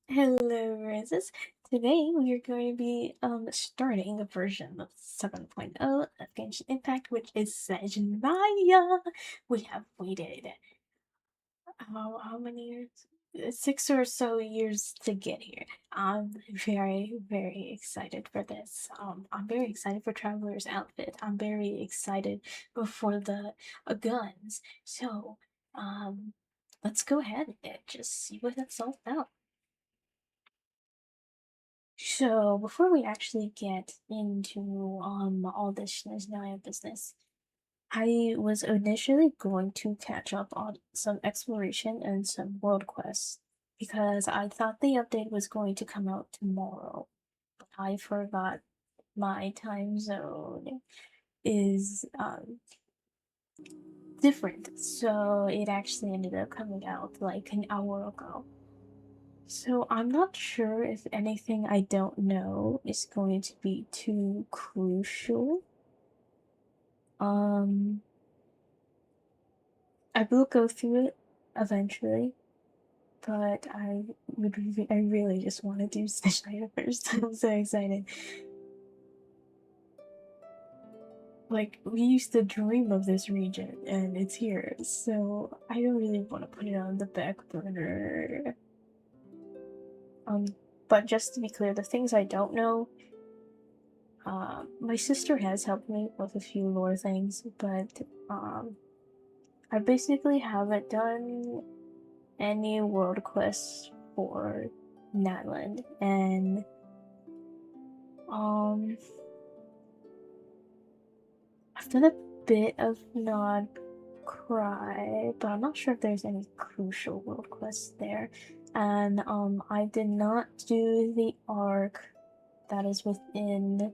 Hello, Francis. Today we are going to be starting a version of 7.0 of Genshin Impact, which is SNEZHNAYA. We have waited how many years? 6 or so years to get here. I'm very excited for this. I'm very excited for Traveler's outfit. I'm very excited for the guns. So, um, let's go ahead and just see what it's all about. So before we actually get into all this SNEZHNAYA business, I was initially going to catch up on some exploration and some world quests because I thought the update was going to come out tomorrow. But I forgot my time zone is different, so it actually ended up coming out like an hour ago. So I'm not sure if anything I don't know is going to be too crucial. Um, I will go through it eventually, but I really just want to do SNEZHNAYA first. I'm so excited. Like, we used to dream of this region, and it's here, so I don't really want to put it on the back burner. Um, but just to be clear, the things I don't know, my sister has helped me with a few lore things, but I basically haven't done any world quests for Natland, and um, I've done a bit of Nod Cry, but I'm not sure if there's any crucial world quests there. And I did not do the arc that is within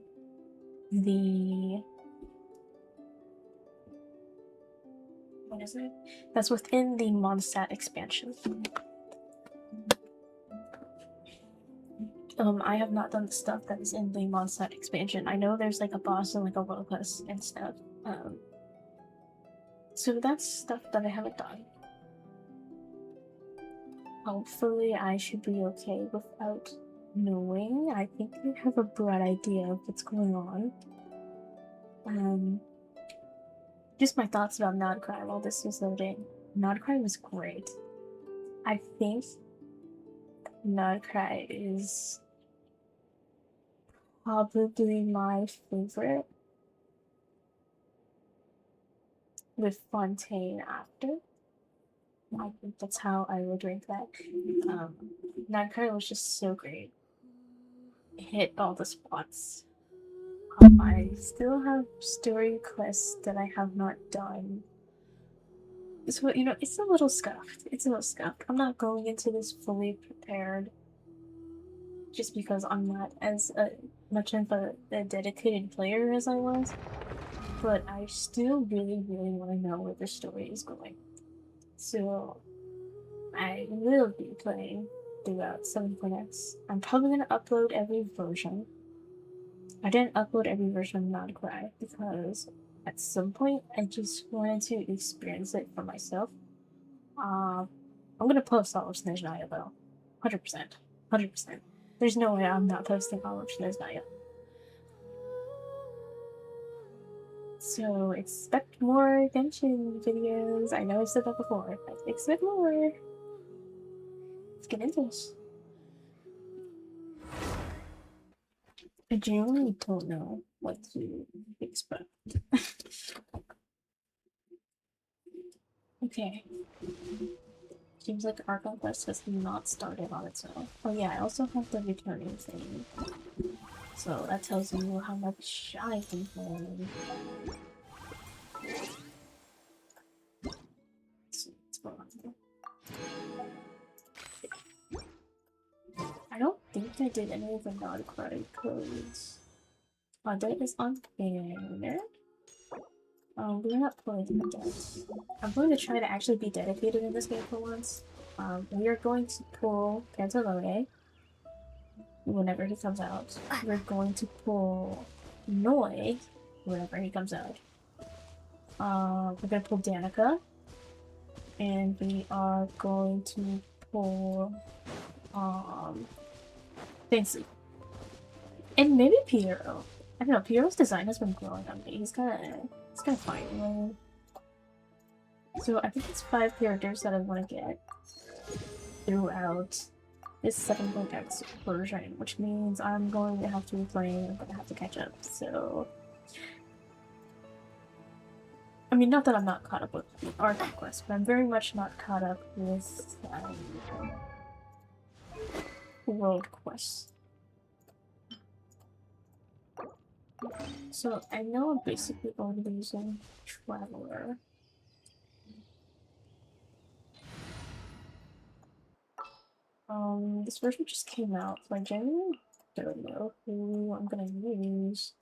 the what is it? That's within the Mondstadt expansion. I have not done the stuff that is in the Mondstadt expansion. I know there's like a boss and like a world quest and stuff. So that's stuff that I haven't done. Hopefully I should be okay without knowing. I think I have a broad idea of what's going on. Just my thoughts about Nodcry while this was loading. Nodcry was great. I think Nodcry is probably my favorite, with Fontaine after. I think that's how I would rank that. Nodcry was just so great. It hit all the spots. I still have story quests that I have not done. So, it's a little scuffed. It's a little scuffed. I'm not going into this fully prepared just because I'm not as much of a dedicated player as I was. But I still really want to know where the story is going. So, I will be playing throughout 7.x. I'm probably going to upload every version. I didn't upload every version of Not Cry because at some point I just wanted to experience it for myself. I'm gonna post all of SNEZHNAYA though. 100%. 100%. There's no way I'm not posting all of SNEZHNAYA. So expect more Genshin videos. I know I've said that before, but expect more. Let's get into this. I genuinely don't know what to expect. Okay. Seems like Arkham Quest has not started on its own. Oh yeah, I also have the returning thing. So that tells you how much I can play. Let's go on. I don't think I did any of the non-credit codes. That is unfair. We're not pulling it yet. I'm going to try to actually be dedicated in this game for once. We are going to pull Pantalone whenever he comes out. We're going to pull Noi whenever he comes out. We're gonna pull Danica. And we are going to pull Fancy. And maybe Piero. I don't know, Piero's design has been growing on me. He's kind of fine. So I think it's 5 characters that I want to get throughout this 7.x version, which means I'm going to have to be playing, I'm going to have to catch up, so... I mean, not that I'm not caught up with the Arc Quest, but I'm very much not caught up with World Quest. So I know I'm basically going to be using Traveler. This version just came out, so I genuinely don't know who I'm gonna use.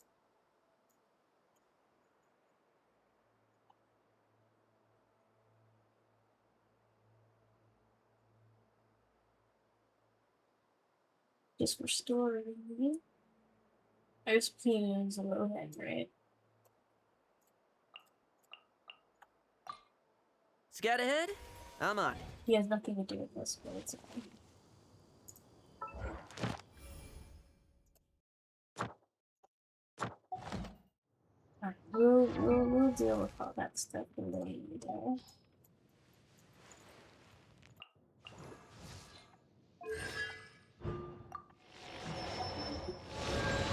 Just for story. I was playing as a Lohan, right? Scout ahead? I'm on. He has nothing to do with this, but it's okay. Alright, we'll deal with all that stuff later.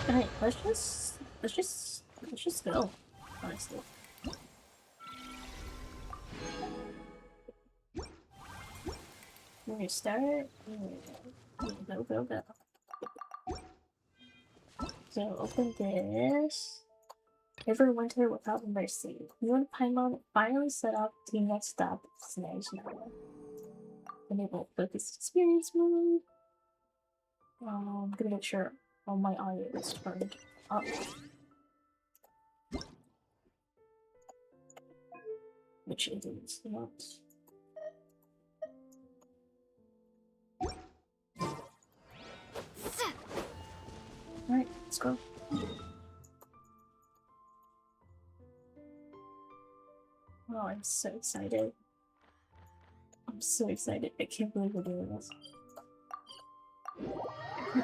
Alright, let's just go, honestly. We're gonna start. Go. So open this. River Winter without mercy. You and Paimon finally set up the next stop, SNEZHNAYA. Enable focused experience mode. I'm gonna make sure all my audio is turned up. Which it is not. Alright, let's go. Oh, I'm so excited. I'm so excited. I can't believe we're doing this.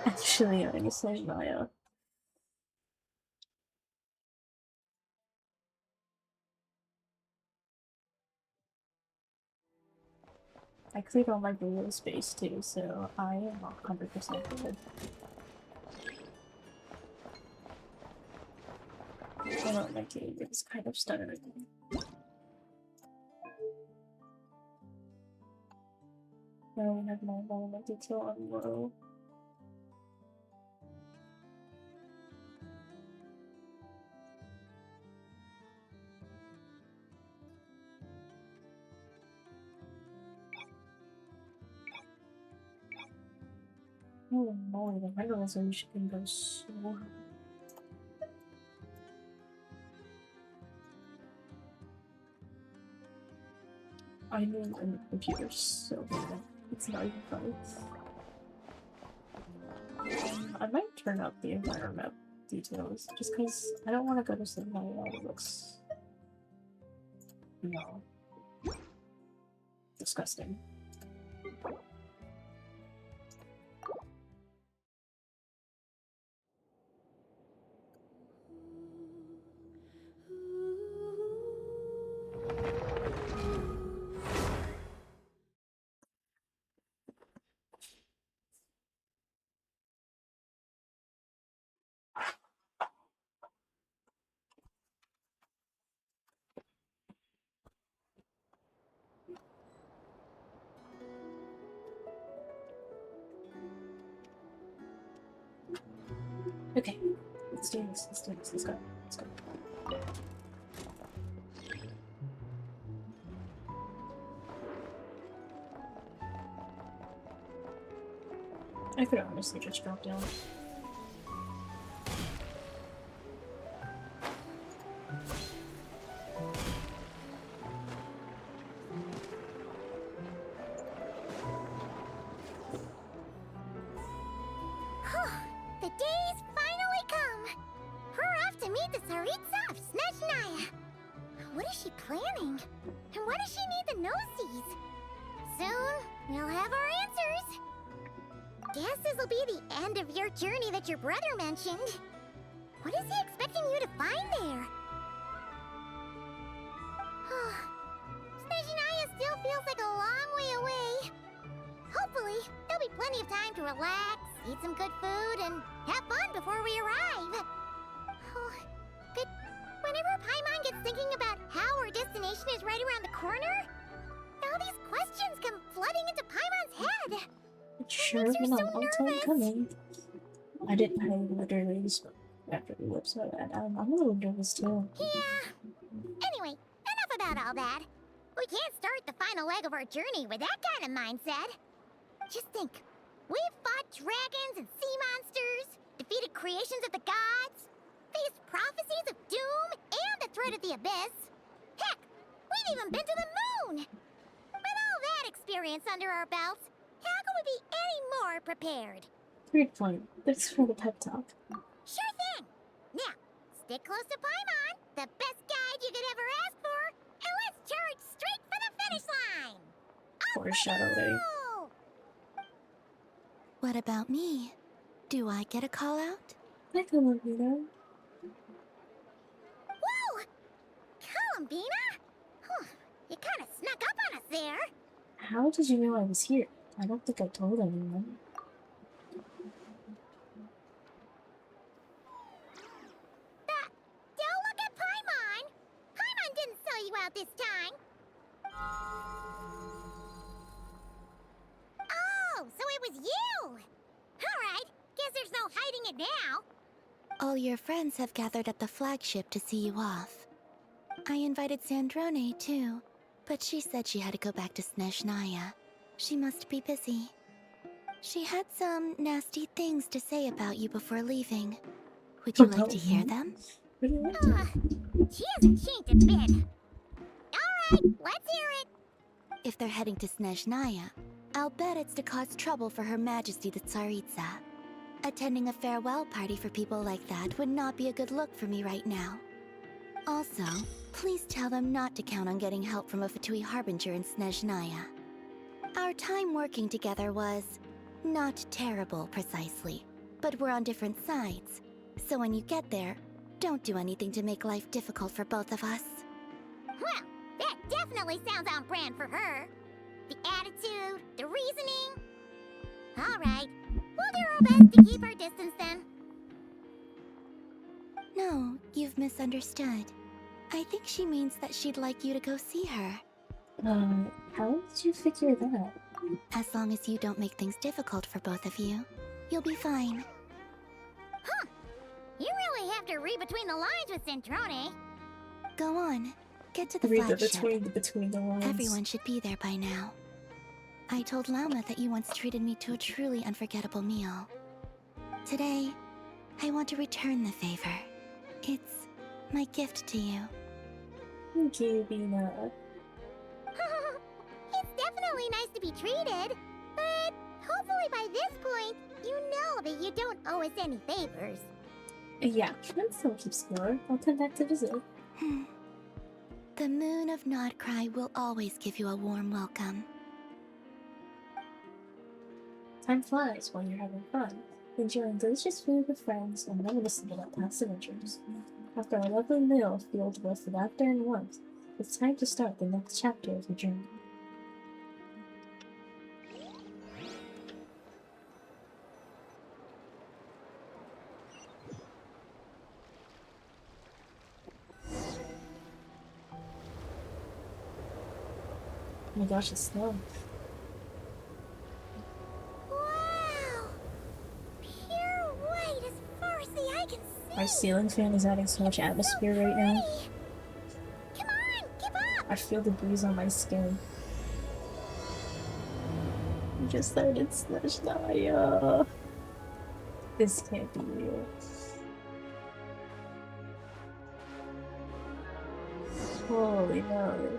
Actually, I'm SNEZHNAYA. I cleared all my video space too, so I am 100% good. I don't like it, it's kind of stuttering. I don't have my environment detail on low. Oh boy, the render resolution can go so high. I mean, the computer's so bad. It's not even funny. I might turn up the environment details just because I don't want to go to sleep while it looks, you know, disgusting. Okay, let's do this, let's go. I could honestly just drop down. The day's finally come! We're off to meet the Tsaritsa of SNEZHNAYA! What is she planning? And why does she need the nosies? Soon, we'll have our answers! guess this'll be the end of your journey that your brother mentioned. What is he expecting you to find there? SNEZHNAYA still feels like a long way away. Hopefully, there'll be plenty of time to relax, eat some good food, and have fun before we arrive. But whenever Paimon gets thinking about how our destination is right around the corner, all these questions come flooding into Paimon's head. It's sure been a long time coming. I literally just after the website, and I'm a little nervous too. Yeah. Anyway, enough about all that. We can't start the final leg of our journey with that kind of mindset. Just think, we've fought dragons and sea monsters, defeated creations of the gods, faced prophecies of doom and the threat of the abyss. Heck, we've even been to the moon! With all that experience under our belts, how could we be any more prepared? Great point. Thanks for the pep talk. Sure thing! Now, stick close to Paimon, the best guide you could ever ask for, and let's charge straight for the finish line! Foreshadowing. Go! What about me? Do I get a call out? I can love you though. Whoa! Columbina? You kind of snuck up on us there. How did you know I was here? I don't think I told anyone. Don't look at Paimon! Paimon didn't sell you out this time. Oh, so it was you! Alright, guess there's no hiding it now. All your friends have gathered at the flagship to see you off. I invited SNEZHNAYA too, but she said she had to go back to SNEZHNAYA. She must be busy. She had some nasty things to say about you before leaving. Would you like to hear them? She hasn't changed a bit. Alright, let's hear it. If they're heading to SNEZHNAYA, I'll bet it's to cause trouble for Her Majesty the Tsaritsa. Attending a farewell party for people like that would not be a good look for me right now. Also, please tell them not to count on getting help from a Fatui Harbinger in SNEZHNAYA. Our time working together was not terrible precisely, but we're on different sides. So when you get there, don't do anything to make life difficult for both of us. Well, that definitely sounds on brand for her. The attitude, the reasoning. Alright, we'll do our best to keep our distance then. No, you've misunderstood. I think she means that she'd like you to go see her. How did you figure that? As long as you don't make things difficult for both of you, you'll be fine. Huh. You really have to read between the lines with Centrone. Go on, get to the Read the flagship. between the lines. Everyone should be there by now. I told Lauma that you once treated me to a truly unforgettable meal. Today, I want to return the favor. It's my gift to you. Thank you, Bina. It's definitely nice to be treated, but hopefully by this point, you know that you don't owe us any favors. Yeah, I'm still keep score. I'll come back to visit. The moon of Nodcry will always give you a warm welcome. Time flies while you're having fun, enjoying delicious food with friends and reminiscing about past adventures. After a lovely meal filled with laughter and warmth, it's time to start the next chapter of your journey. Oh my gosh, it's snow. Wow! Pure white as far as the eye can see. Our ceiling fan is adding so much atmosphere right now. Pretty. Come on, keep up! I feel the breeze on my skin. I just started SNEZHNAYA. This can't be real. Holy no.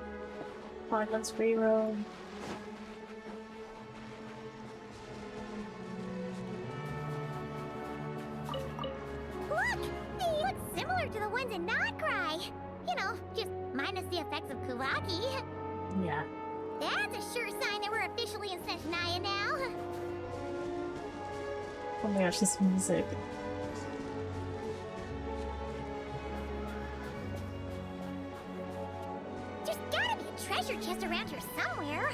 Paimon's free roam. Look! They look similar to the ones in Nodcry. You know, just minus the effects of Kuvaki. Yeah. That's a sure sign that we're officially in SNEZHNAYA now. Oh my gosh, this music. There's gotta be a treasure chest around here somewhere.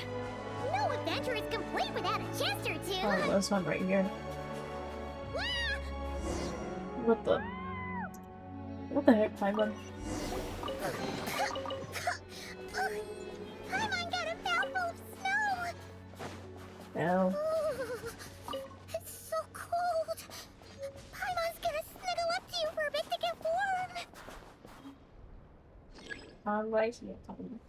No adventure is complete without a chest or two. Oh, there's one right here. Ah! What the? What the heck, Paimon? Paimon got a mouthful of snow. No. It's so cold. Paimon's gonna snuggle up to you for a bit to get warm. I'm right here, Paimon.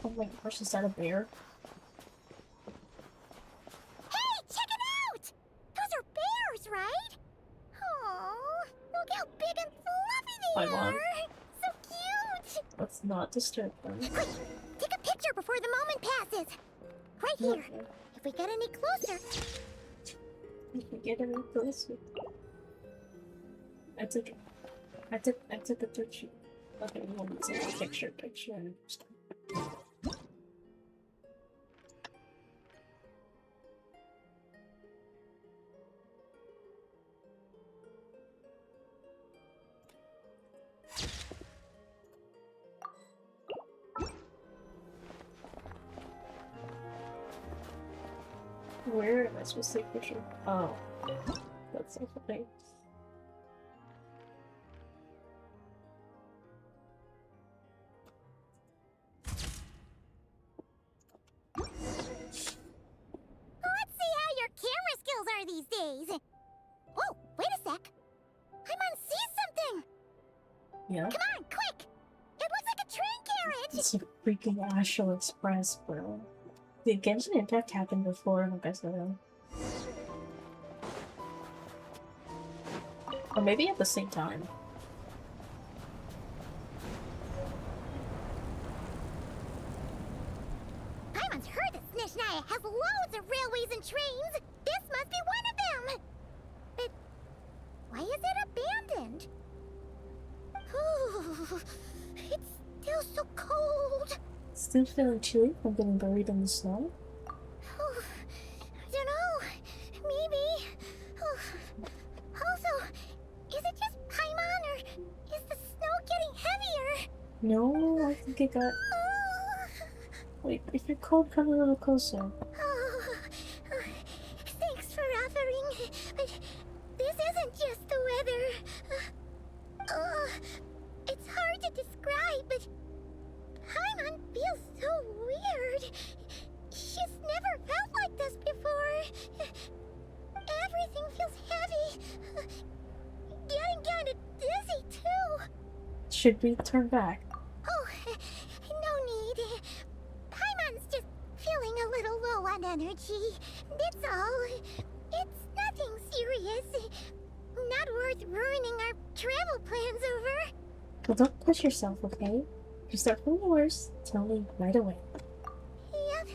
Oh my gosh, is that a bear? Hey, check it out! Those are bears, right? Oh, look how big and fluffy they Paimon. are. So cute. Let's not disturb them. Quick, take a picture before the moment passes. Right here. If we get any closer. If we get any closer. I took a picture. Okay, we want to take a picture. Where am I supposed to take a picture? Oh, that's so funny. Let's see how your camera skills are these days. Oh, wait a sec. Paimon sees something. Yeah? Come on, quick. It looks like a train carriage. It's a freaking Astral Express, bro. Did Genshin Impact happen before? I guess I don't know. Or maybe at the same time. Paimon's heard that SNEZHNAYA has loads of railways and trains. This must be one of them. But why is it abandoned? Ooh, it's still so cold. Still feeling chilly from getting buried in the snow? I don't know. Maybe. Also, is it just Paimon or is the snow getting heavier? No, I think it got. Wait, if you're cold, come a little closer. Thanks for offering, but this isn't just the weather. It's hard to describe, but Paimon feels so weird. She's never felt like this before. Everything feels heavy. Getting kinda dizzy, too. Should we turn back? Oh, no need. Paimon's just feeling a little low on energy. That's all. It's nothing serious. Not worth ruining our travel plans over. Well, don't push yourself, okay? If you start feeling worse, tell me right away. Yep,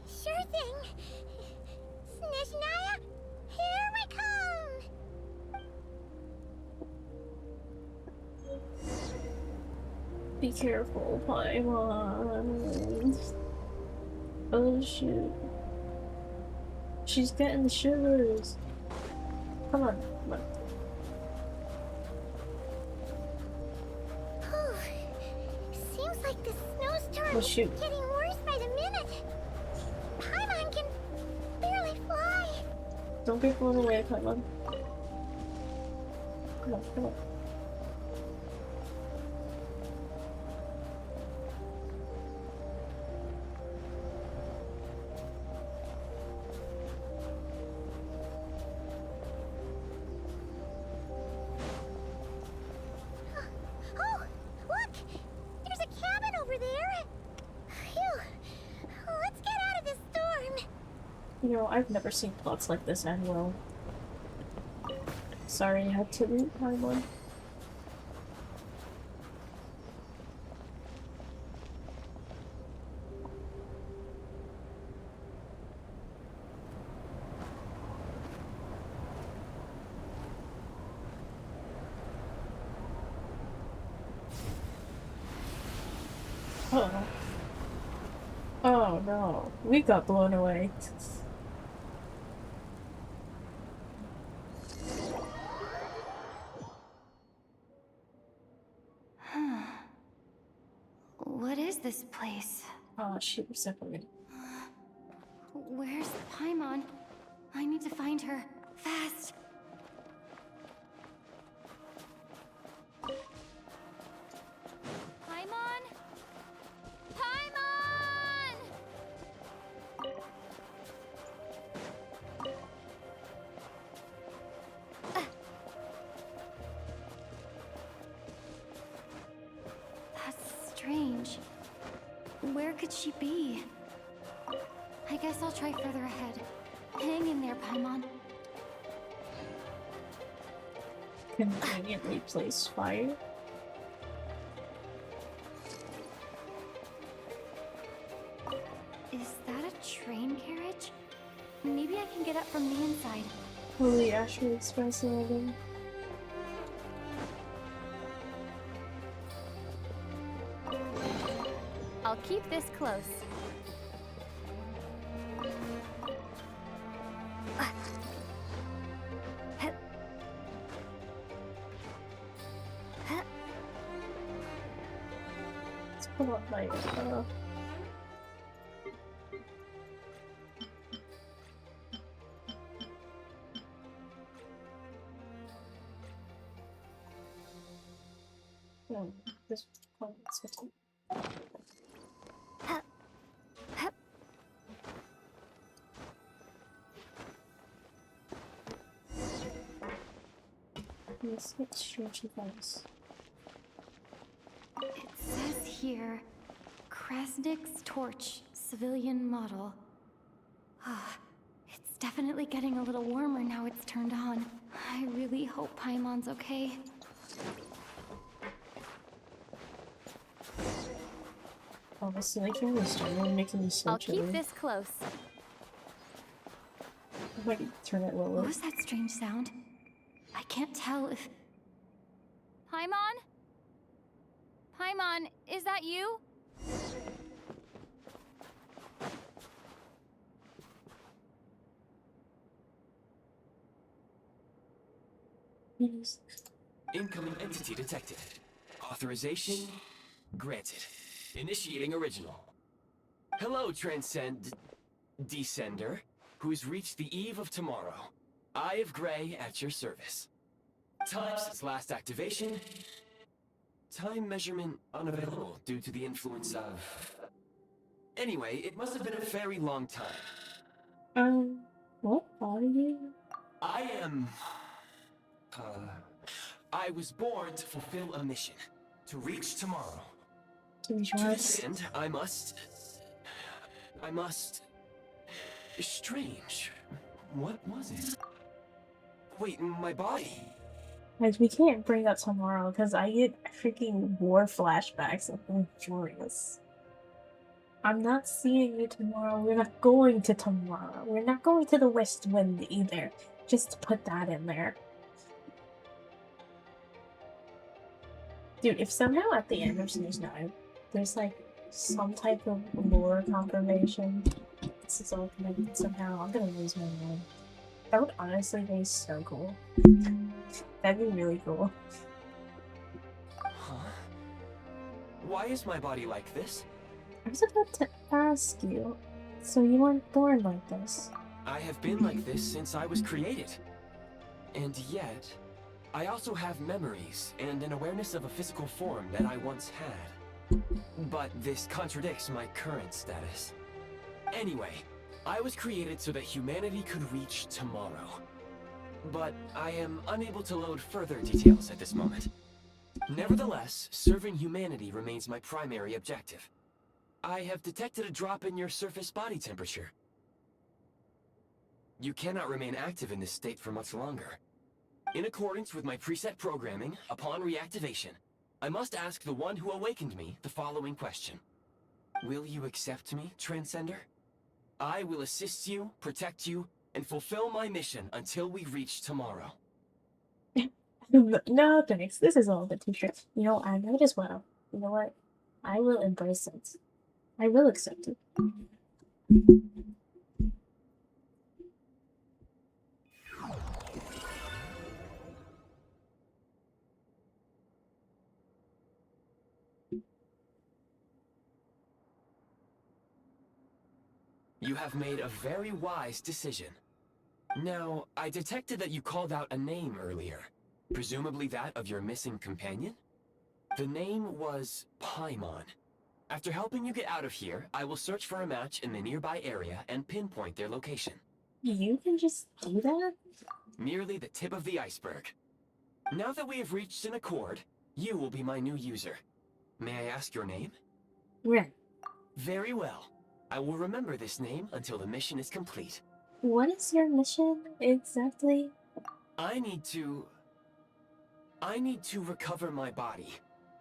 sure thing. SNEZHNAYA, here we come! Be careful, Paimon. Oh shoot. She's getting the shivers. Come on, come on. Seems like the snowstorm Oh, is shoot. getting worse by the minute. Paimon can barely fly. Don't be blown away, Paimon. Come on, come on. Oh, look! There's a cabin over there. Phew. Let's get out of this storm. You know, I've never seen plots like this end well. Sorry I had to leave, Paimon. Oh. Oh no. We got blown away. What is this place? Oh shit, we're separated. Where's Paimon? I need to find her. Fast! Paimon? Paimon! That's strange. Where could she be? I guess I'll try further ahead. Hang in there, Paimon. Conveniently placed fire. Is that a train carriage? Maybe I can get up from the inside. Holy Ashford Express landing. I'll keep this close. Let's pull up my this one is fitting. Let's get stretchy things. It says here, Krasnik's torch, civilian model. Ah, it's definitely getting a little warmer now it's turned on. I really hope Paimon's okay. Oh, this snake is generally making me so I'll chilly. keep this close. I might turn it lower. What was that strange sound? I can't tell if... Paimon? Paimon, is that you? Yes. Incoming entity detected. Authorization granted. Initiating original. Hello, Descender, who's reached the eve of tomorrow. Eye of Grey at your service. Time since last activation. Time measurement unavailable due to the influence of... Anyway, it must have been a very long time. What are you? I am... I was born to fulfill a mission. To reach tomorrow. To be To sure. this end, I must... Strange. What was it? Wait, my body? Guys, we can't bring that tomorrow because I get freaking war flashbacks of them furious. I'm not seeing you tomorrow. We're not going to tomorrow. We're not going to the West Wind either. Just to put that in there. Dude, if somehow at the end of SNEZHNAYA, there's like some type of lore confirmation, this is all connected somehow, I'm gonna lose my mind. That would honestly be so cool. That'd be really cool. Huh? Why is my body like this? I was about to ask you, so you weren't born like this? I have been like this since I was created. And yet, I also have memories and an awareness of a physical form that I once had. But this contradicts my current status. Anyway, I was created so that humanity could reach tomorrow. But I am unable to load further details at this moment. Nevertheless, serving humanity remains my primary objective. I have detected a drop in your surface body temperature. You cannot remain active in this state for much longer. In accordance with my preset programming, upon reactivation, I must ask the one who awakened me the following question. Will you accept me, Transcender? I will assist you, protect you, and fulfill my mission until we reach tomorrow. No thanks, this is all a bit too strict. You know, I might as well. You know what? I will embrace it. I will accept it. You have made a very wise decision. Now, I detected that you called out a name earlier. Presumably that of your missing companion? The name was Paimon. After helping you get out of here, I will search for a match in the nearby area and pinpoint their location. You can just do that? Merely the tip of the iceberg. Now that we have reached an accord, you will be my new user. May I ask your name? Ren. Very well. I will remember this name until the mission is complete. What is your mission exactly? I need to recover my body,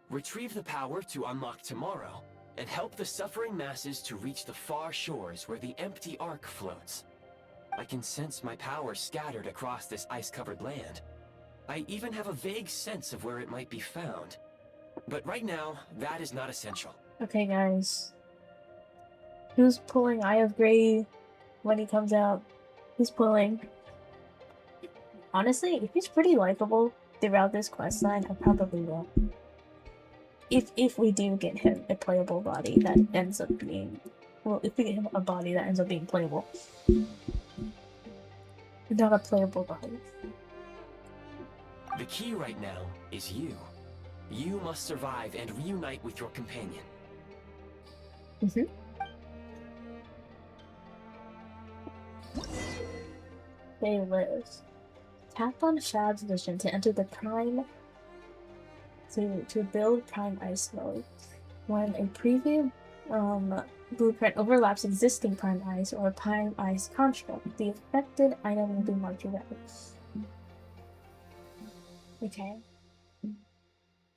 retrieve the power to unlock tomorrow, and help the suffering masses to reach the far shores where the empty ark floats. I can sense my power scattered across this ice-covered land. I even have a vague sense of where it might be found. But right now, that is not essential. Okay, guys. Who's pulling Eye of Grey when he comes out? Who's pulling? Honestly, if he's pretty likable throughout this questline, I probably will. If we do get him a playable body that ends up being... Well, if we get him a body that ends up being playable. Not a playable body. The key right now is you. You must survive and reunite with your companion. They live. Tap on Shad's vision to enter the Prime... To build Prime Ice mode. When a preview blueprint overlaps existing Prime Ice or Prime Ice construct, the affected item will be marked red. Okay.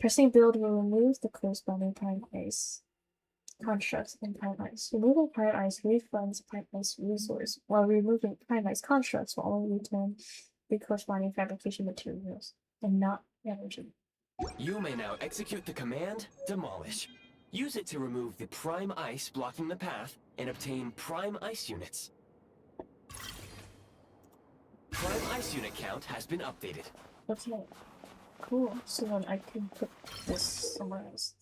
Pressing build will remove the corresponding Prime Ice constructs in Prime Ice. Removing Prime Ice refunds Prime Ice resource, while removing Prime Ice constructs will only return the corresponding fabrication materials and not energy. You may now execute the command, Demolish. Use it to remove the Prime Ice blocking the path and obtain Prime Ice units. Prime Ice unit count has been updated. Okay. Cool. So then I can put this somewhere else.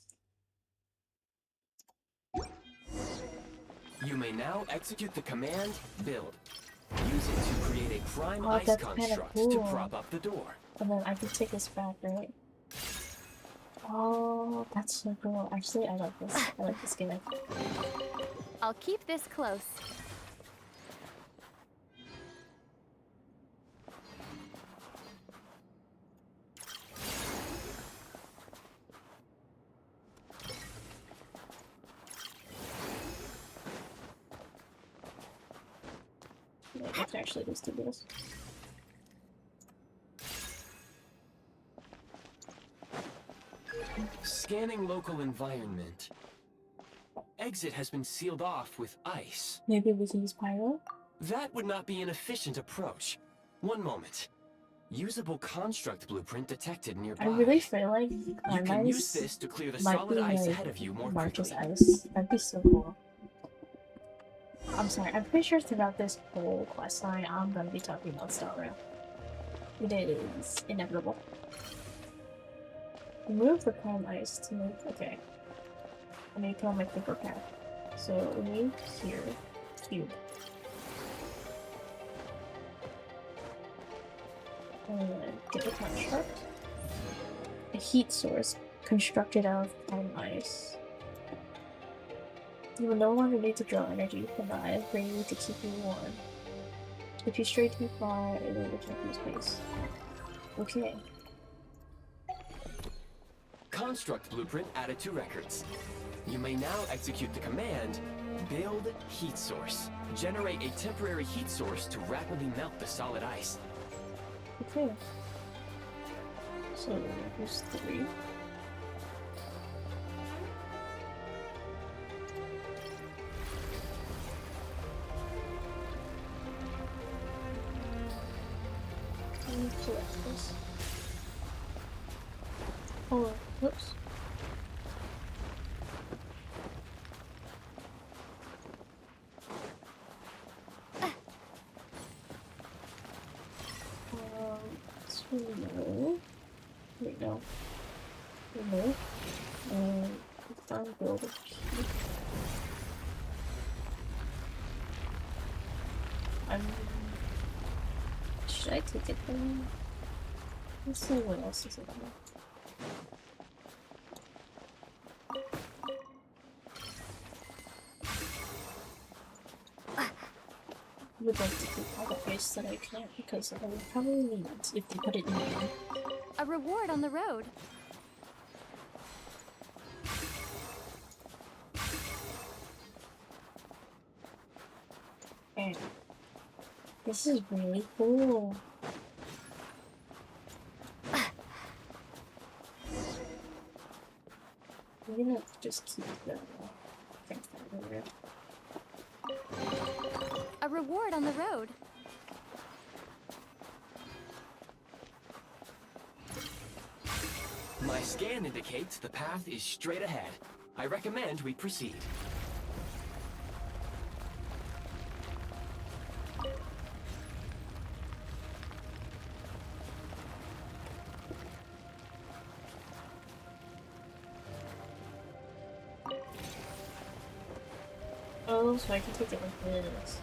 You may now execute the command, Build. Use it to create a Prime Oh, Ice that's kinda construct cool. to prop up the door. And then I can take this back, right? Oh, that's so cool. Actually, I like this. I like this gimmick. I'll keep this close. Yeah, I can actually just do this. Scanning local environment. Exit has been sealed off with ice. Maybe we can use Pyro? That would not be an efficient approach. One moment. Usable construct blueprint detected nearby. I really feel like You Prime can use Ice this to clear the might solid be ice like ahead of you more March's quickly. Ice. That'd be so cool. I'm sorry, I'm pretty sure throughout this whole questline I'm gonna be talking about Star Rail. It is inevitable. Remove the Prime Ice to make... Okay. I need to put on my paper path. So, remove here. Cube. And get the construct. A heat source constructed out of Prime Ice. You will no longer need to draw energy from the Eye of Grey to keep you warm. If you stray too far, it will return to space. Okay. Construct blueprint added to records. You may now execute the command, Build Heat Source. Generate a temporary heat source to rapidly melt the solid ice. Okay. So, here's 3. And select this. Oh, whoops. No. Wait, no. No. Don't build a key. Should I take it then? Let's see what else is it on. I would like to keep all the ice that I can because I would probably need it if they put it in there. A reward on the road. And this is really cool. I'm gonna just keep the Gunfire. A reward on the road. My scan indicates the path is straight ahead. I recommend we proceed. Oh, so I can take it like this.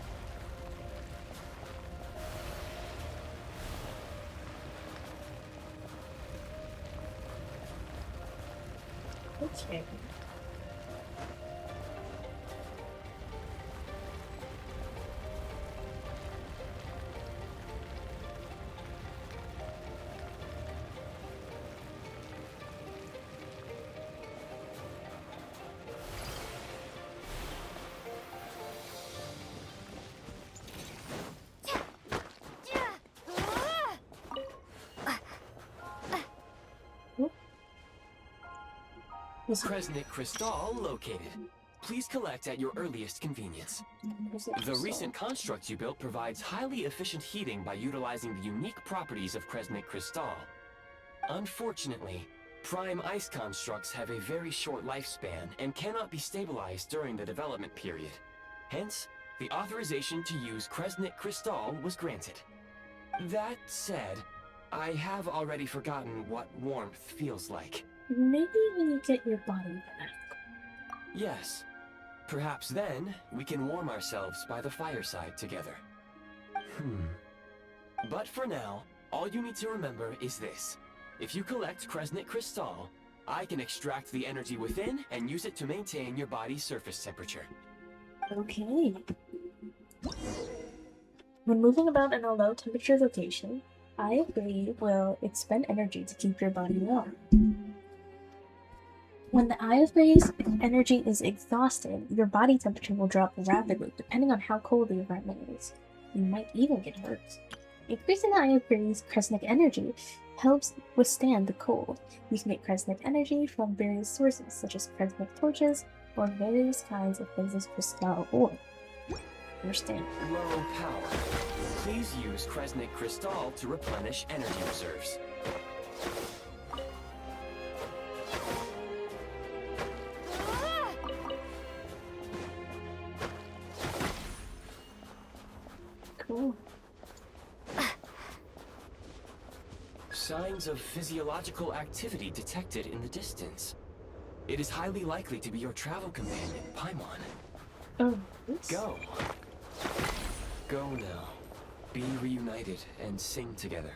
Okay. Kresnik Crystal located. Please collect at your earliest convenience. The recent construct you built provides highly efficient heating by utilizing the unique properties of Kresnik Crystal. Unfortunately, prime ice constructs have a very short lifespan and cannot be stabilized during the development period. Hence, the authorization to use Kresnik Crystal was granted. That said, I have already forgotten what warmth feels like. Maybe when you get your body back. Yes. Perhaps then, we can warm ourselves by the fireside together. But for now, all you need to remember is this. If you collect Kresnik Crystal, I can extract the energy within and use it to maintain your body's surface temperature. Okay. When moving about in a low temperature location, I will expend energy to keep your body warm. When the Eye of Breeze energy is exhausted, your body temperature will drop rapidly, depending on how cold the environment is. You might even get hurt. Increasing the Eye of Breeze Kresnik energy helps withstand the cold. You can get Kresnik energy from various sources, such as Kresnik torches or various kinds of Kresnik crystal ore. Understand? Low power. Please use Kresnik Crystal to replenish energy reserves. Cool. Signs of physiological activity detected in the distance. It is highly likely to be your travel companion, Paimon. Oh, oops. Go. Go now. Be reunited and sing together.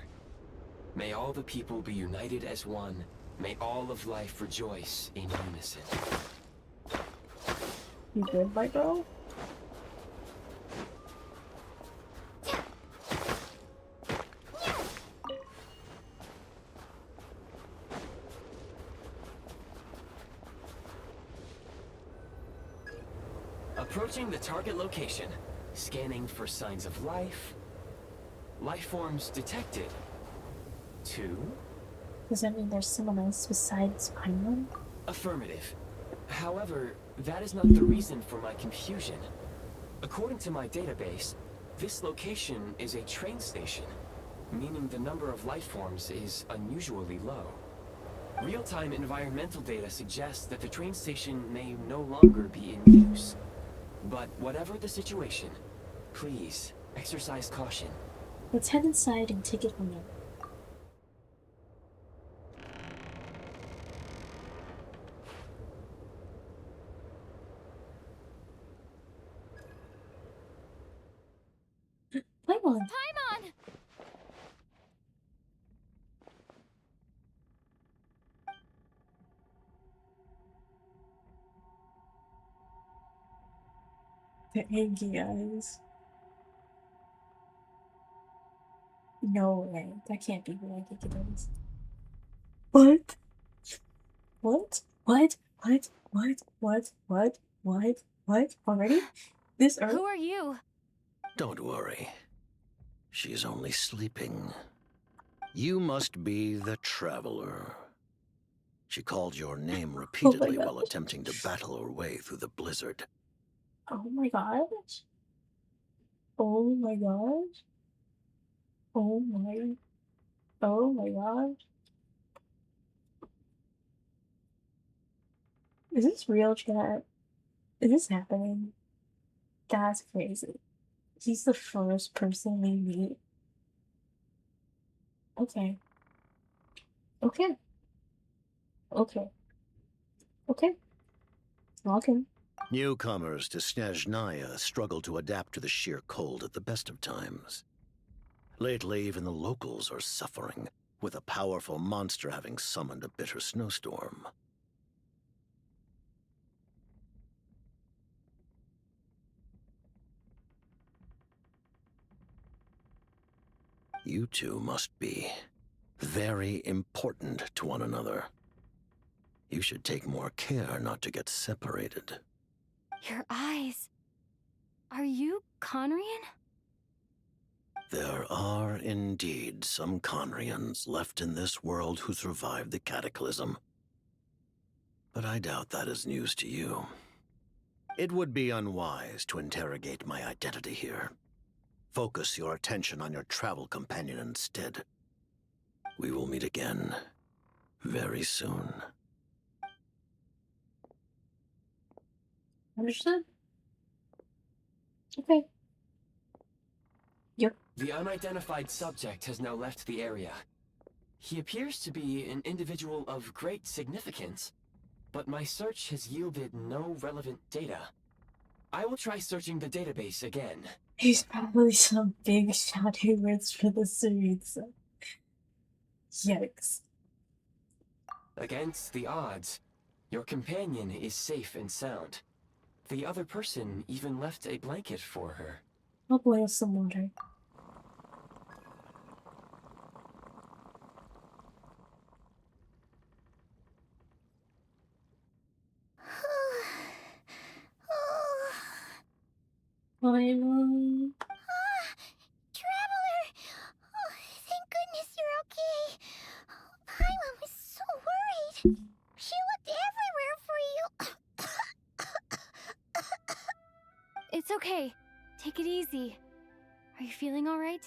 May all the people be united as one. May all of life rejoice in unison. You good, my girl? Approaching the target location. Scanning for signs of life. Life forms detected. 2. Does that mean there's someone else besides Paimon? Affirmative. However, that is not the reason for my confusion. According to my database, this location is a train station, meaning the number of life forms is unusually low. Real-time environmental data suggests that the train station may no longer be in use. But whatever the situation, please exercise caution. Let's head inside and take it from there. Paimon! Paimon! The angry eyes. No way. That can't be what I think it is. What? What? What? What? What? What? What? What? What? Already? This early? Who are you? Don't worry. She's only sleeping. You must be the Traveler. She called your name repeatedly while gosh. attempting to battle her way through the blizzard. Oh my gosh. Oh my gosh. Oh my. Oh my gosh. Is this real, chat? Is this happening? That's crazy. He's the first person we meet. Okay. Okay. Okay. Okay. Okay. Newcomers to SNEZHNAYA struggle to adapt to the sheer cold at the best of times. Lately, even the locals are suffering, with a powerful monster having summoned a bitter snowstorm. You two must be very important to one another. You should take more care not to get separated. Your eyes. Are you Conrian? There are indeed some Conrians left in this world who survived the cataclysm. But I doubt that is news to you. It would be unwise to interrogate my identity here. Focus your attention on your travel companion instead. We will meet again very soon. Understood? Okay. Yep. The unidentified subject has now left the area. He appears to be an individual of great significance, but my search has yielded no relevant data. I will try searching the database again. He's probably some big shouty words for the series. Yikes. Against the odds, your companion is safe and sound. The other person even left a blanket for her. I'll boil some water. Paimon. Traveler! Oh, thank goodness you're okay. Paimon was so worried. She looked everywhere for you. It's okay. Take it easy. Are you feeling alright?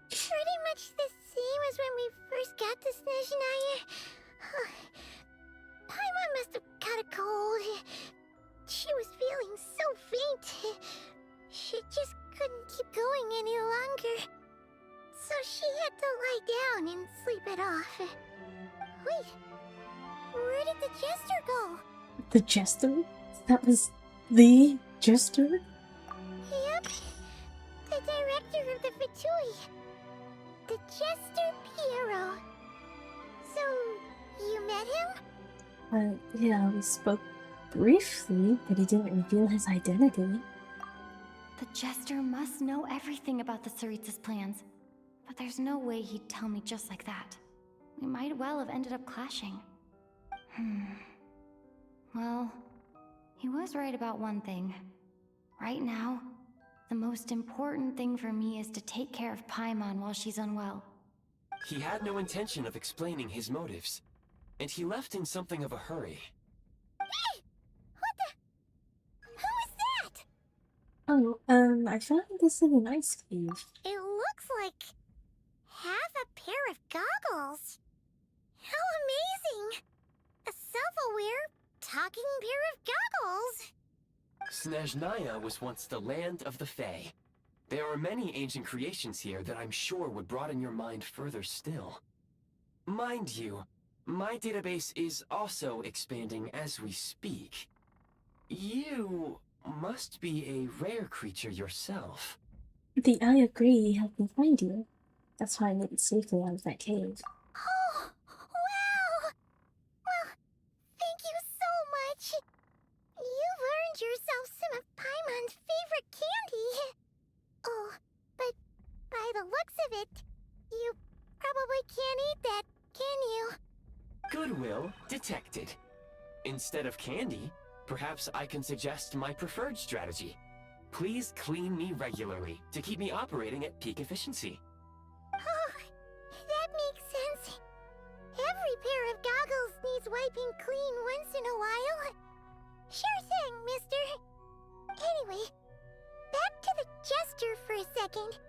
Pretty much the same as when we first got to SNEZHNAYA. Paimon must have caught a cold. She was feeling so faint. She just couldn't keep going any longer. So she had to lie down and sleep it off. Wait, where did the jester go? The jester? That was the jester? Yep, the director of the Fatui. The jester Piero. So, you met him? Yeah, we spoke briefly, but he didn't reveal his identity. The Jester must know everything about the Tsaritsa's plans. But there's no way he'd tell me just like that. We might well have ended up clashing. Well, he was right about one thing. Right now, the most important thing for me is to take care of Paimon while she's unwell. He had no intention of explaining his motives, and he left in something of a hurry. Hey! What the? Who is that? Oh, I found this in an ice cave. It looks like half a pair of goggles. How amazing! A self-aware, talking pair of goggles. SNEZHNAYA was once the land of the Fae. There are many ancient creations here that I'm sure would broaden your mind further still. Mind you, my database is also expanding as we speak. You must be a rare creature yourself. I agree, help me find you. That's why I made it safely out of that cave. Oh, wow! Well, thank you so much. You've earned yourself some of Paimon's favorite candy. Oh, but by the looks of it, you probably can't eat that, can you? Goodwill detected. Instead of candy, perhaps I can suggest my preferred strategy. Please clean me regularly to keep me operating at peak efficiency. Oh, that makes sense. Every pair of goggles needs wiping clean once in a while. Sure thing, mister. Anyway, back to the jester for a second.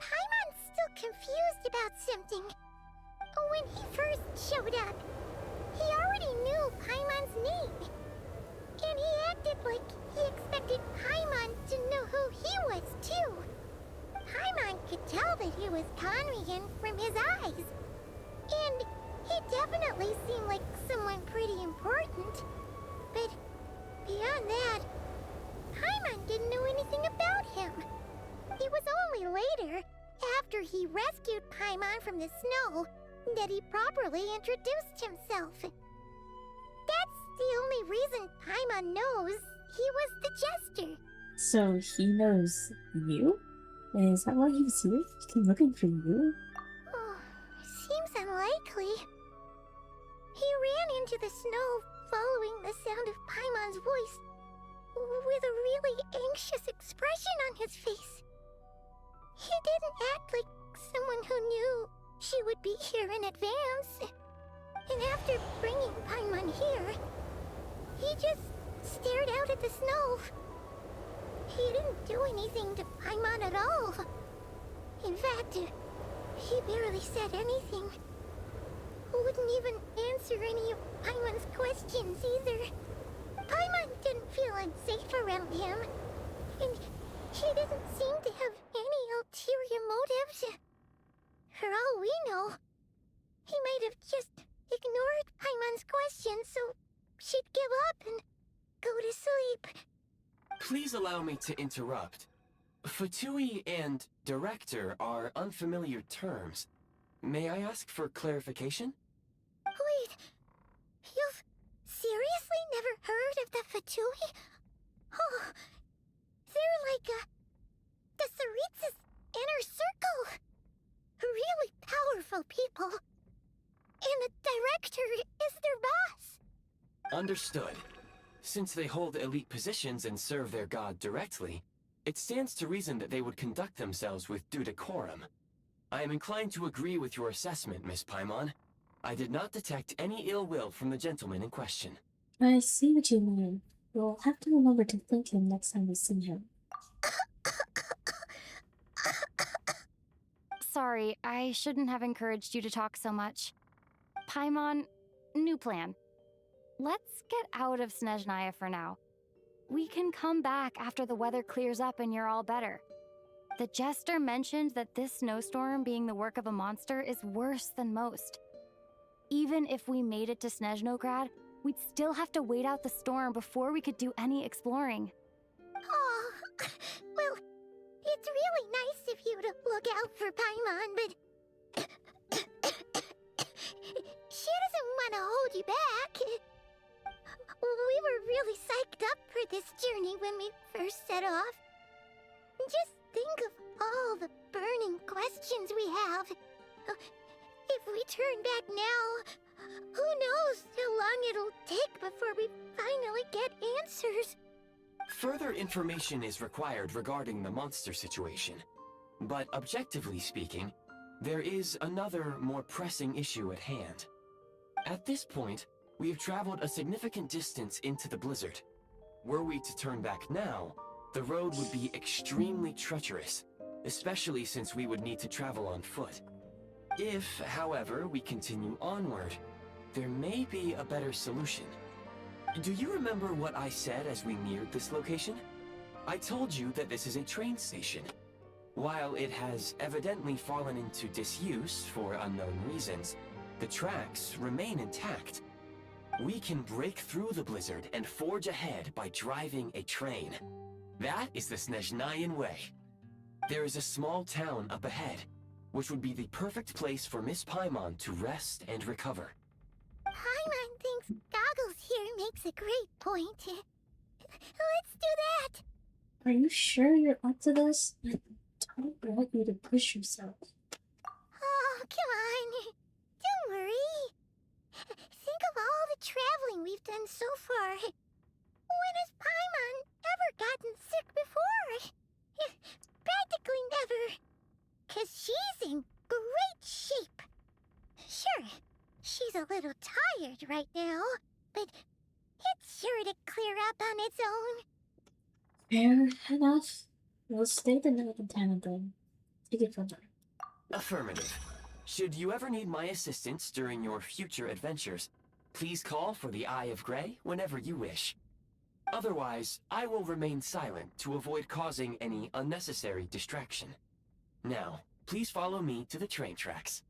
Paimon's still confused about something. When he first showed up, he already knew Paimon's name. And he acted like he expected Paimon to know who he was, too. Paimon could tell that he was Conrian from his eyes. And he definitely seemed like someone pretty important. But beyond that, Paimon didn't know anything about him. It was only later, after he rescued Paimon from the snow, that he properly introduced himself. That's the only reason Paimon knows he was the jester. So he knows you? Is that why he's here? He came looking for you? Oh, seems unlikely. He ran into the snow following the sound of Paimon's voice, with a really anxious expression on his face. He didn't act like someone who knew she would be here in advance. And after bringing Paimon here, he just stared out at the snow. He didn't do anything to Paimon at all. In fact, he barely said anything. Wouldn't even answer any of Paimon's questions either. Paimon didn't feel unsafe around him, and he didn't seem to have any ulterior motives. For all we know, he might have just ignored Paimon's questions so she'd give up and go to sleep. Please allow me to interrupt. Fatui and director are unfamiliar terms. May I ask for clarification? Wait, you've seriously never heard of the Fatui? Oh, they're like the Tsaritsa's inner circle. Really powerful people. And the director is their boss. Understood. Since they hold elite positions and serve their god directly, it stands to reason that they would conduct themselves with due decorum. I am inclined to agree with your assessment, Miss Paimon. I did not detect any ill will from the gentleman in question. I see what you mean. We'll have to remember to thank him next time we see him. Sorry, I shouldn't have encouraged you to talk so much. Paimon, new plan. Let's get out of SNEZHNAYA for now. We can come back after the weather clears up and you're all better. The jester mentioned that this snowstorm being the work of a monster is worse than most. Even if we made it to Snezhnograd, we'd still have to wait out the storm before we could do any exploring. Oh, well, it's really nice of you to look out for Paimon, but she doesn't want to hold you back. We were really psyched up for this journey when we first set off. Just think of all the burning questions we have. If we turn back now, who knows how long it'll take before we finally get answers. Further information is required regarding the monster situation. But objectively speaking, there is another, more pressing issue at hand. At this point, we have traveled a significant distance into the blizzard. Were we to turn back now, the road would be extremely treacherous, especially since we would need to travel on foot. If, however, we continue onward, there may be a better solution. Do you remember what I said as we neared this location? I told you that this is a train station. While it has evidently fallen into disuse for unknown reasons, the tracks remain intact. We can break through the blizzard and forge ahead by driving a train. That is the SNEZHNAYAN way. There is a small town up ahead, which would be the perfect place for Miss Paimon to rest and recover. Paimon thinks Goggles here makes a great point. Let's do that! Are you sure you're up to this? I don't want you to push yourself. Oh, come on. Don't worry. Think of all the traveling we've done so far. When has Paimon ever gotten sick before? Practically never. 'Cause she's in great shape. Sure, she's a little tired right now, but it's sure to clear up on its own. Fair enough. We'll stay the night in town then. Take it from there. Affirmative. Should you ever need my assistance during your future adventures, please call for the Eye of Grey whenever you wish. Otherwise, I will remain silent to avoid causing any unnecessary distraction. Now, please follow me to the train tracks.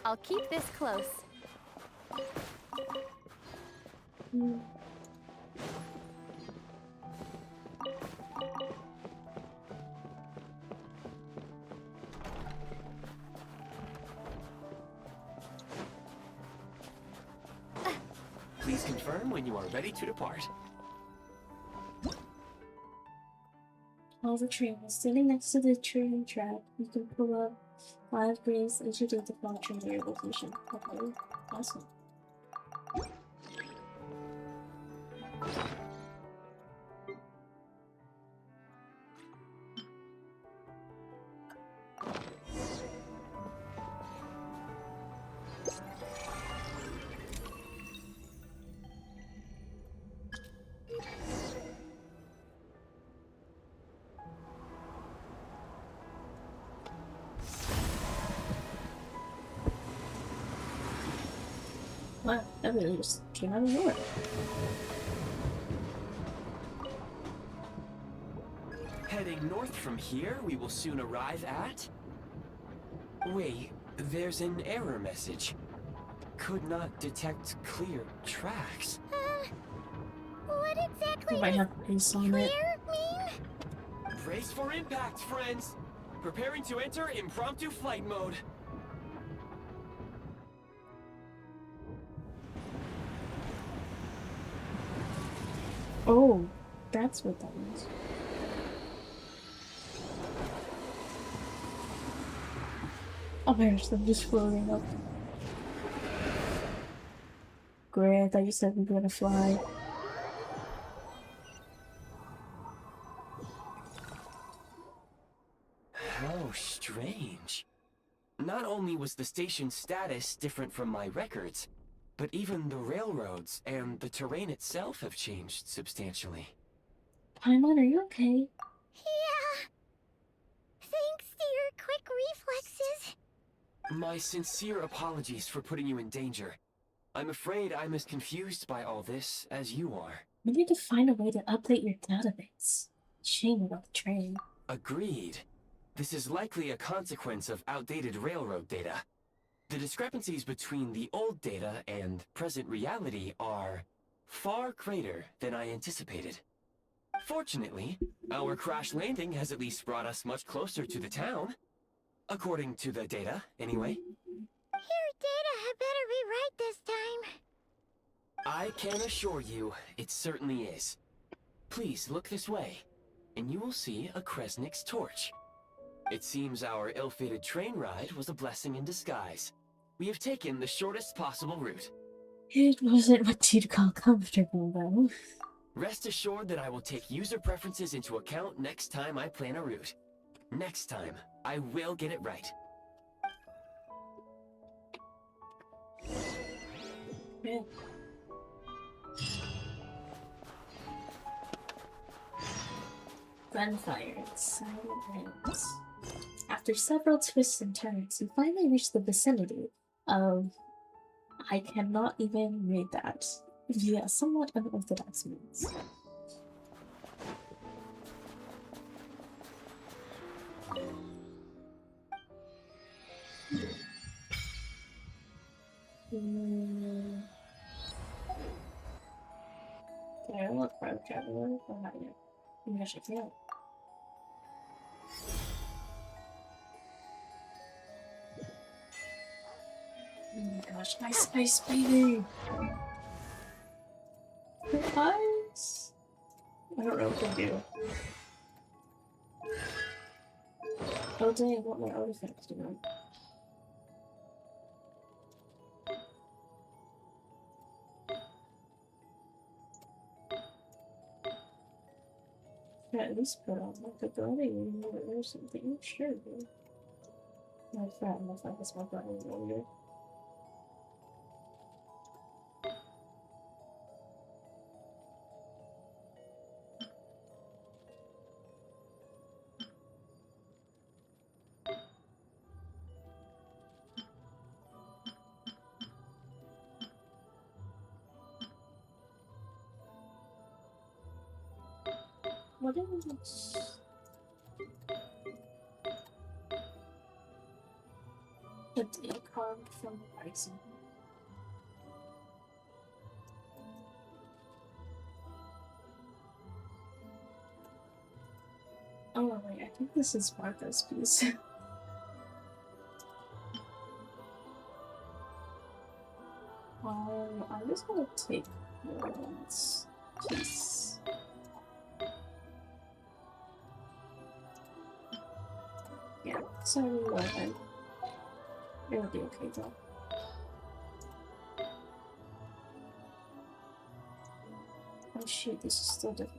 I'll keep this close. Please confirm when you are ready to depart. All the train is sitting next to the train track. You can pull up 5 graves and should take the final train to your location. Okay, awesome. Wow, that really just came out of nowhere. Heading north from here, we will soon arrive at... Wait, there's an error message. Could not detect clear tracks. What exactly You might does have pace on clear it. mean? Brace for impact, friends! Preparing to enter impromptu flight mode. Oh, that's what that means. Oh my gosh, I'm just floating up. Great, I thought you said we were gonna fly. How strange. Not only was the station's status different from my records, but even the railroads and the terrain itself have changed substantially. Paimon, are you okay? Yeah. Thanks to your quick reflexes. My sincere apologies for putting you in danger. I'm afraid I'm as confused by all this as you are. We need to find a way to update your database. Shame about the train. Agreed. This is likely a consequence of outdated railroad data. The discrepancies between the old data and present reality are far greater than I anticipated. Fortunately, our crash landing has at least brought us much closer to the town. According to the data, anyway. Your data had better be right this time. I can assure you, it certainly is. Please look this way, and you will see a Kresnik's torch. It seems our ill-fated train ride was a blessing in disguise. We have taken the shortest possible route. It wasn't what you'd call comfortable, though. Rest assured that I will take user preferences into account next time I plan a route. Next time, I will get it right. Yeah. Gunfire, silence. After several twists and turns, you finally reach the vicinity of... I cannot even read that. Yeah, somewhat unorthodox means. Mm. Can I look for a traveler or not yet? Maybe I should know. Oh my gosh, my space baby! Her eyes? I don't know what to do. Oh dang, what my artifacts doing? Should I at least put on like a guardian or something? Sure. My friend, I thought that's my guardian earlier. What is a day carved from the rising? Oh wait, I think this is Martha's piece. I'm just gonna take Rowan's piece. Yeah, sorry, Rowan. It'll be okay though. Oh shoot, this is still different.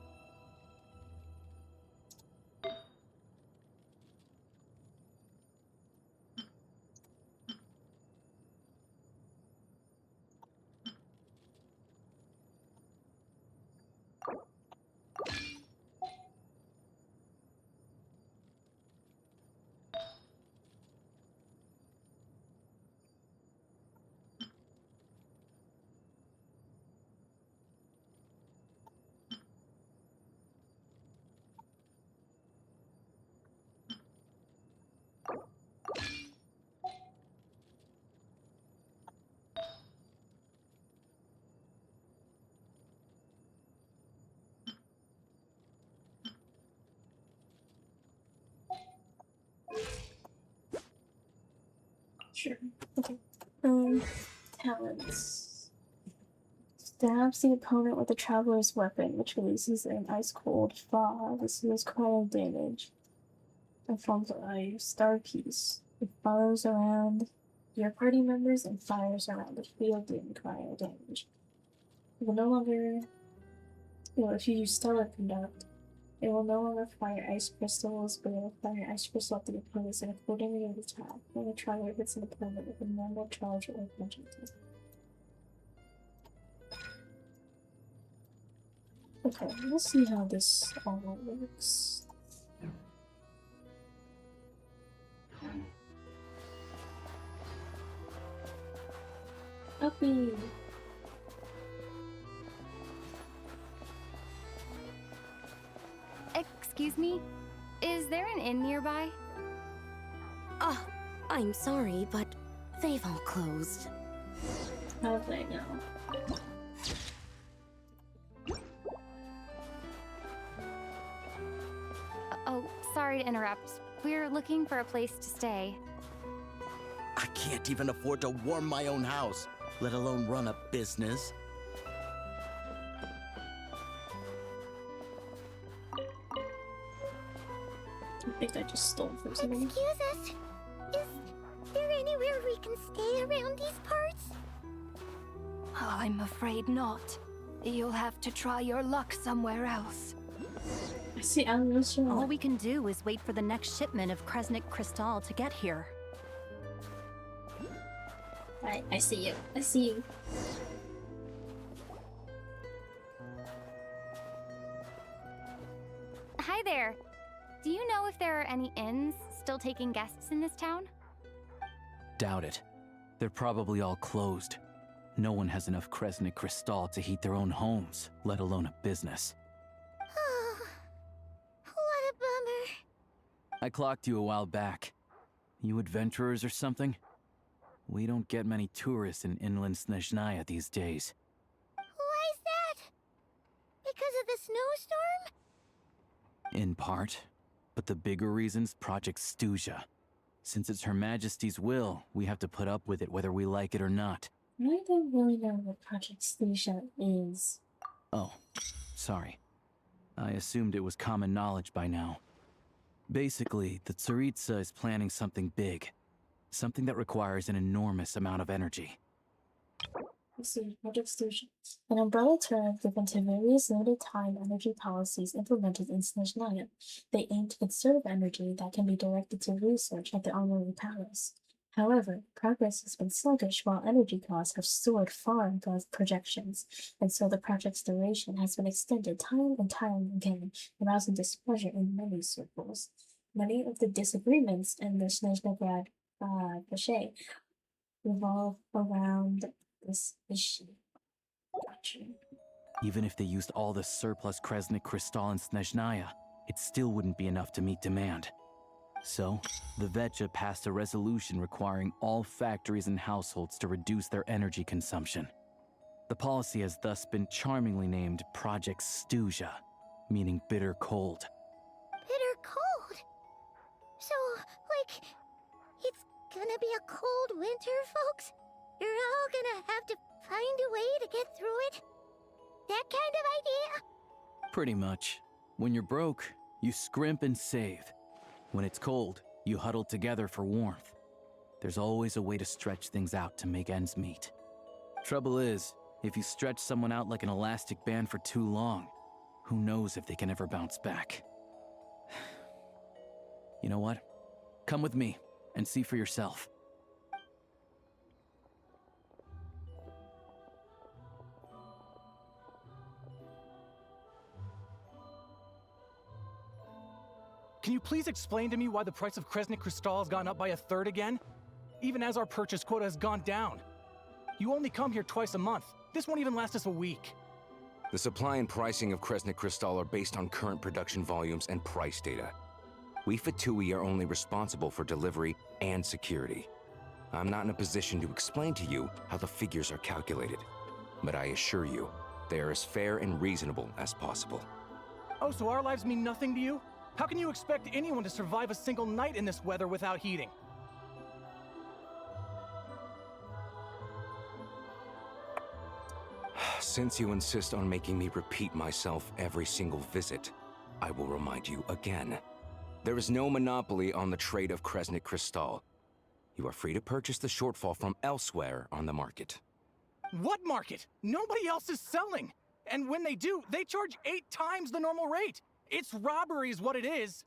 Sure. Okay. Talents. Stabs the opponent with a traveler's weapon, which releases an ice-cold fog. This is cryo damage. It forms a star piece. It follows around your party members and fires around the field doing cryo damage. It will no longer... Well, if you use stellar conduct, it will no longer fire ice crystals, but it will fire ice crystal at the opponents in a coordinated attack when a traveler hits an opponent with a normal charge or punching attack. Okay, let's see how this all works. Uppy! Excuse me? Is there an inn nearby? Oh, I'm sorry, but they've all closed. How do they know? Oh, sorry to interrupt. We're looking for a place to stay. I can't even afford to warm my own house, let alone run a business. I think I just stole from somebody. Excuse us. Is there anywhere we can stay around these parts? I'm afraid not. You'll have to try your luck somewhere else. I see alyosha. All we can do is wait for the next shipment of Kresnik crystal to get here. I see you. I see you. Hi there. Do you know if there are any inns still taking guests in this town? Doubt it. They're probably all closed. No one has enough Kresnik crystal to heat their own homes, let alone a business. Oh, what a bummer. I clocked you a while back. You adventurers or something? We don't get many tourists in inland SNEZHNAYA these days. Why is that? Because of the snowstorm? In part. But the bigger reason's Project SNEZHNAYA. Since it's Her Majesty's will, we have to put up with it whether we like it or not. I don't really know what Project SNEZHNAYA is. Oh, sorry. I assumed it was common knowledge by now. Basically, the Tsaritsa is planning something big. Something that requires an enormous amount of energy. Let's see, Project SNEZHNAYA. An umbrella term given to various limited-time energy policies implemented in SNEZHNAYA. They aim to conserve energy that can be directed to research at the Armory Palace. However, progress has been sluggish while energy costs have soared far above projections, and so the project's duration has been extended time and time again, arousing displeasure in many circles. Many of the disagreements in the SNEZHNAYA Vache revolve around this issue. Gotcha. Even if they used all the surplus Kresnik Crystal in SNEZHNAYA, it still wouldn't be enough to meet demand. So, the Vecha passed a resolution requiring all factories and households to reduce their energy consumption. The policy has thus been charmingly named Project SNEZHNAYA, meaning bitter cold. Bitter cold? So, like, it's gonna be a cold winter, folks? You're all gonna have to find a way to get through it? That kind of idea? Pretty much. When you're broke, you scrimp and save. When it's cold, you huddle together for warmth. There's always a way to stretch things out to make ends meet. Trouble is, if you stretch someone out like an elastic band for too long, who knows if they can ever bounce back. You know what? Come with me and see for yourself. Can you please explain to me why the price of Kresnik Crystal has gone up by 1/3 again? Even as our purchase quota has gone down. You only come here twice a month. This won't even last us a week. The supply and pricing of Kresnik Crystal are based on current production volumes and price data. We Fatui are only responsible for delivery and security. I'm not in a position to explain to you how the figures are calculated, but I assure you, they are as fair and reasonable as possible. Oh, so our lives mean nothing to you? How can you expect anyone to survive a single night in this weather without heating? Since you insist on making me repeat myself every single visit, I will remind you again. There is no monopoly on the trade of Kresnik Crystal. You are free to purchase the shortfall from elsewhere on the market. What market? Nobody else is selling! And when they do, they charge 8 times the normal rate! It's robbery is what it is!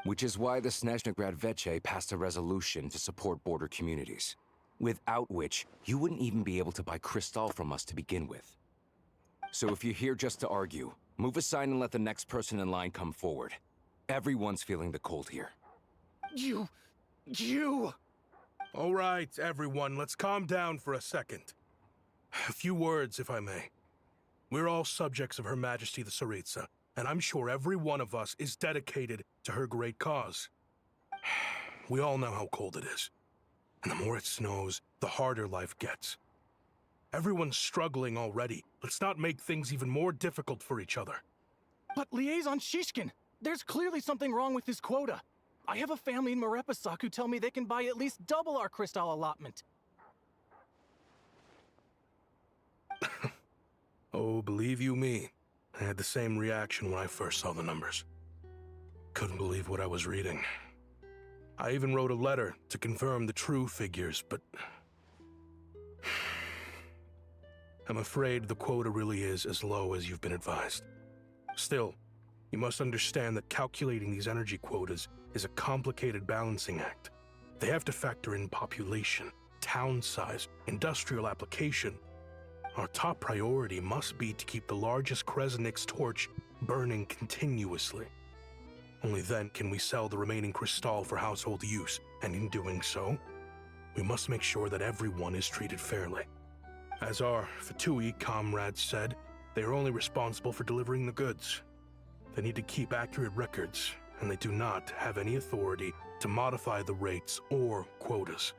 Which is why the SNEZHNAYA Veche passed a resolution to support border communities, without which you wouldn't even be able to buy crystal from us to begin with. So if you're here just to argue, move aside and let the next person in line come forward. Everyone's feeling the cold here. You... All right, everyone, let's calm down for a second. A few words, if I may. We're all subjects of Her Majesty the Tsaritsa, and I'm sure every one of us is dedicated to her great cause. We all know how cold it is. And the more it snows, the harder life gets. Everyone's struggling already. Let's not make things even more difficult for each other. But Liaison Shishkin, there's clearly something wrong with this quota. I have a family in Marepasak who tell me they can buy at least double our crystal allotment. Oh, believe you me, I had the same reaction when I first saw the numbers. Couldn't believe what I was reading. I even wrote a letter to confirm the true figures, but... I'm afraid the quota really is as low as you've been advised. Still, you must understand that calculating these energy quotas is a complicated balancing act. They have to factor in population, town size, industrial application. Our top priority must be to keep the largest Kresnik's torch burning continuously. Only then can we sell the remaining crystal for household use, and in doing so, we must make sure that everyone is treated fairly. As our Fatui comrades said, they are only responsible for delivering the goods. They need to keep accurate records, and they do not have any authority to modify the rates or quotas.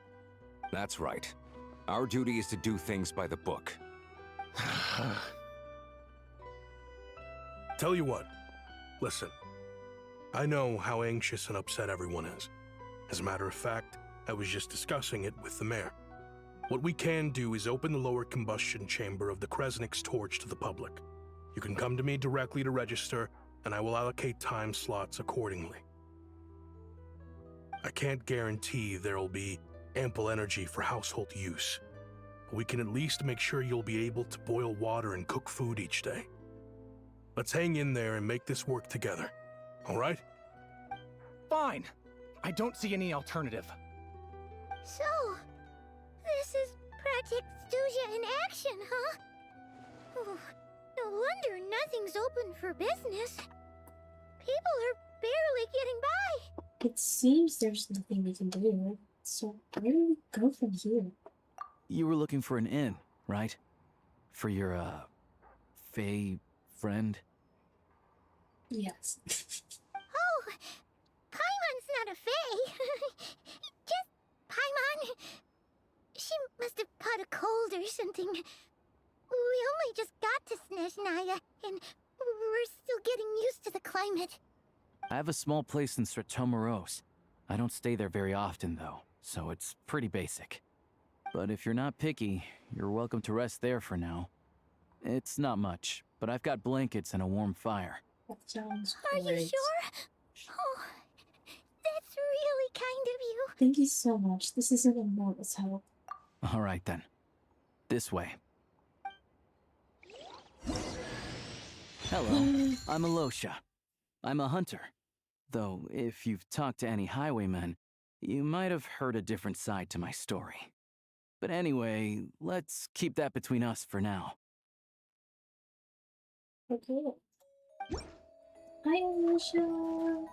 That's right. Our duty is to do things by the book. Tell you what, listen. I know how anxious and upset everyone is. As a matter of fact, I was just discussing it with the mayor. What we can do is open the lower combustion chamber of the Kresnik's torch to the public. You can come to me directly to register, and I will allocate time slots accordingly. I can't guarantee there'll be ample energy for household use, but we can at least make sure you'll be able to boil water and cook food each day. Let's hang in there and make this work together, all right? Fine. I don't see any alternative. So, this is Project SNEZHNAYA in action, huh? Oh, no wonder nothing's open for business. People are barely getting by. It seems there's nothing we can do. So where do we go from here? You were looking for an inn, right? For your, Fae friend? Yes. Oh, Paimon's not a fae. Just Paimon. She must have caught a cold or something. We only just got to SNEZHNAYA, and we're still getting used to the climate. I have a small place in Sratomaros. I don't stay there very often, though, so it's pretty basic. But if you're not picky, you're welcome to rest there for now. It's not much, but I've got blankets and a warm fire. That sounds Are great. you sure? Oh, that's really kind of you. Thank you so much. This is an enormous help. All right, then. This way. Hello, I'm Alyosha. I'm a hunter. Though, if you've talked to any highwaymen, you might have heard a different side to my story. But anyway, let's keep that between us for now. Okay. Hi, Alyosha. Oh,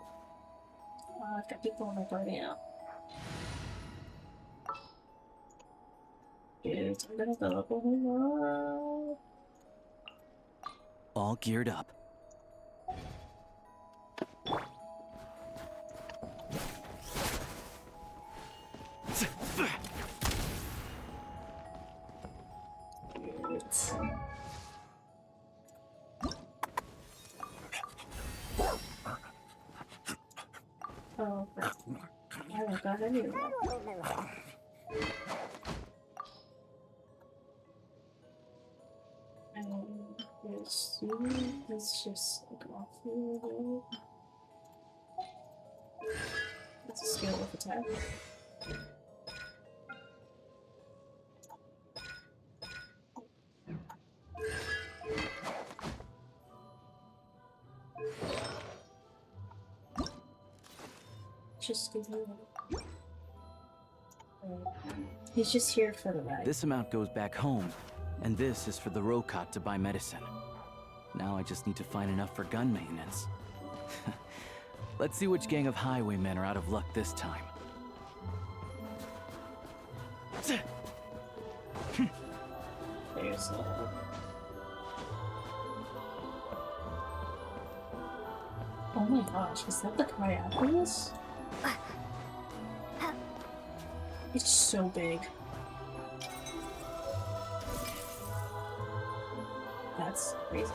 I've got people in my party now. Dude, I'm gonna go up on All geared up. Oh, I don't got anywhere. Let's just like off here. That's a skill with attack. Just give me he's just here for the ride. This amount goes back home, and this is for the Rokot to buy medicine. Now I just need to find enough for gun maintenance. Let's see which gang of highwaymen are out of luck this time. There's oh my gosh, is that the Cryopolis? It's so big. That's crazy.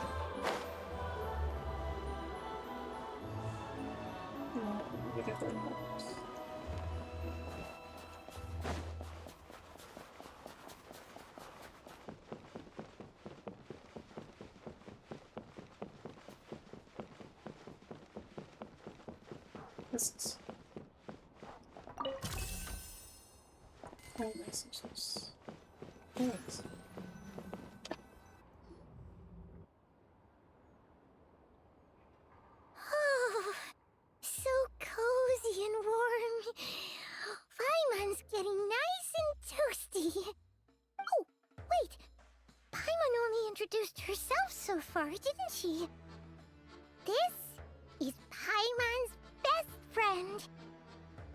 This is messages. Thanks. Oh, so cozy and warm. Paimon's getting nice and toasty. Oh, wait. Paimon only introduced herself so far, didn't she? This is Paimon's best friend,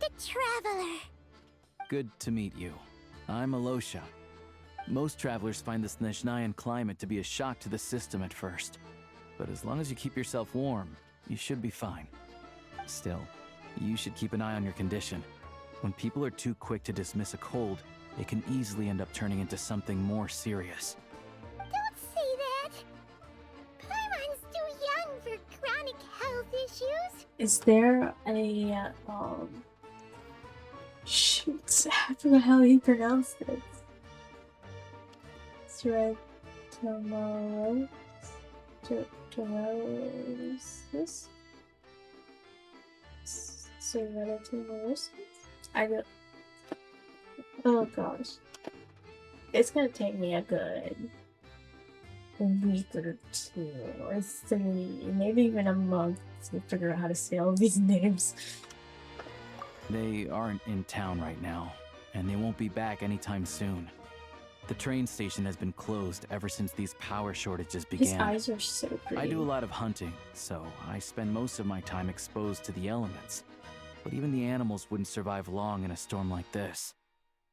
the Traveler. Good to meet you. I'm Alyosha. Most travelers find the SNEZHNAYAN climate to be a shock to the system at first. But as long as you keep yourself warm, you should be fine. Still, You should keep an eye on your condition. When people are too quick to dismiss a cold, it can easily end up turning into something more serious. Don't say that. Paimon's too young for chronic health issues. Is there a shoot, I forgot how he pronounced it. Teratomosis? Teratomosis? I don't. Oh gosh. It's gonna take me a good week or 2 or 3, maybe even a month to figure out how to say all these names. They aren't in town right now, and they won't be back anytime soon. The train station has been closed ever since these power shortages began. His eyes are so pretty. I do a lot of hunting, so I spend most of my time exposed to the elements. But even the animals wouldn't survive long in a storm like this,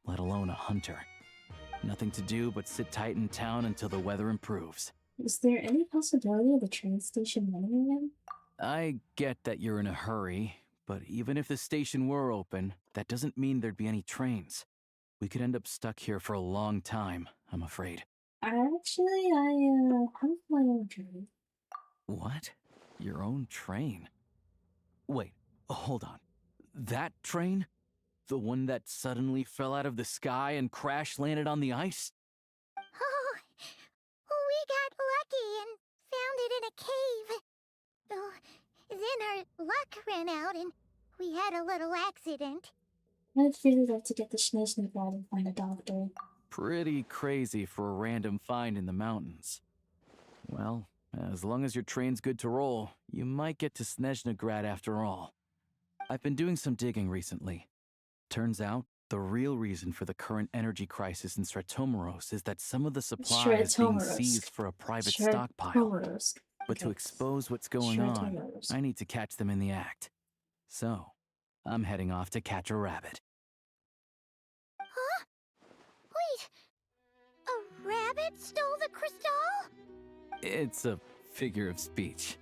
let alone a hunter. Nothing to do but sit tight in town until the weather improves. Is there any possibility of the train station running again? I get that you're in a hurry, but even if the station were open, that doesn't mean there'd be any trains. We could end up stuck here for a long time, I'm afraid. I have my own train. What? Your own train? Wait, hold on. That train? The one that suddenly fell out of the sky and crash landed on the ice? Oh, we got lucky and found it in a cave. Oh, then our luck ran out and we had a little accident. I'd really like to get the SNEZHNAYA and find a doctor. Pretty crazy for a random find in the mountains. Well, as long as your train's good to roll, you might get to SNEZHNAYA after all. I've been doing some digging recently. Turns out, the real reason for the current energy crisis in Stratomoros is that some of the supply is being seized for a private stockpile. But to expose what's going on, I need to catch them in the act. So, I'm heading off to catch a rabbit. Huh? Wait, a rabbit stole the crystal? It's a figure of speech.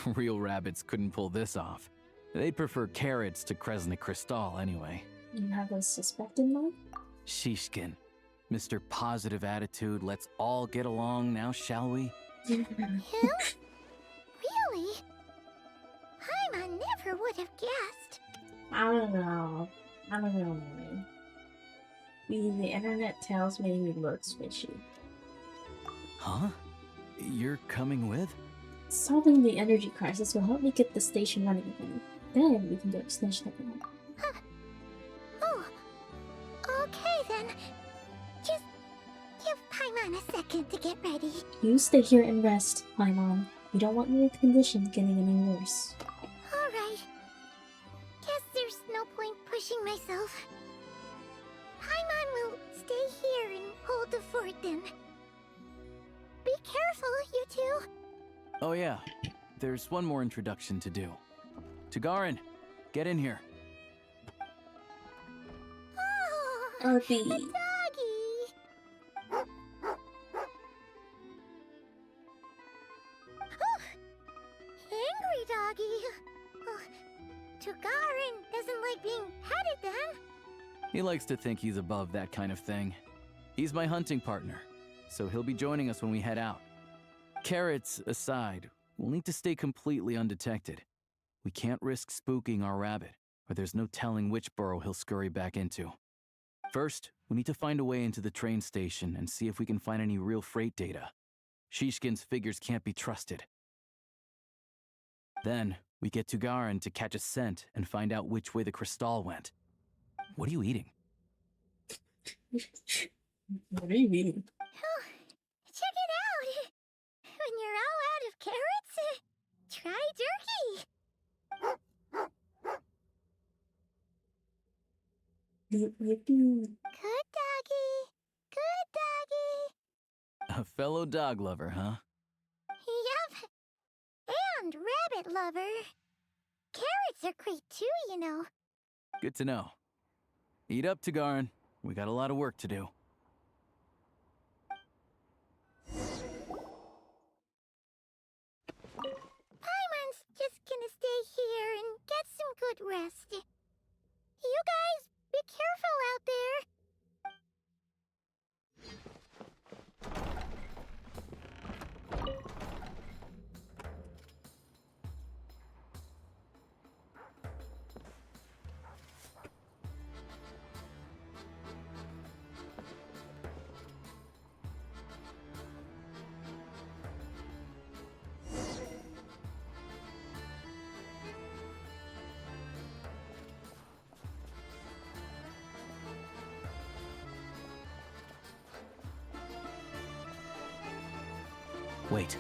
Real rabbits couldn't pull this off. They'd prefer carrots to Kresnik Crystal anyway. You have a suspect in mind? Shishkin. Mr. Positive Attitude, let's all get along now, shall we? Him? Really? Paimon never would have guessed. I don't know, man. The internet tells me he looks fishy. Huh? You're coming with? Solving the energy crisis will help me get the station running again. Then we can go to SNEZHNAYA. Huh. Oh, okay then. Just give Paimon a second to get ready. You stay here and rest, Paimon. We don't want your condition getting any worse. Alright. Guess there's no point pushing myself. Paimon will stay here and hold the fort then. Be careful, you two. Oh yeah, there's one more introduction to do. Tagarin, get in here. Oh, Uppy. the doggy. Oh, angry doggy. Oh, Tagarin doesn't like being petted then. He likes to think he's above that kind of thing. He's my hunting partner, so he'll be joining us when we head out. Carrots aside, we'll need to stay completely undetected. We can't risk spooking our rabbit, or there's no telling which burrow he'll scurry back into. First, we need to find a way into the train station and see if we can find any real freight data. Shishkin's figures can't be trusted. Then, we get to Garin to catch a scent and find out which way the crystal went. What are you eating? What are you eating? Oh, check it out. When you're all out of carrots, try jerky. Yippee. Good doggy. Good doggy. A fellow dog lover, huh? Yep. And rabbit lover. Carrots are great too, you know. Good to know. Eat up, Tagarin. We got a lot of work to do. Paimon's just gonna stay here and get some good rest. You guys, be careful out there. Wait.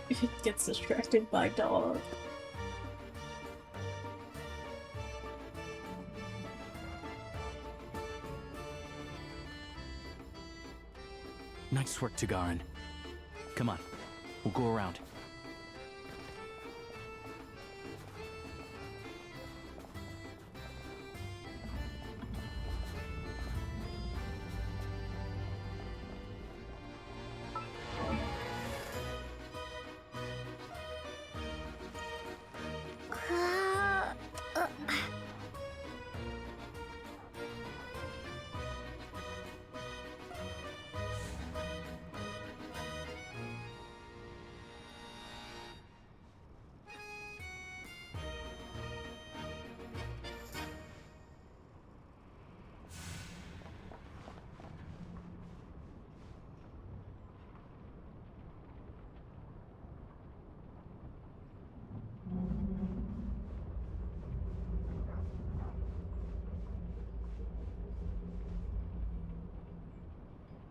It gets distracted by dog. Nice work, Tagarin. Come on, we'll go around.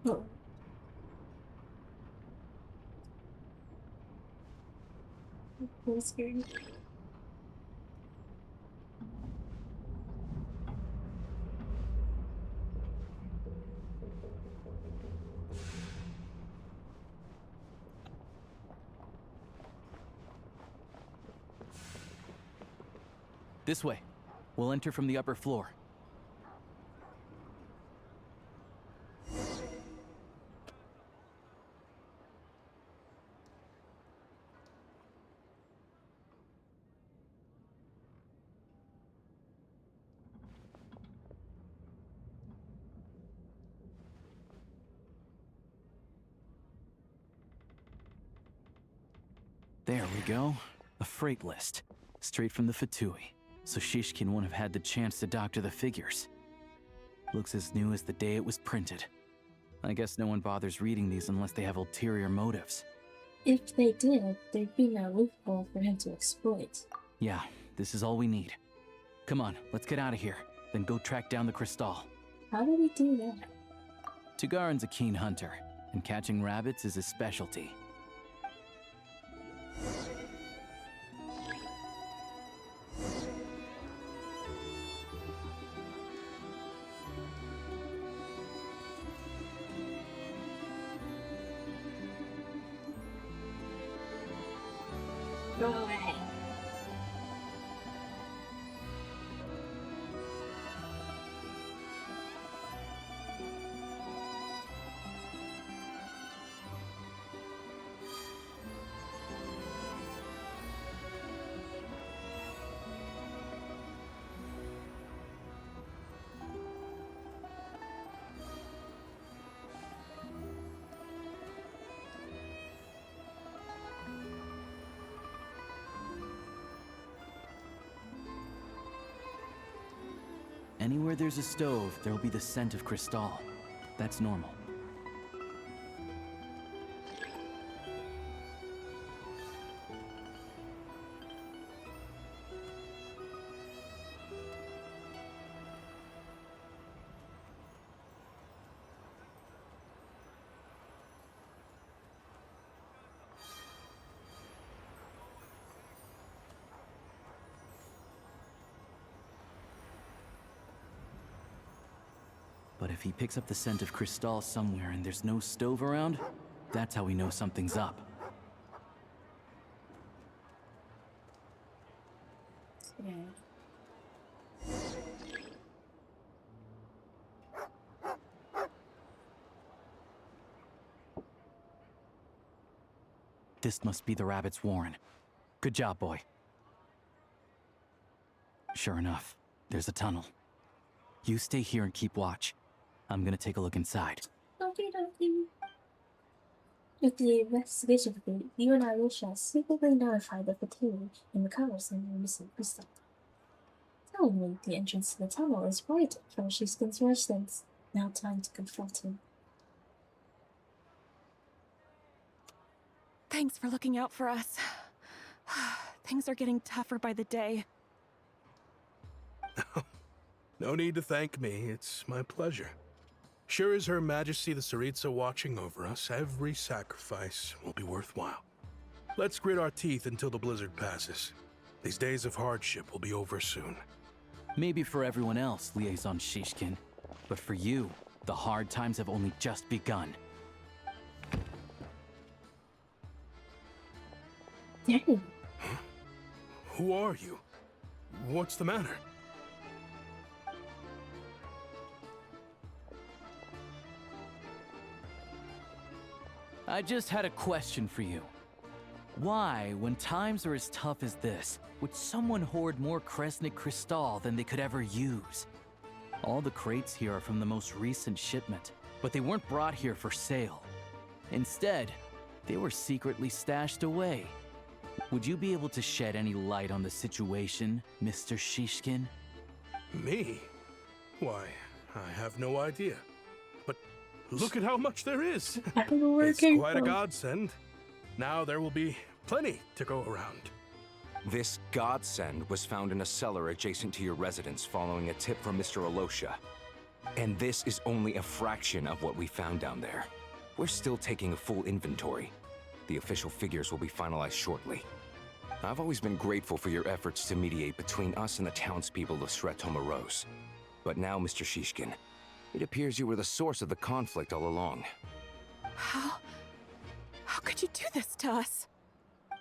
Oh. That's scary. This way. We'll enter from the upper floor. There we go. A freight list. Straight from the Fatui. So Shishkin won't have had the chance to doctor the figures. Looks as new as the day it was printed. I guess no one bothers reading these unless they have ulterior motives. If they did, there'd be no loophole for him to exploit. Yeah, this is all we need. Come on, let's get out of here. Then go track down the crystal. How do we do that? Tagarin's a keen hunter, and catching rabbits is his specialty. Go away. Anywhere there's a stove, there'll be the scent of crystal. That's normal. But if he picks up the scent of crystal somewhere and there's no stove around, that's how we know something's up. Yeah. This must be the rabbit's warren. Good job, boy. Sure enough, there's a tunnel. You stay here and keep watch. I'm gonna take a look inside. Okie dokie. With the investigation complete, you and alyosha secretly notified the Fatui and recovered some missing crystal. Tellingly, the entrance to the tunnel is right from Shishkin's residence. Now time to confront him. Thanks for looking out for us. Things are getting tougher by the day. No need to thank me, it's my pleasure. Sure as Her Majesty the Tsaritsa watching over us, every sacrifice will be worthwhile. Let's grit our teeth until the blizzard passes. These days of hardship will be over soon. Maybe for everyone else, Liaison Shishkin. But for you, the hard times have only just begun. Dang. Huh? Who are you? What's the matter? I just had a question for you. Why, when times are as tough as this, would someone hoard more Kresnik Crystal than they could ever use? All the crates here are from the most recent shipment, but they weren't brought here for sale. Instead, they were secretly stashed away. Would you be able to shed any light on the situation, Mr. Shishkin? Me? Why, I have no idea. But look at how much there is. It's quite a godsend. Now there will be plenty to go around. This godsend was found in a cellar adjacent to your residence following a tip from Mr. Alyosha. And this is only a fraction of what we found down there. We're still taking a full inventory. The official figures will be finalized shortly. I've always been grateful for your efforts to mediate between us and the townspeople of Sretomaros. But now, Mr. Shishkin, it appears you were the source of the conflict all along. How could you do this to us?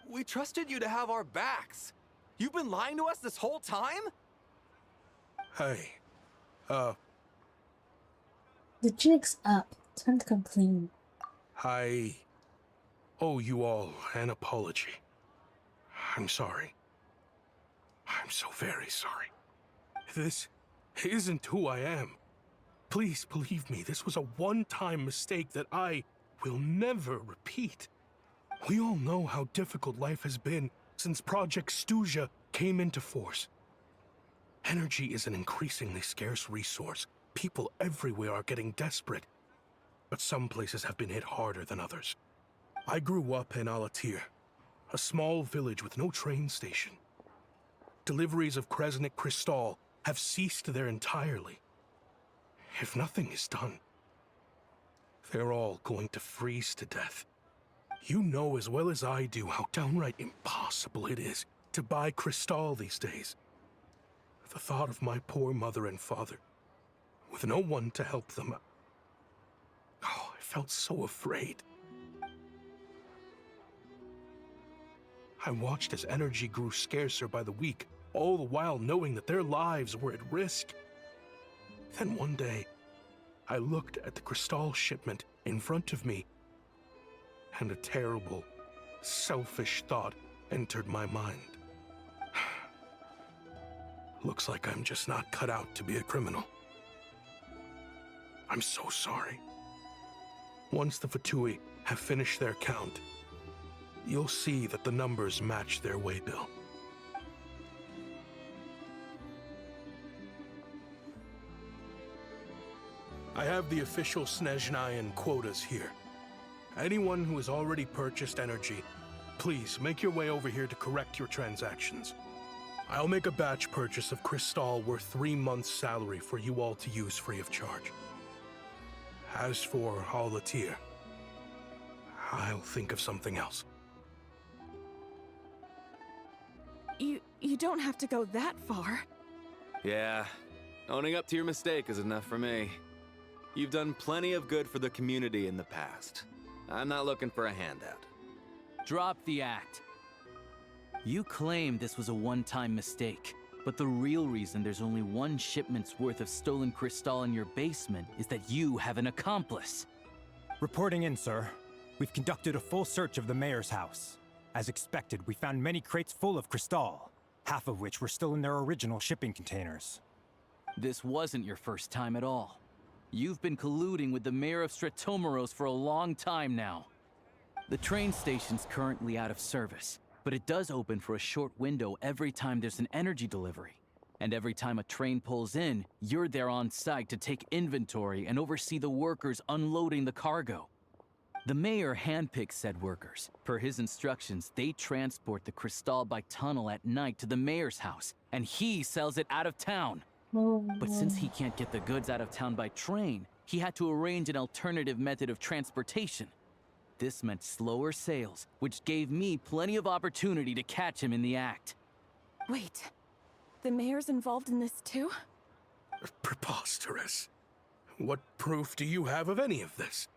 We trusted you to have our backs. You've been lying to us this whole time? Hey, The jig's up. Time to come clean. I owe you all an apology. I'm sorry. I'm so very sorry. This isn't who I am. Please believe me, this was a one-time mistake that I will never repeat. We all know how difficult life has been since Project SNEZHNAYA came into force. Energy is an increasingly scarce resource. People everywhere are getting desperate. But some places have been hit harder than others. I grew up in Alatir, a small village with no train station. Deliveries of Kresnik Crystal have ceased there entirely. If nothing is done, they're all going to freeze to death. You know as well as I do how downright impossible it is to buy Crystal these days. The thought of my poor mother and father, with no one to help them, I felt so afraid. I watched as energy grew scarcer by the week, all the while knowing that their lives were at risk. Then one day, I looked at the Crystal shipment in front of me, and a terrible, selfish thought entered my mind. Looks like I'm just not cut out to be a criminal. I'm so sorry. Once the Fatui have finished their count, you'll see that the numbers match their waybill. I have the official SNEZHNAYAN quotas here. Anyone who has already purchased energy, please make your way over here to correct your transactions. I'll make a batch purchase of Crystal worth 3 months' salary for you all to use free of charge. As for Alatir, I'll think of something else. You don't have to go that far. Yeah, owning up to your mistake is enough for me. You've done plenty of good for the community in the past. I'm not looking for a handout. Drop the act. You claim this was a one-time mistake, but the real reason there's only one shipment's worth of stolen crystal in your basement is that you have an accomplice. Reporting in, sir. We've conducted a full search of the mayor's house. As expected, we found many crates full of crystal, half of which were still in their original shipping containers. This wasn't your first time at all. You've been colluding with the mayor of Stratomeros for a long time now. The train station's currently out of service, but it does open for a short window every time there's an energy delivery. And every time a train pulls in, you're there on site to take inventory and oversee the workers unloading the cargo. The mayor handpicks said workers. Per his instructions, they transport the crystal by tunnel at night to the mayor's house, and he sells it out of town. But since he can't get the goods out of town by train, he had to arrange an alternative method of transportation. This meant slower sales, which gave me plenty of opportunity to catch him in the act. Wait, the mayor's involved in this too? Preposterous. What proof do you have of any of this?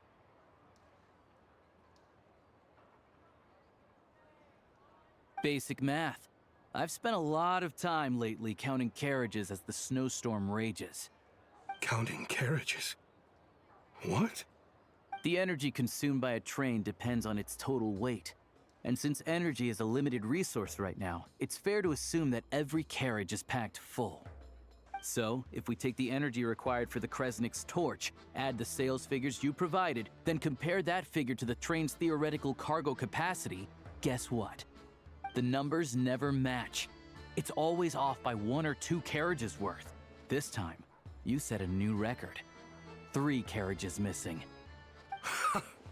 Basic math. I've spent a lot of time lately counting carriages as the snowstorm rages. Counting carriages? What? The energy consumed by a train depends on its total weight. And since energy is a limited resource right now, it's fair to assume that every carriage is packed full. So, if we take the energy required for the Kresnik's torch, add the sales figures you provided, then compare that figure to the train's theoretical cargo capacity, guess what? The numbers never match. It's always off by 1 or 2 carriages worth. This time, you set a new record. 3 carriages missing.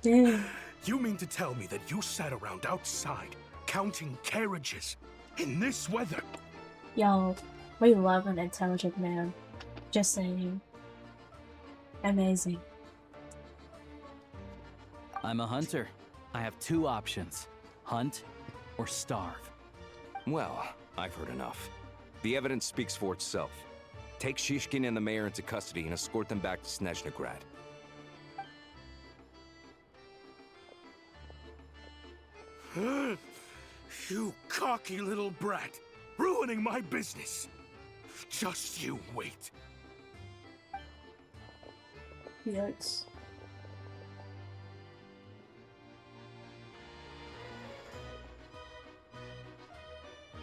You mean to tell me that you sat around outside, counting carriages, in this weather? Yo, we love an intelligent man. Just saying. Amazing. I'm a hunter. I have 2 options. Hunt or starve. Well, I've heard enough. The evidence speaks for itself. Take Shishkin and the mayor into custody and escort them back to SNEZHNAYA. You cocky little brat, ruining my business. Just you wait. Yikes.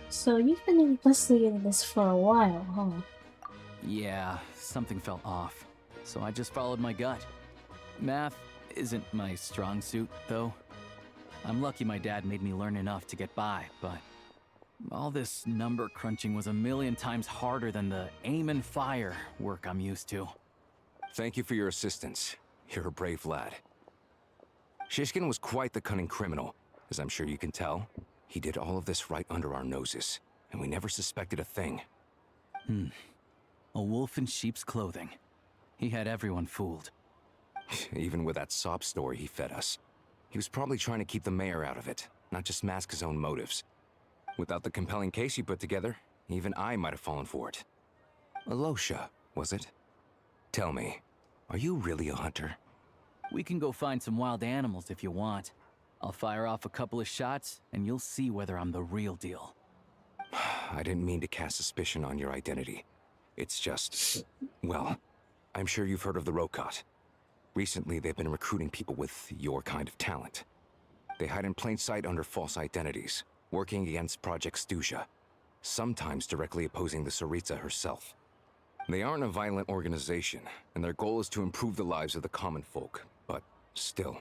So you've been investigating this for a while, huh? Yeah, something felt off. So I just followed my gut. Math isn't my strong suit, though. I'm lucky my dad made me learn enough to get by, but all this number crunching was a million times harder than the aim and fire work I'm used to. Thank you for your assistance. You're a brave lad. Shishkin was quite the cunning criminal, as I'm sure you can tell. He did all of this right under our noses, and we never suspected a thing. A wolf in sheep's clothing. He had everyone fooled. Even with that sob story he fed us. He was probably trying to keep the mayor out of it, not just mask his own motives. Without the compelling case you put together, even I might have fallen for it. Alyosha, was it? Tell me, are you really a hunter? We can go find some wild animals if you want. I'll fire off a couple of shots, and you'll see whether I'm the real deal. I didn't mean to cast suspicion on your identity. It's just, well, I'm sure you've heard of the Rokot. Recently, they've been recruiting people with your kind of talent. They hide in plain sight under false identities, working against Project Stuzha, sometimes directly opposing the Tsaritsa herself. They aren't a violent organization, and their goal is to improve the lives of the common folk, but still,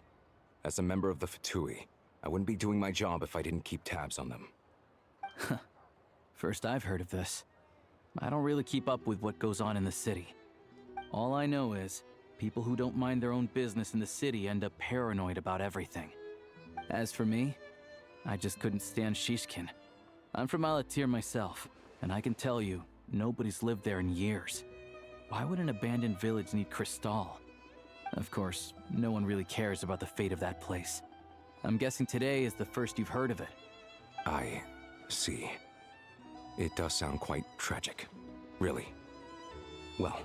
as a member of the Fatui, I wouldn't be doing my job if I didn't keep tabs on them. First I've heard of this. I don't really keep up with what goes on in the city. All I know is, people who don't mind their own business in the city end up paranoid about everything. As for me, I just couldn't stand Shishkin. I'm from Alatir myself, and I can tell you, nobody's lived there in years. Why would an abandoned village need crystal? Of course, no one really cares about the fate of that place. I'm guessing today is the first you've heard of it. I see. It does sound quite tragic. Really. Well,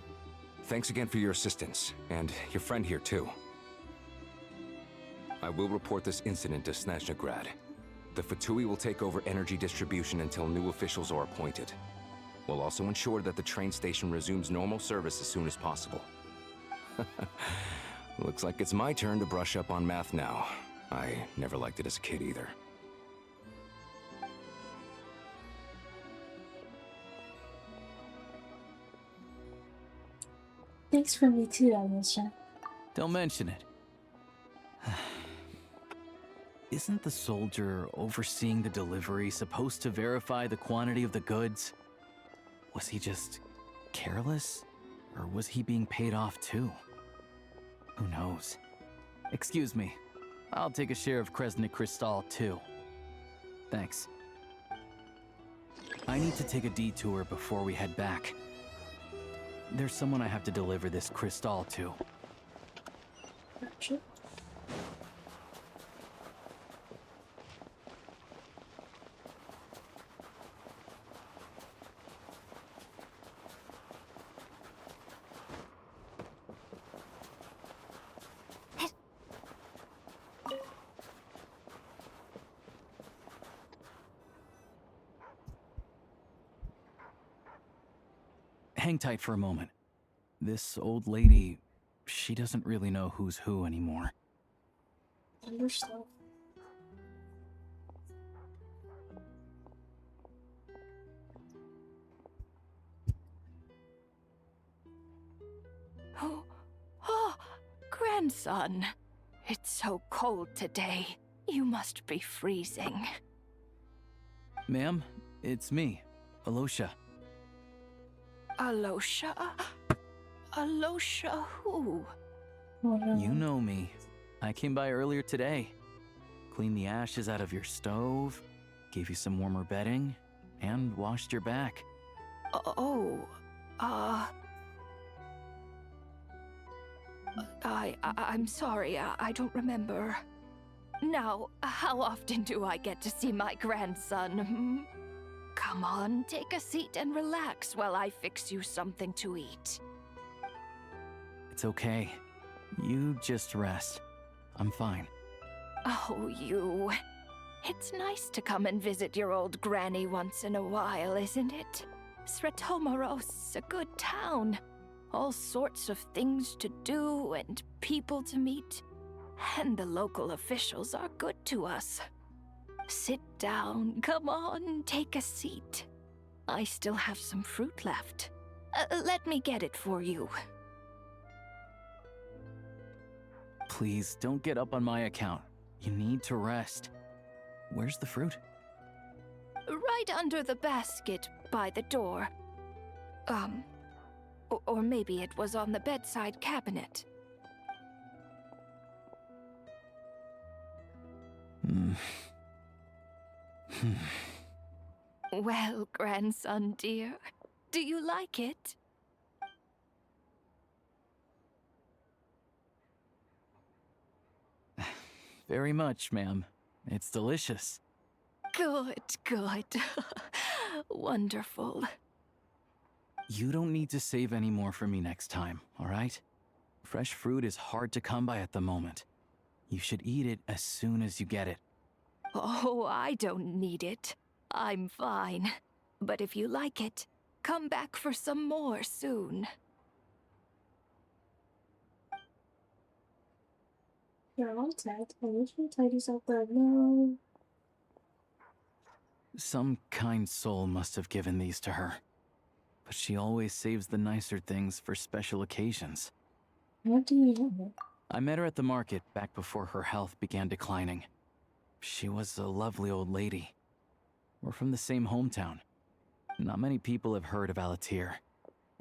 thanks again for your assistance, and your friend here too. I will report this incident to SNEZHNAYA. The Fatui will take over energy distribution until new officials are appointed. We'll also ensure that the train station resumes normal service as soon as possible. Looks like it's my turn to brush up on math now. I never liked it as a kid either. Thanks for me too, alyosha. Don't mention it. Isn't the soldier overseeing the delivery supposed to verify the quantity of the goods? Was he just careless? Or was he being paid off too? Who knows? Excuse me. I'll take a share of Kresnik Crystal too. Thanks. I need to take a detour before we head back. There's someone I have to deliver this crystal to. Gotcha. Hang tight for a moment. This old lady, she doesn't really know who's who anymore. Understand. Oh, grandson. It's so cold today. You must be freezing. Ma'am, it's me, Alyosha. Alyosha? Alyosha who? You know me. I came by earlier today. Cleaned the ashes out of your stove, gave you some warmer bedding, and washed your back. I'm sorry, I don't remember. Now, how often do I get to see my grandson? Come on, take a seat and relax while I fix you something to eat. It's okay. You just rest. I'm fine. Oh, you. It's nice to come and visit your old granny once in a while, isn't it? SNEZHNAYA's a good town. All sorts of things to do and people to meet. And the local officials are good to us. Sit down, come on, take a seat. I still have some fruit left. Let me get it for you. Please, don't get up on my account. You need to rest. Where's the fruit? Right under the basket by the door. Or maybe it was on the bedside cabinet. Well, grandson dear, do you like it? Very much, ma'am. It's delicious. Good, good. Wonderful. You don't need to save any more for me next time, all right? Fresh fruit is hard to come by at the moment. You should eat it as soon as you get it. Oh, I don't need it. I'm fine. But if you like it, come back for some more soon. You're all tight. Alyosha tidies up the no. Some kind soul must have given these to her. But she always saves the nicer things for special occasions. What do you know? I met her at the market back before her health began declining. She was a lovely old lady. We're from the same hometown. Not many people have heard of Alatir.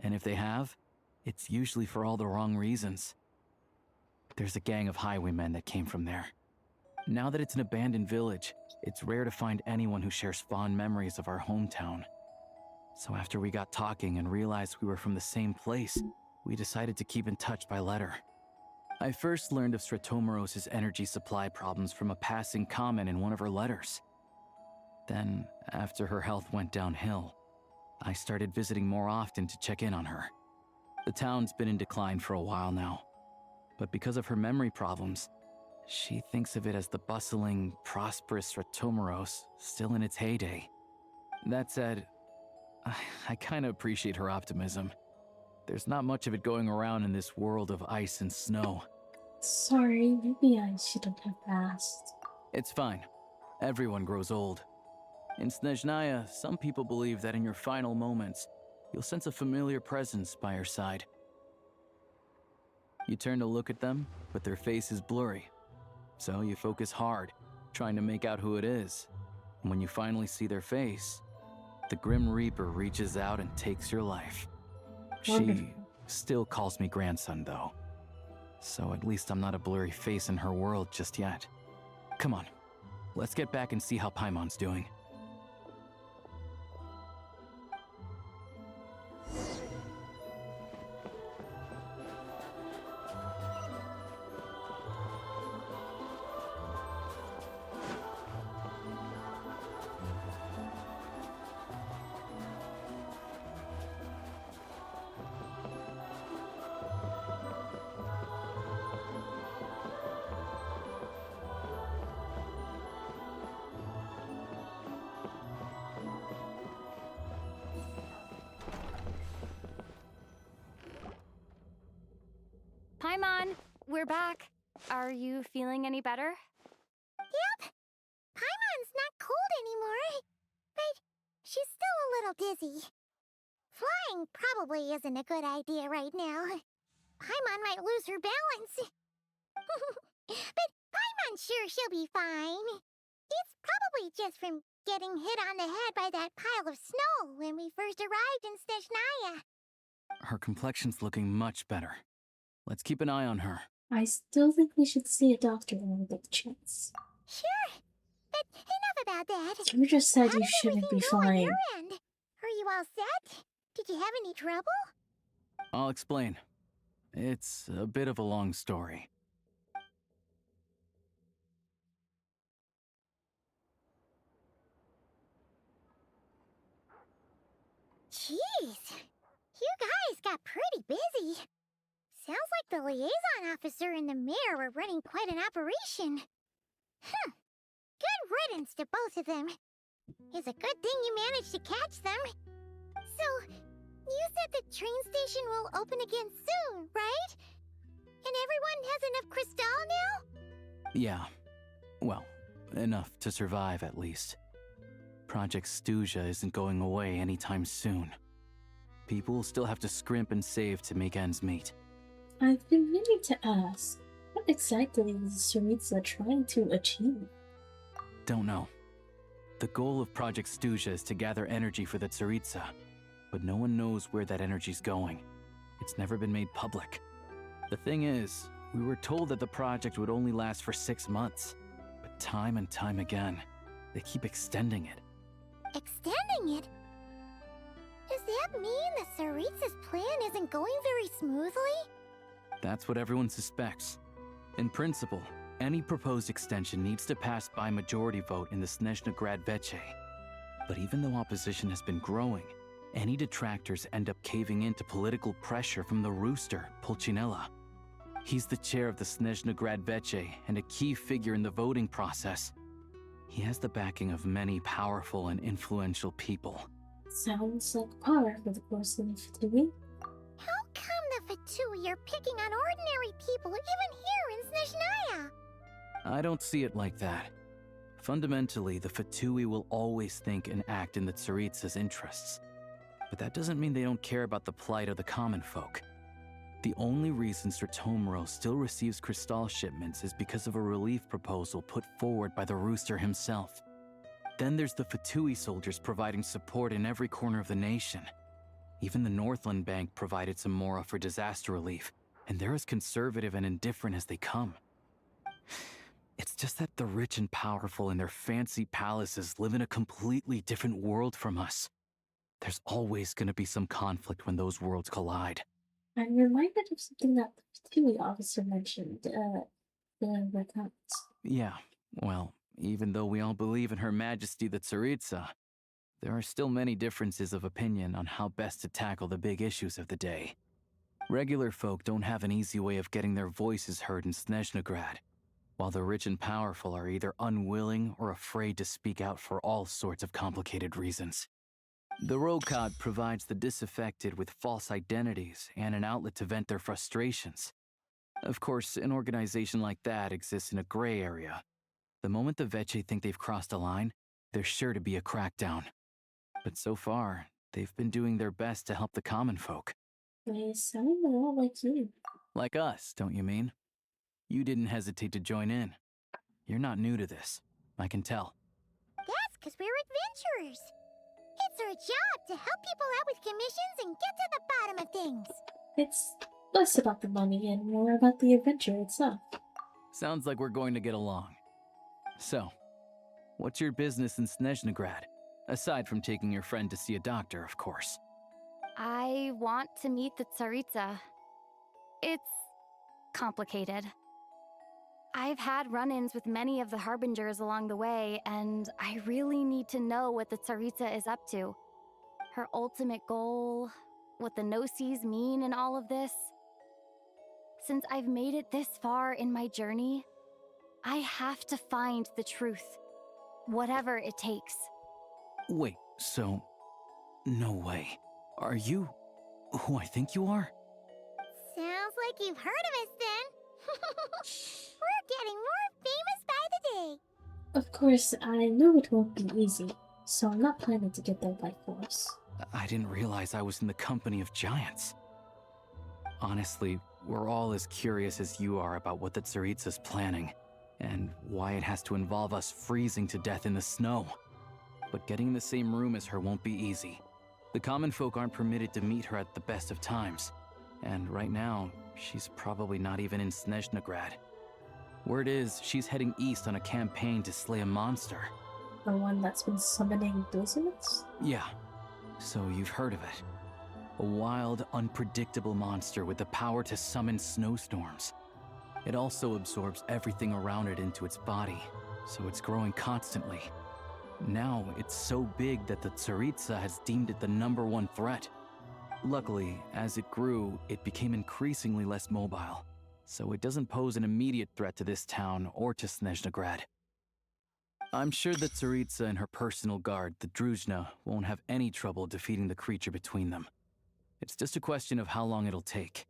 And if they have, it's usually for all the wrong reasons. There's a gang of highwaymen that came from there. Now that it's an abandoned village, it's rare to find anyone who shares fond memories of our hometown. So after we got talking and realized we were from the same place, we decided to keep in touch by letter. I first learned of SNEZHNAYA's energy supply problems from a passing comment in one of her letters. Then, after her health went downhill, I started visiting more often to check in on her. The town's been in decline for a while now, but because of her memory problems, she thinks of it as the bustling, prosperous SNEZHNAYA still in its heyday. That said, I kinda appreciate her optimism. There's not much of it going around in this world of ice and snow. Sorry, maybe I shouldn't have asked. It's fine. Everyone grows old. In SNEZHNAYA, some people believe that in your final moments, you'll sense a familiar presence by your side. You turn to look at them, but their face is blurry. So you focus hard, trying to make out who it is. And when you finally see their face, the Grim Reaper reaches out and takes your life. She still calls me grandson, though. So at least I'm not a blurry face in her world just yet. Come on, let's get back and see how Paimon's doing. Paimon, we're back. Are you feeling any better? Yep. Paimon's not cold anymore, but she's still a little dizzy. Flying probably isn't a good idea right now. Paimon might lose her balance. But Paimon's sure she'll be fine. It's probably just from getting hit on the head by that pile of snow when we first arrived in SNEZHNAYA. Her complexion's looking much better. Let's keep an eye on her. I still think we should see a doctor when we get the chance. Sure, but enough about that. You just said How you did shouldn't be everything go on flying. your end? Are you all set? Did you have any trouble? I'll explain. It's a bit of a long story. Jeez, you guys got pretty busy. Sounds like the liaison officer and the mayor were running quite an operation. Good riddance to both of them. It's a good thing you managed to catch them. So, you said the train station will open again soon, right? And everyone has enough crystal now? Yeah. Well, enough to survive at least. Project SNEZHNAYA isn't going away anytime soon. People still have to scrimp and save to make ends meet. I've been meaning to ask, what exactly is Tsaritsa trying to achieve? Don't know. The goal of Project SNEZHNAYA is to gather energy for the Tsaritsa, but no one knows where that energy's going. It's never been made public. The thing is, we were told that the project would only last for 6 months, but time and time again, they keep extending it. Extending it? Does that mean the Tsaritsa's plan isn't going very smoothly? That's what everyone suspects. In principle, any proposed extension needs to pass by majority vote in the SNEZHNA Veche. But even though opposition has been growing, any detractors end up caving in to political pressure from the rooster, Pulcinella. He's the chair of the SNEZHNA Veche and a key figure in the voting process. He has the backing of many powerful and influential people. Sounds like power for the person of Fatui. How come the Fatui are picking on ordinary people even here in SNEZHNAYA? I don't see it like that. Fundamentally, the Fatui will always think and act in the Tsaritsa's interests. But that doesn't mean they don't care about the plight of the common folk. The only reason Sir Tomoro still receives crystal shipments is because of a relief proposal put forward by the rooster himself. Then there's the Fatui soldiers providing support in every corner of the nation. Even the Northland Bank provided some mora for disaster relief, and they're as conservative and indifferent as they come. It's just that the rich and powerful in their fancy palaces live in a completely different world from us. There's always going to be some conflict when those worlds collide. I'm reminded of something that the Fatui officer mentioned, the recount. Yeah, well, even though we all believe in Her Majesty the Tsaritsa, there are still many differences of opinion on how best to tackle the big issues of the day. Regular folk don't have an easy way of getting their voices heard in SNEZHNA, while the rich and powerful are either unwilling or afraid to speak out for all sorts of complicated reasons. The Rokad provides the disaffected with false identities and an outlet to vent their frustrations. Of course, an organization like that exists in a gray area. The moment the Veche think they've crossed a line, there's sure to be a crackdown. But so far, they've been doing their best to help the common folk. They sound a lot like you. Like us, don't you mean? You didn't hesitate to join in. You're not new to this. I can tell. That's because we're adventurers. It's our job to help people out with commissions and get to the bottom of things. It's less about the money and more about the adventure itself. Sounds like we're going to get along. So, what's your business in SNEZHNAYA? Aside from taking your friend to see a doctor, of course. I want to meet the Tsaritsa. It's complicated. I've had run-ins with many of the Harbingers along the way, and I really need to know what the Tsaritsa is up to. Her ultimate goal, what the no-sees mean in all of this. Since I've made it this far in my journey, I have to find the truth, whatever it takes. Wait, so... no way. Are you who I think you are? Sounds like you've heard of us then. We're getting more famous by the day. Of course, I know it won't be easy, so I'm not planning to get there by force. I didn't realize I was in the company of giants. Honestly, we're all as curious as you are about what the Tsaritsa's planning, and why it has to involve us freezing to death in the snow. But getting in the same room as her won't be easy. The common folk aren't permitted to meet her at the best of times, and right now, she's probably not even in SNEZHNAYA. Word is, she's heading east on a campaign to slay a monster. The one that's been summoning blizzards? Yeah, so you've heard of it. A wild, unpredictable monster with the power to summon snowstorms. It also absorbs everything around it into its body, so it's growing constantly. Now, it's so big that the Tsaritsa has deemed it the #1 threat. Luckily, as it grew, it became increasingly less mobile, so it doesn't pose an immediate threat to this town or to SNEZHNAYA. I'm sure that Tsaritsa and her personal guard, the Druzhna, won't have any trouble defeating the creature between them. It's just a question of how long it'll take.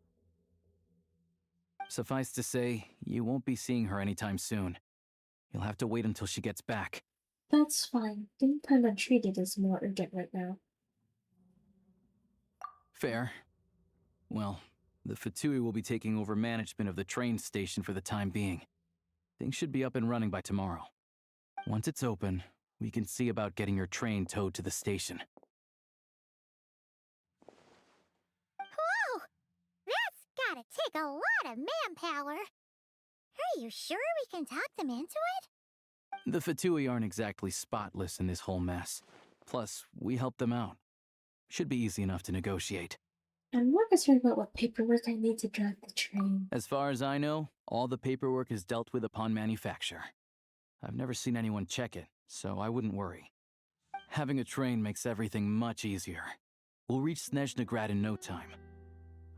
Suffice to say, you won't be seeing her anytime soon. You'll have to wait until she gets back. That's fine. Getting Paimon treated is more urgent right now. Fair. Well, the Fatui will be taking over management of the train station for the time being. Things should be up and running by tomorrow. Once it's open, we can see about getting your train towed to the station. Whoa! That's gotta take a lot of manpower. Are you sure we can talk them into it? The Fatui aren't exactly spotless in this whole mess. Plus, we helped them out. Should be easy enough to negotiate. I'm more concerned about what paperwork I need to drive the train. As far as I know, all the paperwork is dealt with upon manufacture. I've never seen anyone check it, so I wouldn't worry. Having a train makes everything much easier. We'll reach SNEZHNAYA in no time.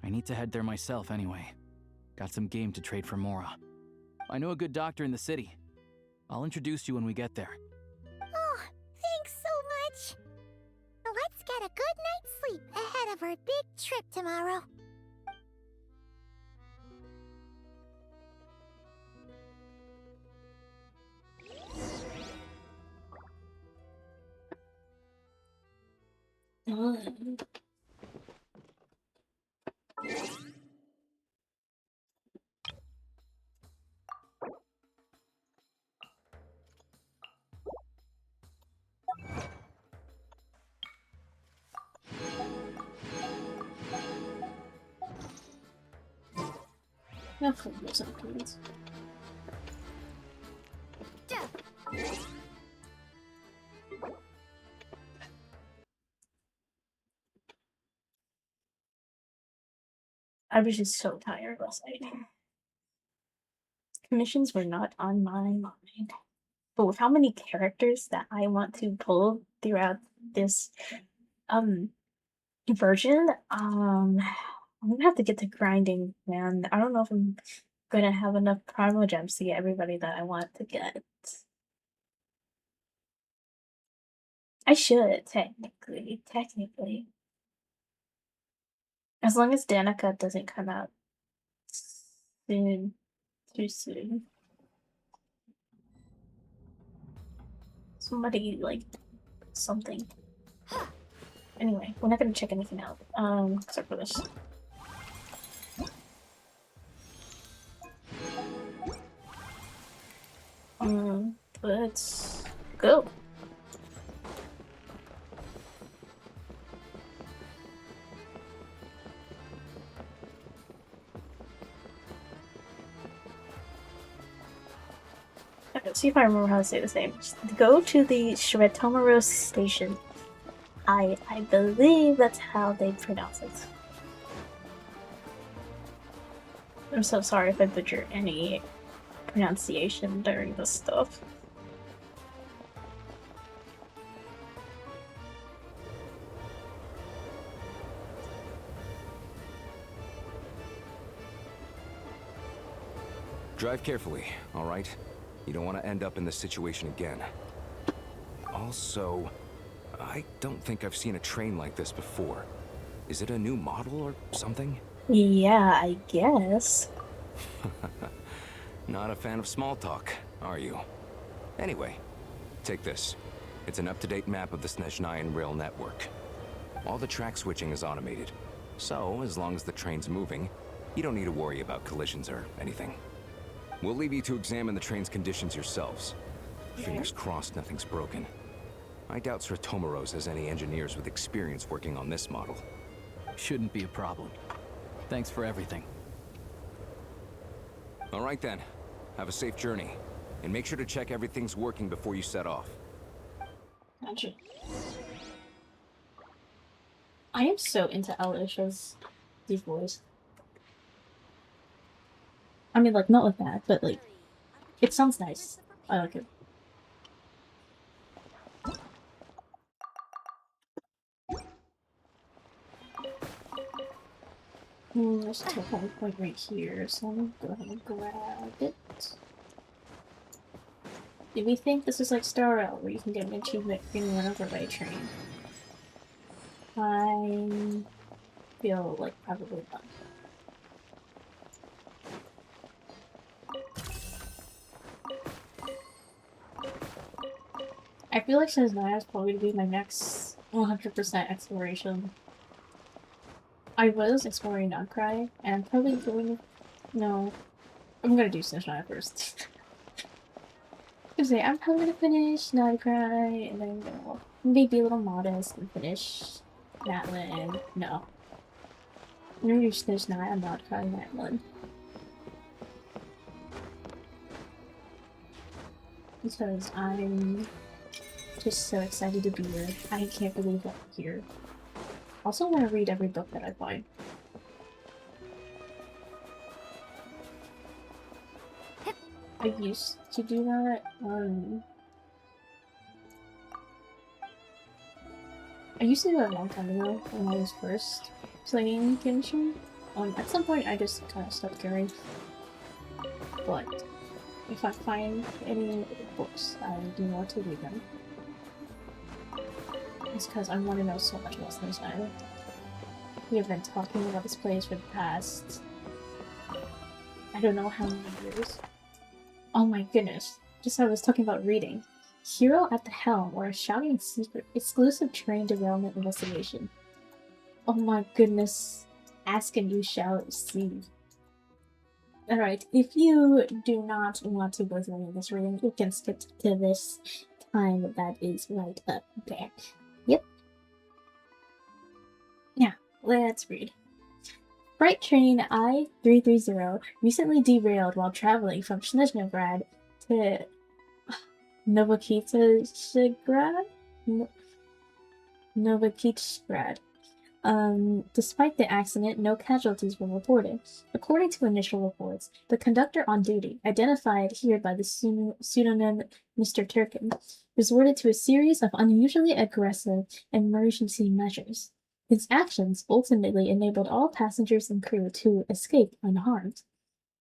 I need to head there myself anyway. Got some game to trade for Mora. I know a good doctor in the city. I'll introduce you when we get there. Oh, thanks so much. Let's get a good night's sleep ahead of our big trip tomorrow. I'll focus on things. I was just so tired last night. Commissions were not on my mind. But with how many characters that I want to pull throughout this version, I'm gonna have to get to grinding, man. I don't know if I'm gonna have enough primal gems to get everybody that I want to get. I should, technically. As long as Danica doesn't come out Soon. Too soon. Somebody, like, something. Anyway, we're not gonna check anything out. Except for this. Let's go. Let's see if I remember how to say this name. Just go to the Shretomaro station. I believe that's how they pronounce it. I'm so sorry if I butcher any pronunciation during this stuff. Drive carefully, all right? You don't want to end up in this situation again. Also, I don't think I've seen a train like this before. Is it a new model or something? Yeah, I guess. Not a fan of small talk, are you? Anyway, take this. It's an up-to-date map of the SNEZHNAYA rail network. All the track switching is automated, so as long as the train's moving, you don't need to worry about collisions or anything. We'll leave you to examine the train's conditions yourselves. Fingers crossed nothing's broken. I doubt Sratomaros has any engineers with experience working on this model. Shouldn't be a problem. Thanks for everything. All right then. Have a safe journey. And make sure to check everything's working before you set off. Gotcha. I am so into Alicia's deep voice. I mean, like, not like that, but like, it sounds nice. I like it. There's a telephone point right here, so I'm gonna go ahead and grab it. Do we think this is like Star Rail, where you can get an achievement for being run over by a train? I feel like probably not. I feel like SNEZHNAYA is probably going to be my next 100% exploration. I was exploring Nagcry, and I'm probably going to... No. I'm going to do SNEZHNAYA first. I'm probably going to finish Nagcry, and then go maybe a little modest and finish Natlan. No. I'm going to do SNEZHNAYA, Nagcry, Natlan. Because I'm just so excited to be here. I can't believe I'm here. Also want to read every book that I find. I used to do that. I used to do that a long time ago when I was first playing Genshin. At some point I just kind of stopped caring. But if I find any books, I do want to read them. It's because I want to know so much about SNEZHNAYA. We have been talking about this place for the past... I don't know how many years. Oh my goodness. Just I was talking about reading. Hero at the Helm, or a shouting secret exclusive train derailment investigation. Oh my goodness. Ask and you shall receive. Alright, if you do not want to go through this reading, you can skip to this time that is right up there. Yep. Yeah, let's read. Freight train I-330 recently derailed while traveling from Snezhnograd to Novokitezhgrad? Novokitezhgrad. Despite the accident, no casualties were reported. According to initial reports, the conductor on duty, identified here by the pseudonym Mr. Turkin, resorted to a series of unusually aggressive emergency measures. His actions ultimately enabled all passengers and crew to escape unharmed.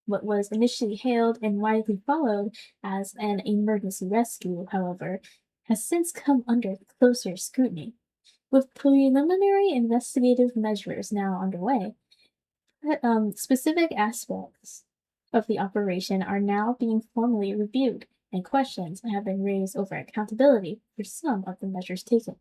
What was initially hailed and widely followed as an emergency rescue, however, has since come under closer scrutiny. With preliminary investigative measures now underway, specific aspects of the operation are now being formally reviewed, and questions have been raised over accountability for some of the measures taken.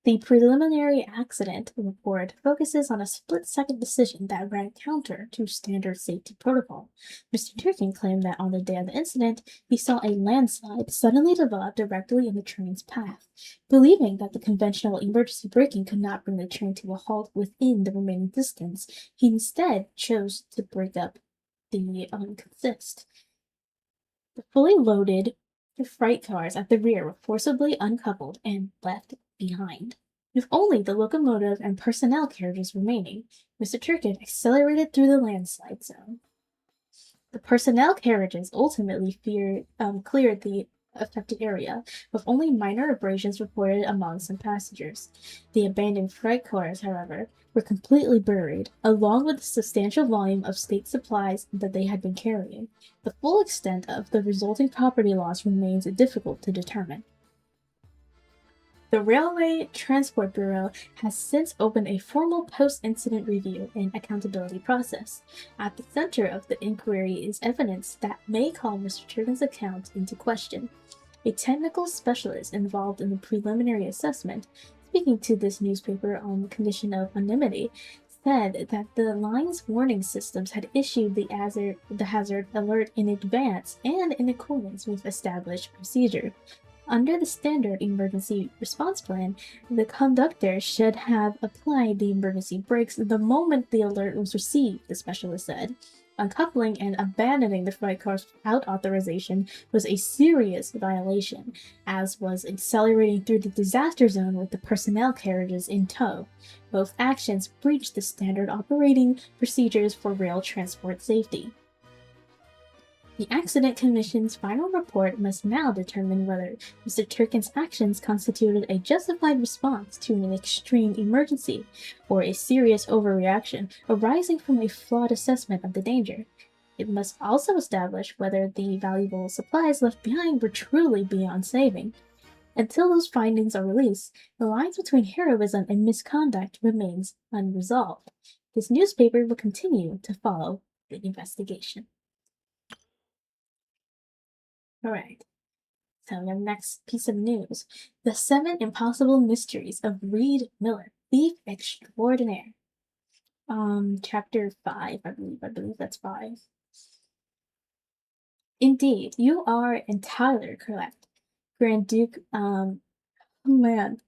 The preliminary accident report focuses on a split-second decision that ran counter to standard safety protocol. Mr. Turkin claimed that on the day of the incident, he saw a landslide suddenly develop directly in the train's path. Believing that the conventional emergency braking could not bring the train to a halt within the remaining distance, he instead chose to break up the consist. The fully loaded freight cars at the rear were forcibly uncoupled and left behind. With only the locomotive and personnel carriages remaining, Mr. Turkin accelerated through the landslide zone. The personnel carriages ultimately cleared the affected area, with only minor abrasions reported among some passengers. The abandoned freight cars, however, were completely buried, along with the substantial volume of state supplies that they had been carrying. The full extent of the resulting property loss remains difficult to determine. The Railway Transport Bureau has since opened a formal post-incident review and accountability process. At the center of the inquiry is evidence that may call Mr. Turkin's account into question. A technical specialist involved in the preliminary assessment, speaking to this newspaper on the condition of anonymity, said that the line's warning systems had issued the hazard alert in advance and in accordance with established procedure. Under the standard emergency response plan, the conductor should have applied the emergency brakes the moment the alert was received, the specialist said. Uncoupling and abandoning the freight cars without authorization was a serious violation, as was accelerating through the disaster zone with the personnel carriages in tow. Both actions breached the standard operating procedures for rail transport safety. The Accident Commission's final report must now determine whether Mr. Turkin's actions constituted a justified response to an extreme emergency, or a serious overreaction arising from a flawed assessment of the danger. It must also establish whether the valuable supplies left behind were truly beyond saving. Until those findings are released, the lines between heroism and misconduct remains unresolved. This newspaper will continue to follow the investigation. Alright, so the next piece of news. The 7 Impossible Mysteries of Reed Miller, Thief Extraordinaire. Chapter 5, I believe that's 5. Indeed, you are entirely correct. Grand Duke, Grand Duke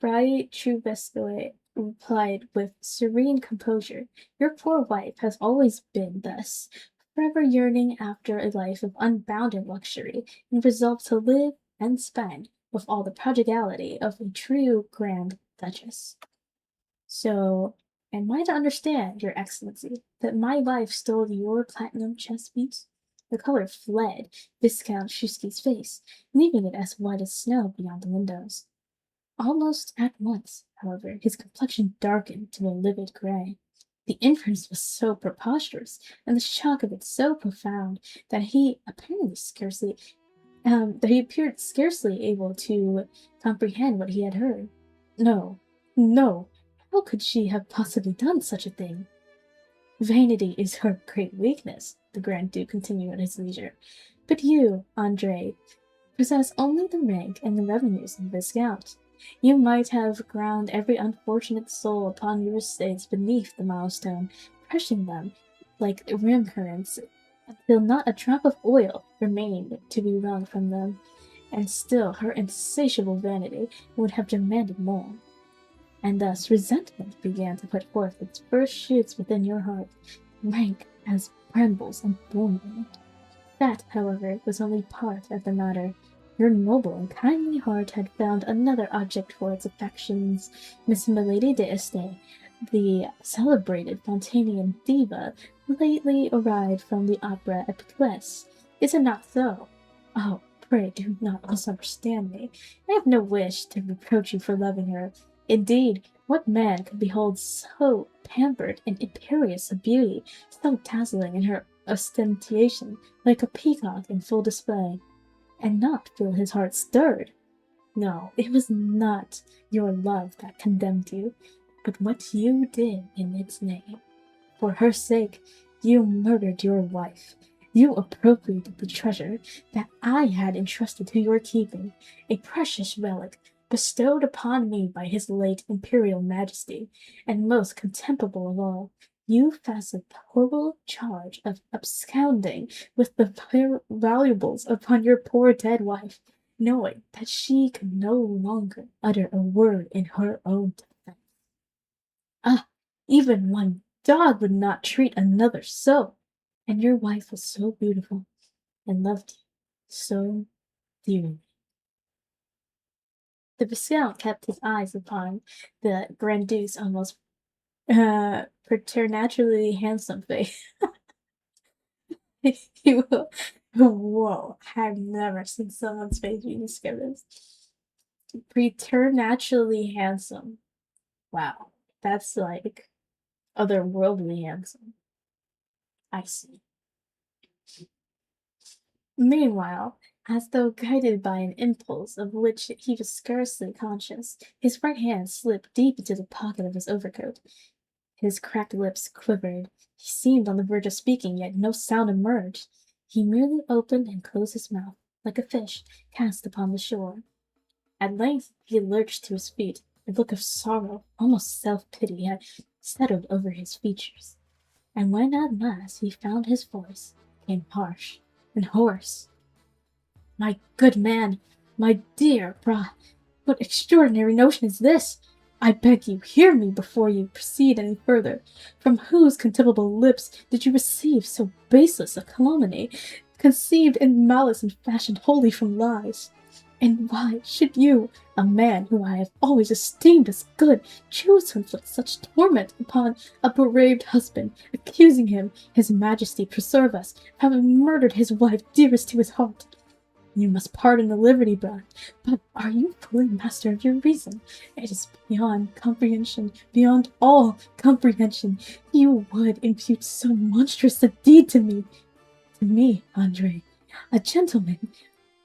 Brai Trubescoe replied with serene composure. Your poor wife has always been thus, forever yearning after a life of unbounded luxury, and resolved to live and spend with all the prodigality of a true Grand Duchess. So, am I to understand, Your Excellency, that my wife stole your platinum chess piece? The color fled Viscount Shuski's face, leaving it as white as snow beyond the windows. Almost at once, however, his complexion darkened to a livid gray. The inference was so preposterous, and the shock of it so profound, that he appeared scarcely able to comprehend what he had heard. No, how could she have possibly done such a thing? Vanity is her great weakness, the Grand Duke continued at his leisure. But you, Andre, possess only the rank and the revenues of Viscount. You might have ground every unfortunate soul upon your estates beneath the milestone, crushing them like rim currents, until not a drop of oil remained to be wrung from them, and still her insatiable vanity would have demanded more. And thus resentment began to put forth its first shoots within your heart, rank as brambles and thornwood. That, however, was only part of the matter. Your noble and kindly heart had found another object for its affections. Miss Milady d'Este, the celebrated Fontanian diva, lately arrived from the opera at Picquesse. Is it not so? Oh, pray do not misunderstand me. I have no wish to reproach you for loving her. Indeed, what man could behold so pampered and imperious a beauty, so dazzling in her ostentation, like a peacock in full display, and not feel his heart stirred? No, it was not your love that condemned you, but what you did in its name. For her sake, You murdered your wife. You appropriated the treasure that I had entrusted to your keeping, a precious relic bestowed upon me by his late imperial majesty, and most contemptible of all, you fastened the horrible charge of absconding with the valuables upon your poor dead wife, knowing that she could no longer utter a word in her own defense. Ah, even one dog would not treat another so, and your wife was so beautiful and loved you so dearly. The Viscount kept his eyes upon the Grand Duke's almost preternaturally handsome face. He will, whoa, I've never seen someone's face being described as preternaturally handsome. Wow, that's like otherworldly handsome. I see. Meanwhile, as though guided by an impulse of which he was scarcely conscious, his right hand slipped deep into the pocket of his overcoat. His cracked lips quivered. He seemed on the verge of speaking, yet no sound emerged. He merely opened and closed his mouth, like a fish cast upon the shore. At length he lurched to his feet. A look of sorrow, almost self-pity, had settled over his features. And when at last he found his voice, came harsh and hoarse. My good man, my dear what extraordinary notion is this? I beg you, hear me before you proceed any further. From whose contemptible lips did you receive so baseless a calumny, conceived in malice and fashioned wholly from lies? And why should you, a man whom I have always esteemed as good, choose to inflict such torment upon a bereaved husband, accusing him, his majesty preserve us, of having murdered his wife dearest to his heart? You must pardon the liberty, but are you fully master of your reason? It is beyond comprehension, beyond all comprehension. You would impute so monstrous a deed to me, Andre, a gentleman,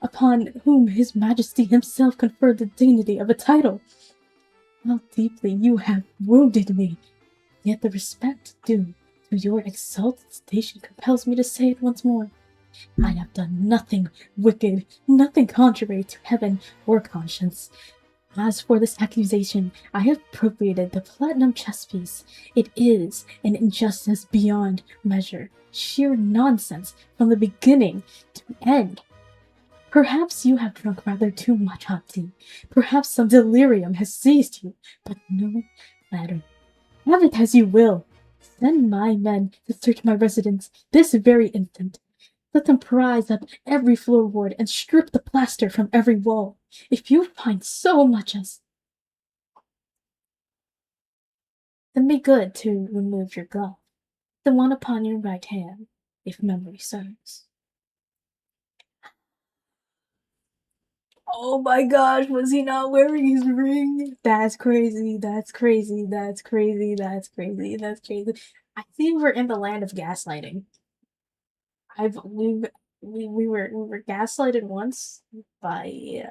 upon whom his majesty himself conferred the dignity of a title. How deeply you have wounded me, yet the respect due to your exalted station compels me to say it once more. I have done nothing wicked, nothing contrary to heaven or conscience. As for this accusation, I have appropriated the platinum chess piece. It is an injustice beyond measure, sheer nonsense from the beginning to end. Perhaps you have drunk rather too much hot tea. Perhaps some delirium has seized you, but no matter. Have it as you will. Send my men to search my residence this very instant. Let them prise up every floorboard and strip the plaster from every wall. If you find so much as, then be good to remove your glove, the one upon your right hand, if memory serves. Oh my gosh, was he not wearing his ring? That's crazy, that's crazy, that's crazy, that's crazy, that's crazy. I think we're in the land of gaslighting. We were gaslighted once by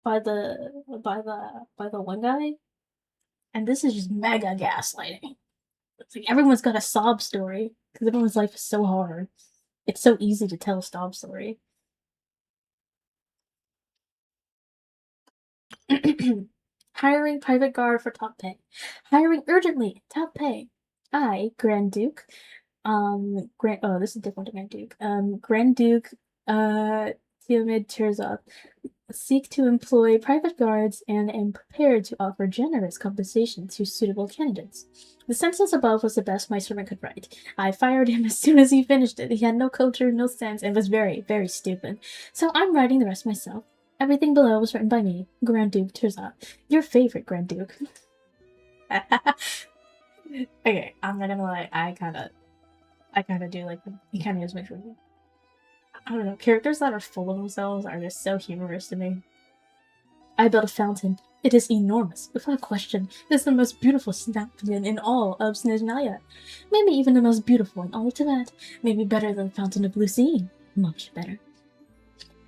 the one guy, and this is just mega gaslighting. It's like everyone's got a sob story because everyone's life is so hard. It's so easy to tell a sob story. Hiring private guard for top pay. Hiring urgently, top pay. I, Grand Duke, this is different to Grand Duke. Grand Duke, Tiamat Terzov, seek to employ private guards and am prepared to offer generous compensation to suitable candidates. The sentence above was the best my servant could write. I fired him as soon as he finished it. He had no culture, no sense, and was very, very stupid. So I'm writing the rest myself. Everything below was written by me, Grand Duke Terzov, your favorite Grand Duke. Okay, I'm not gonna lie, I kinda do like he kinda is my favorite. I don't know, characters that are full of themselves are just so humorous to me. I built a fountain. It is enormous, without question. It is the most beautiful fountain in all of SNEZHNAYA. Maybe even the most beautiful in all of Tibet. Maybe better than the Fountain of Lucine. Much better.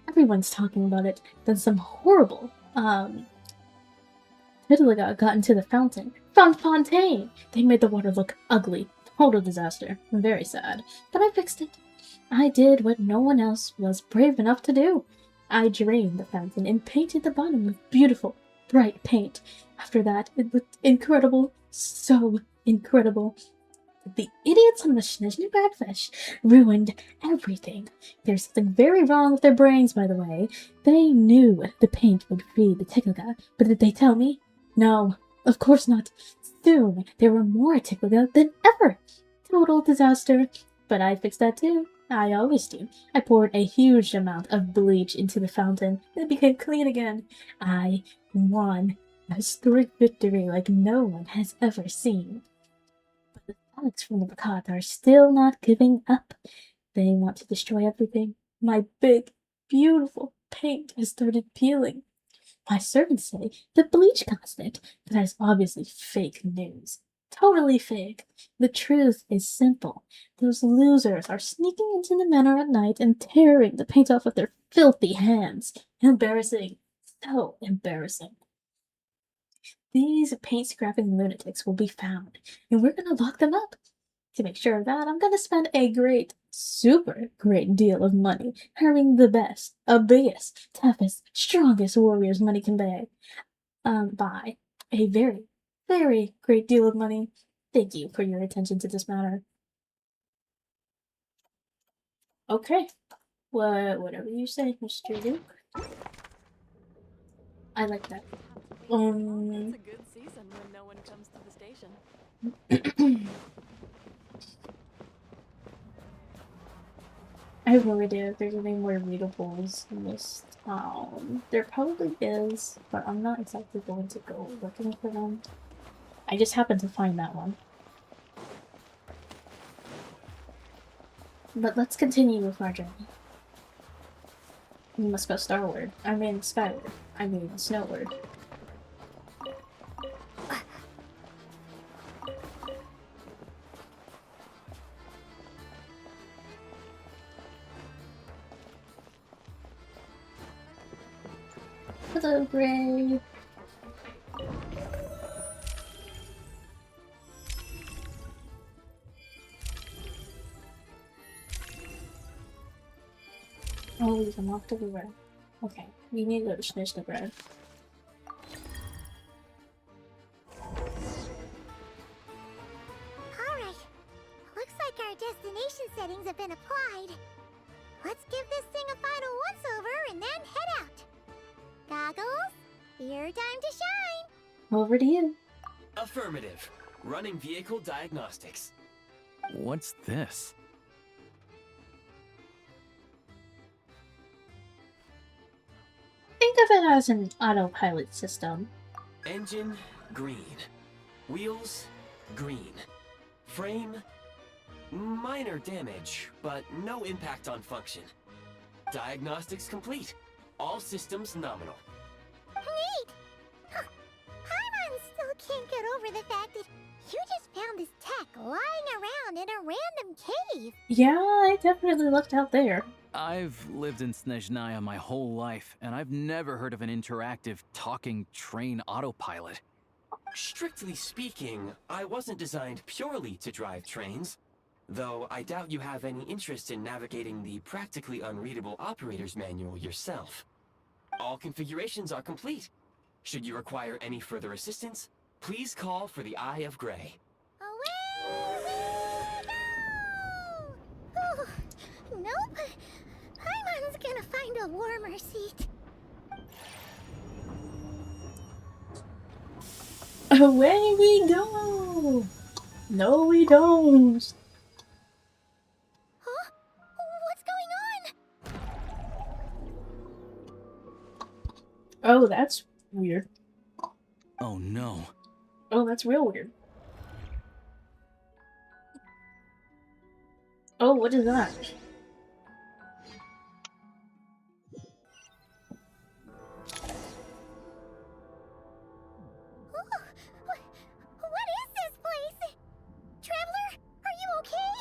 Everyone's talking about it. Then some horrible, Hitler got into the fountain, From Fontaine! They made the water look ugly. Total disaster. Very sad. But I fixed it. I did what no one else was brave enough to do. I drained the fountain and painted the bottom with beautiful, bright paint. After that, it looked incredible. So incredible. The idiots on the SNEZHNAYA Badfish ruined everything. There's something very wrong with their brains, by the way. They knew the paint would feed the Tikliga, but did they tell me? No, of course not. Soon, there were more Tikliga than ever. Total disaster. But I fixed that too. I always do. I poured a huge amount of bleach into the fountain. It became clean again. I won a historic victory like no one has ever seen. But the thugs from the Bakat are still not giving up. They want to destroy everything. My big, beautiful paint has started peeling. My servants say the bleach caused it, but that is obviously fake news. Totally fake. The truth is simple. Those losers are sneaking into the manor at night and tearing the paint off with their filthy hands. Embarrassing. So embarrassing. These paint-scrapping lunatics will be found, and we're gonna lock them up. To make sure of that, I'm gonna spend a great, super great deal of money hiring the best, biggest, toughest, strongest warriors money can buy. A very, very great deal of money. Thank you for your attention to this matter. Okay. Whatever you say, Mr. Duke. I like that. It's a good season when no one comes to the station. I have no idea if there's any more readables in this town. There probably is, but I'm not exactly going to go looking for them. I just happened to find that one. But let's continue with our journey. We must go skyward. I mean snowward. Hello, Gray. Oh, we can walk everywhere. Okay, we need to go to SNEZHNAYA. Alright. Looks like our destination settings have been applied. Let's give this thing a final once-over and then head out. Goggles, your time to shine. Over to you. Affirmative. Running vehicle diagnostics. What's this? Think of it as an autopilot system. Engine, green. Wheels, green. Frame, minor damage, but no impact on function. Diagnostics complete. All systems nominal. Neat! Paimon still can't get over the fact that you just found this tech lying around in a random cave. Yeah, I definitely looked out there. I've lived in SNEZHNAYA my whole life, and I've never heard of an interactive, talking train autopilot. Strictly speaking, I wasn't designed purely to drive trains, though I doubt you have any interest in navigating the practically unreadable operator's manual yourself. All configurations are complete. Should you require any further assistance, please call for the Eye of Grey. Away we go! Nope. Paimon's gonna find a warmer seat. Away we go! No, we don't. Huh? What's going on? Oh, that's weird. Oh no. Oh, that's real weird. Oh, what is that? What is this place? Traveler, are you okay?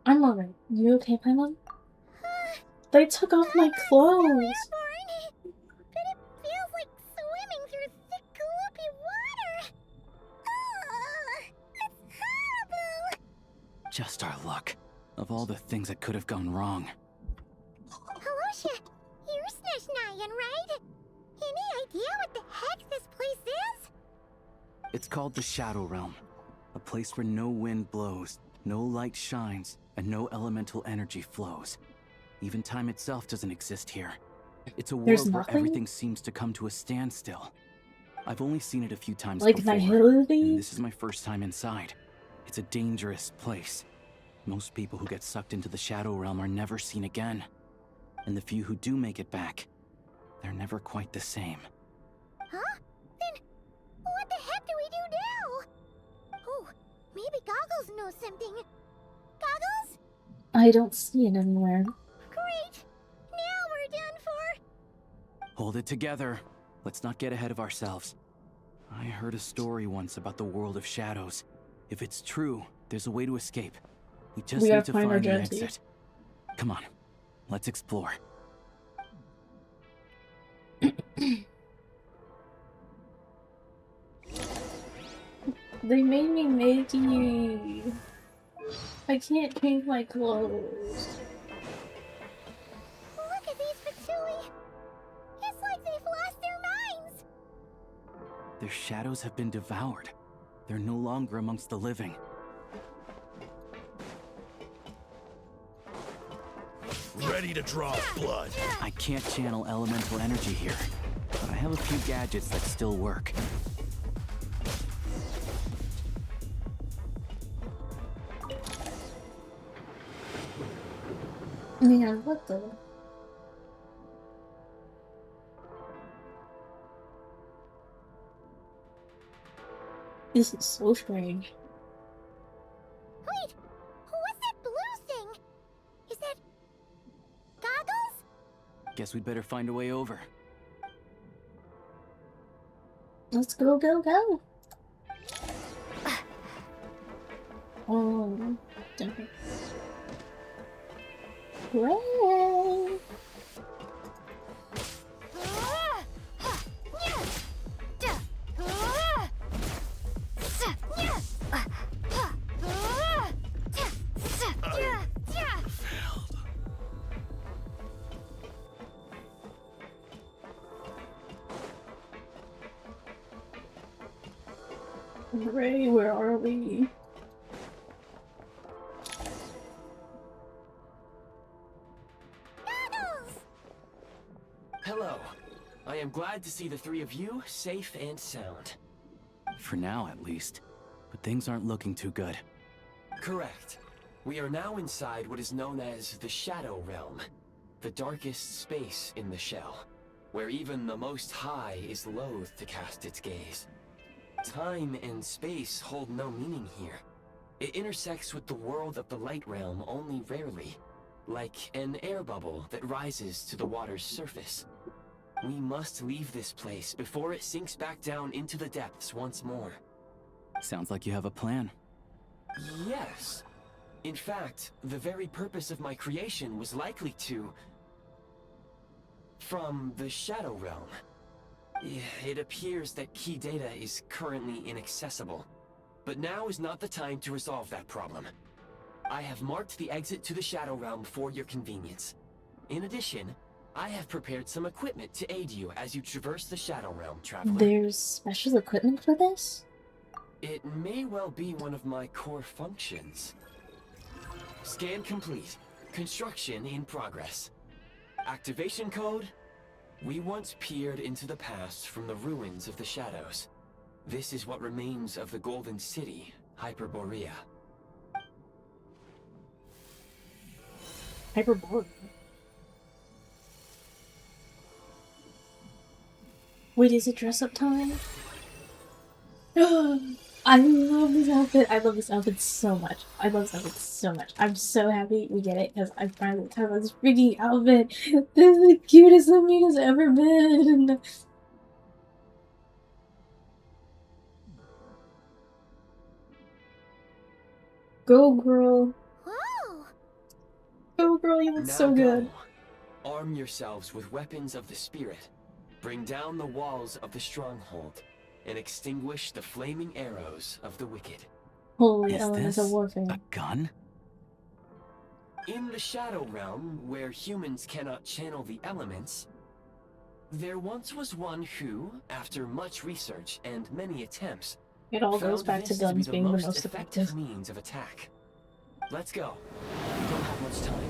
I'm alright. You okay, Paimon? They took off my clothes. But it feels like swimming through thick, gloopy water. Just our luck. Of all the things that could have gone wrong. Alyosha, you're SNEZHNAYA, right? Any idea what the heck this place is? It's called the Shadow Realm. A place where no wind blows, no light shines, and no elemental energy flows. Even time itself doesn't exist here. It's a world where everything seems to come to a standstill. I've only seen it a few times before, and this is my first time inside. It's a dangerous place. Most people who get sucked into the Shadow Realm are never seen again. And the few who do make it back, they're never quite the same. Huh? Then what the heck do we do now? Oh, maybe Goggles knows something. Goggles? I don't see it anywhere. Great! Now we're done for! Hold it together. Let's not get ahead of ourselves. I heard a story once about the world of shadows. If it's true, there's a way to escape. We just need to find the exit. Come on, let's explore. They made me Maggie. I can't change my clothes. Look at these Fatui! It's like they've lost their minds! Their shadows have been devoured. They're no longer amongst the living. Ready to draw blood. I can't channel elemental energy here, but I have a few gadgets that still work. Man, what the? This is so strange. Wait! What's that blue thing? Is that... Goggles? Guess we'd better find a way over. Let's go, go, go! Oh, different. Hooray! Hooray, where are we? Hello. I am glad to see the three of you safe and sound. For now, at least. But things aren't looking too good. Correct. We are now inside what is known as the Shadow Realm, the darkest space in the shell, where even the Most High is loath to cast its gaze. Time and space hold no meaning here. It intersects with the world of the Light Realm only rarely, like an air bubble that rises to the water's surface. We must leave this place before it sinks back down into the depths once more. Sounds like you have a plan. Yes. In fact, the very purpose of my creation was likely to... from the Shadow Realm. It appears that key data is currently inaccessible, but now is not the time to resolve that problem. I have marked the exit to the Shadow Realm for your convenience. In addition, I have prepared some equipment to aid you as you traverse the Shadow Realm, traveler. There's special equipment for this? It may well be one of my core functions. Scan complete. Construction in progress. Activation code? We once peered into the past from the ruins of the shadows. This is what remains of the Golden City, Hyperborea. Hyperborea? Wait, is it dress-up time? I love this outfit. I love this outfit so much. I love this outfit so much. I'm so happy we get it because I finally have this freaking outfit. This is the cutest Amina's ever been. Go, girl. Whoa! Go, girl. You look Now so good. Go. Arm yourselves with weapons of the spirit. Bring down the walls of the stronghold and extinguish the flaming arrows of the wicked. Holy Is elements this of warfare. a gun? In the Shadow Realm, where humans cannot channel the elements, there once was one who, after much research and many attempts, It all goes found back to this guns be being the most most effective effective. means of attack. Let's go. We don't have much time.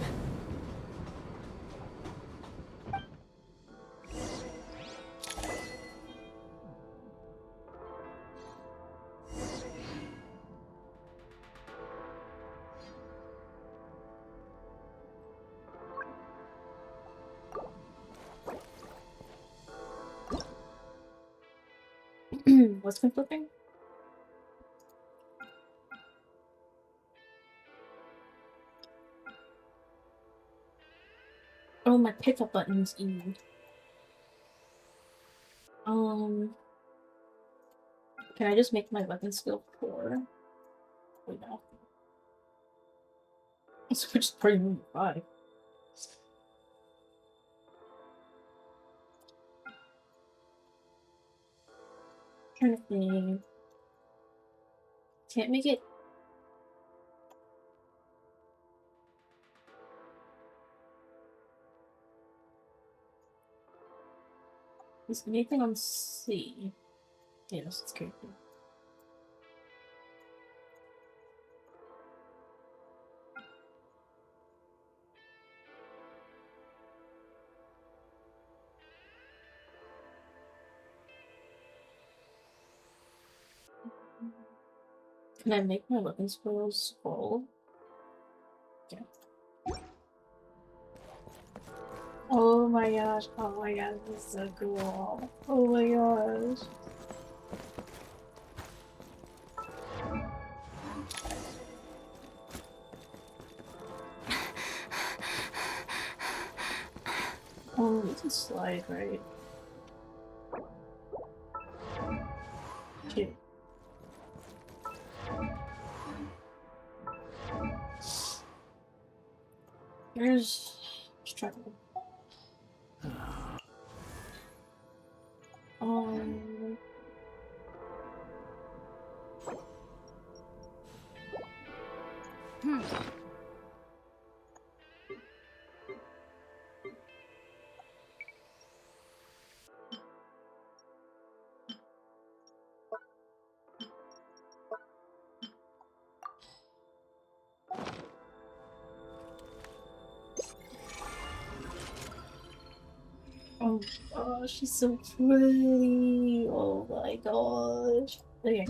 What's been flipping? Oh, my pickup button's E. Can I just make my weapon skill 4? Wait, no. Switch party move 5. Trying to think. Can't make it. Is anything on C? Yes, it's creepy. Can I make my weapon skills full? Yeah. Oh my gosh, this is so cool. Oh my gosh. Oh, we can slide, right? Okay. Here's struggle. Oh gosh, she's so pretty. Oh my gosh. Okay.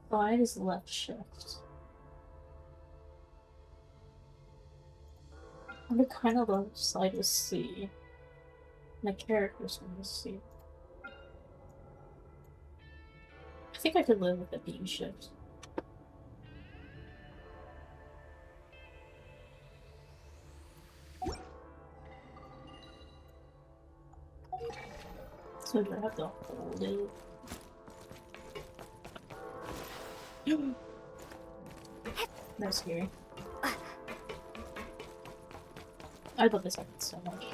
Slide is left shift. I would kind of love to slide with C. My character's on the C. I think I could live with the B shift. So do I have to hold it? That's scary. I love this outfit so much.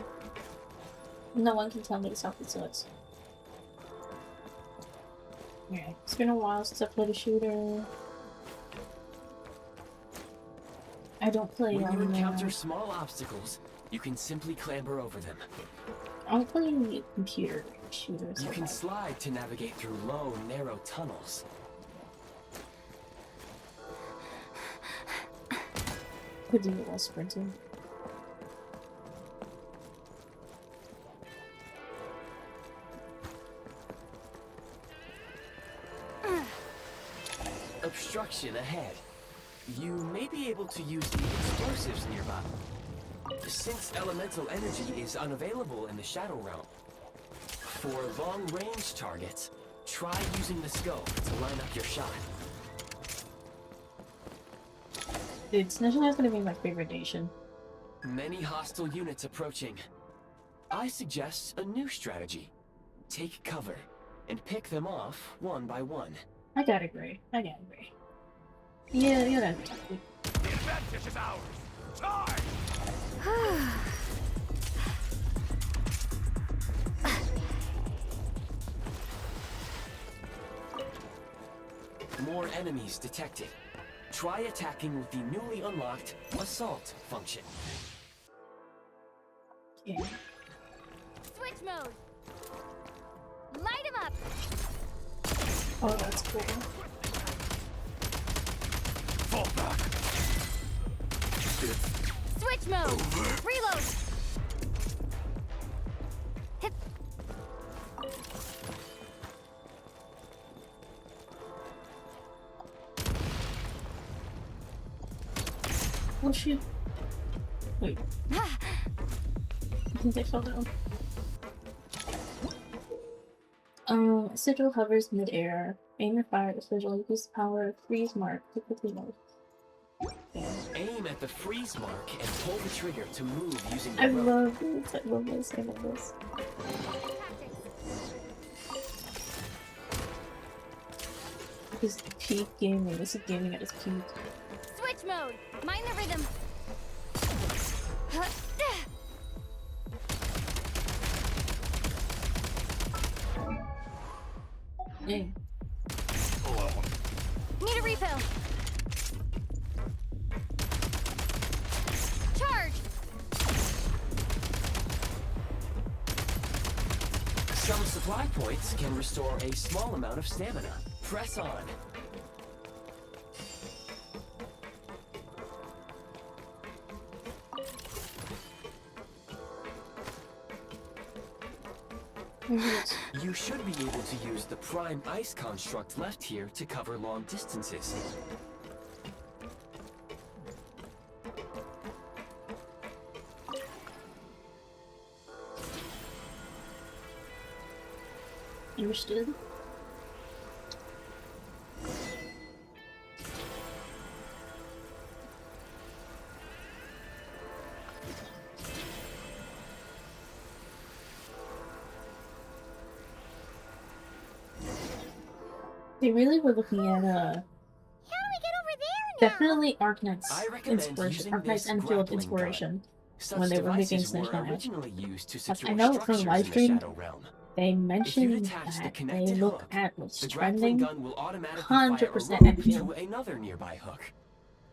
No one can tell me this outfit sucks. Yeah, it's been a while since I played a shooter. I don't play When you on encounter small obstacles, you can simply clamber over them. I don't play computer shooters. You can slide to navigate through low, narrow tunnels. Could do it while sprinting. Obstruction ahead. You may be able to use the explosives nearby. Since elemental energy is unavailable in the Shadow Realm, for long-range targets, try using the scope to line up your shot. Dude, SNEZHNAYA is gonna be my favorite nation. Many hostile units approaching. I suggest a new strategy. Take cover, and pick them off one by one. I got it, Gray. I got it, Gray. Yeah, you're not attacking. The advantage is ours! Charge! More enemies detected. Try attacking with the newly unlocked Assault function. Yeah. Switch mode. Light him up. Oh, that's cool. Fall back. Switch mode. Reload. Hit. Oh shoot. Wait. I think they fell down. Sigil hovers mid-air. Aim your fire at the sigil. Use the power of freeze mark to quickly move. Aim at the freeze mark and pull the trigger to move using the I rope. love this. I love this. I love this. This is peak gaming. This is gaming at its peak. Switch mode. Mind the rhythm. Dang. Need a refill. Charge. Some supply points can restore a small amount of stamina. Press on. You should be able to use the Prime Ice construct left here to cover long distances. Understood. They really were looking at definitely Arknight's inspiration, Arknight's Enfield inspiration when they were making SNEZHNAYA. As I know from the live stream, they mentioned that they look at what's trending 100% Enfield. Another nearby hook.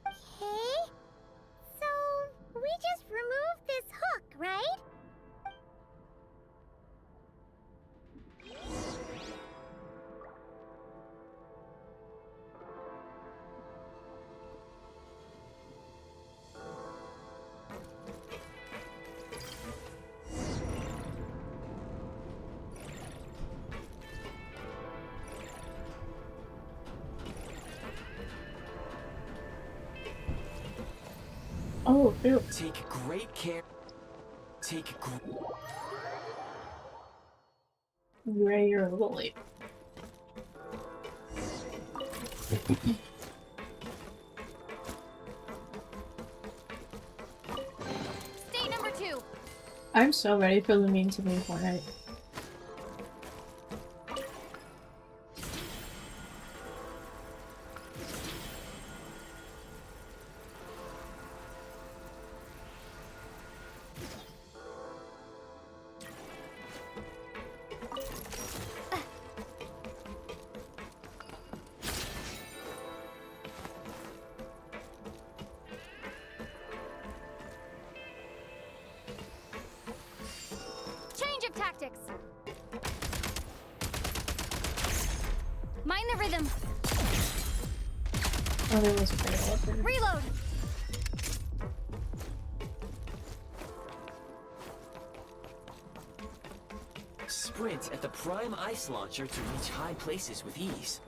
Okay. So we just removed this hook, right? Oh, ew. Take great care. Ray, you're a little late. State number 2. I'm so ready for the meme to be Fortnite. Change of tactics. Mind the rhythm. Oh, there was a fail up there. Reload. Sprint at the Prime Ice Launcher to reach high places with ease.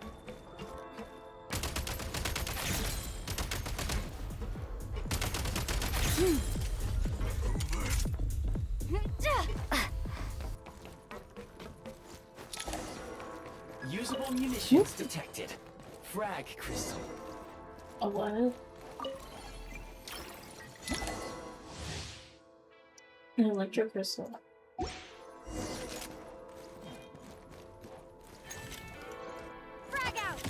Usable munitions detected. Frag crystal. A what? An electro crystal. Frag out.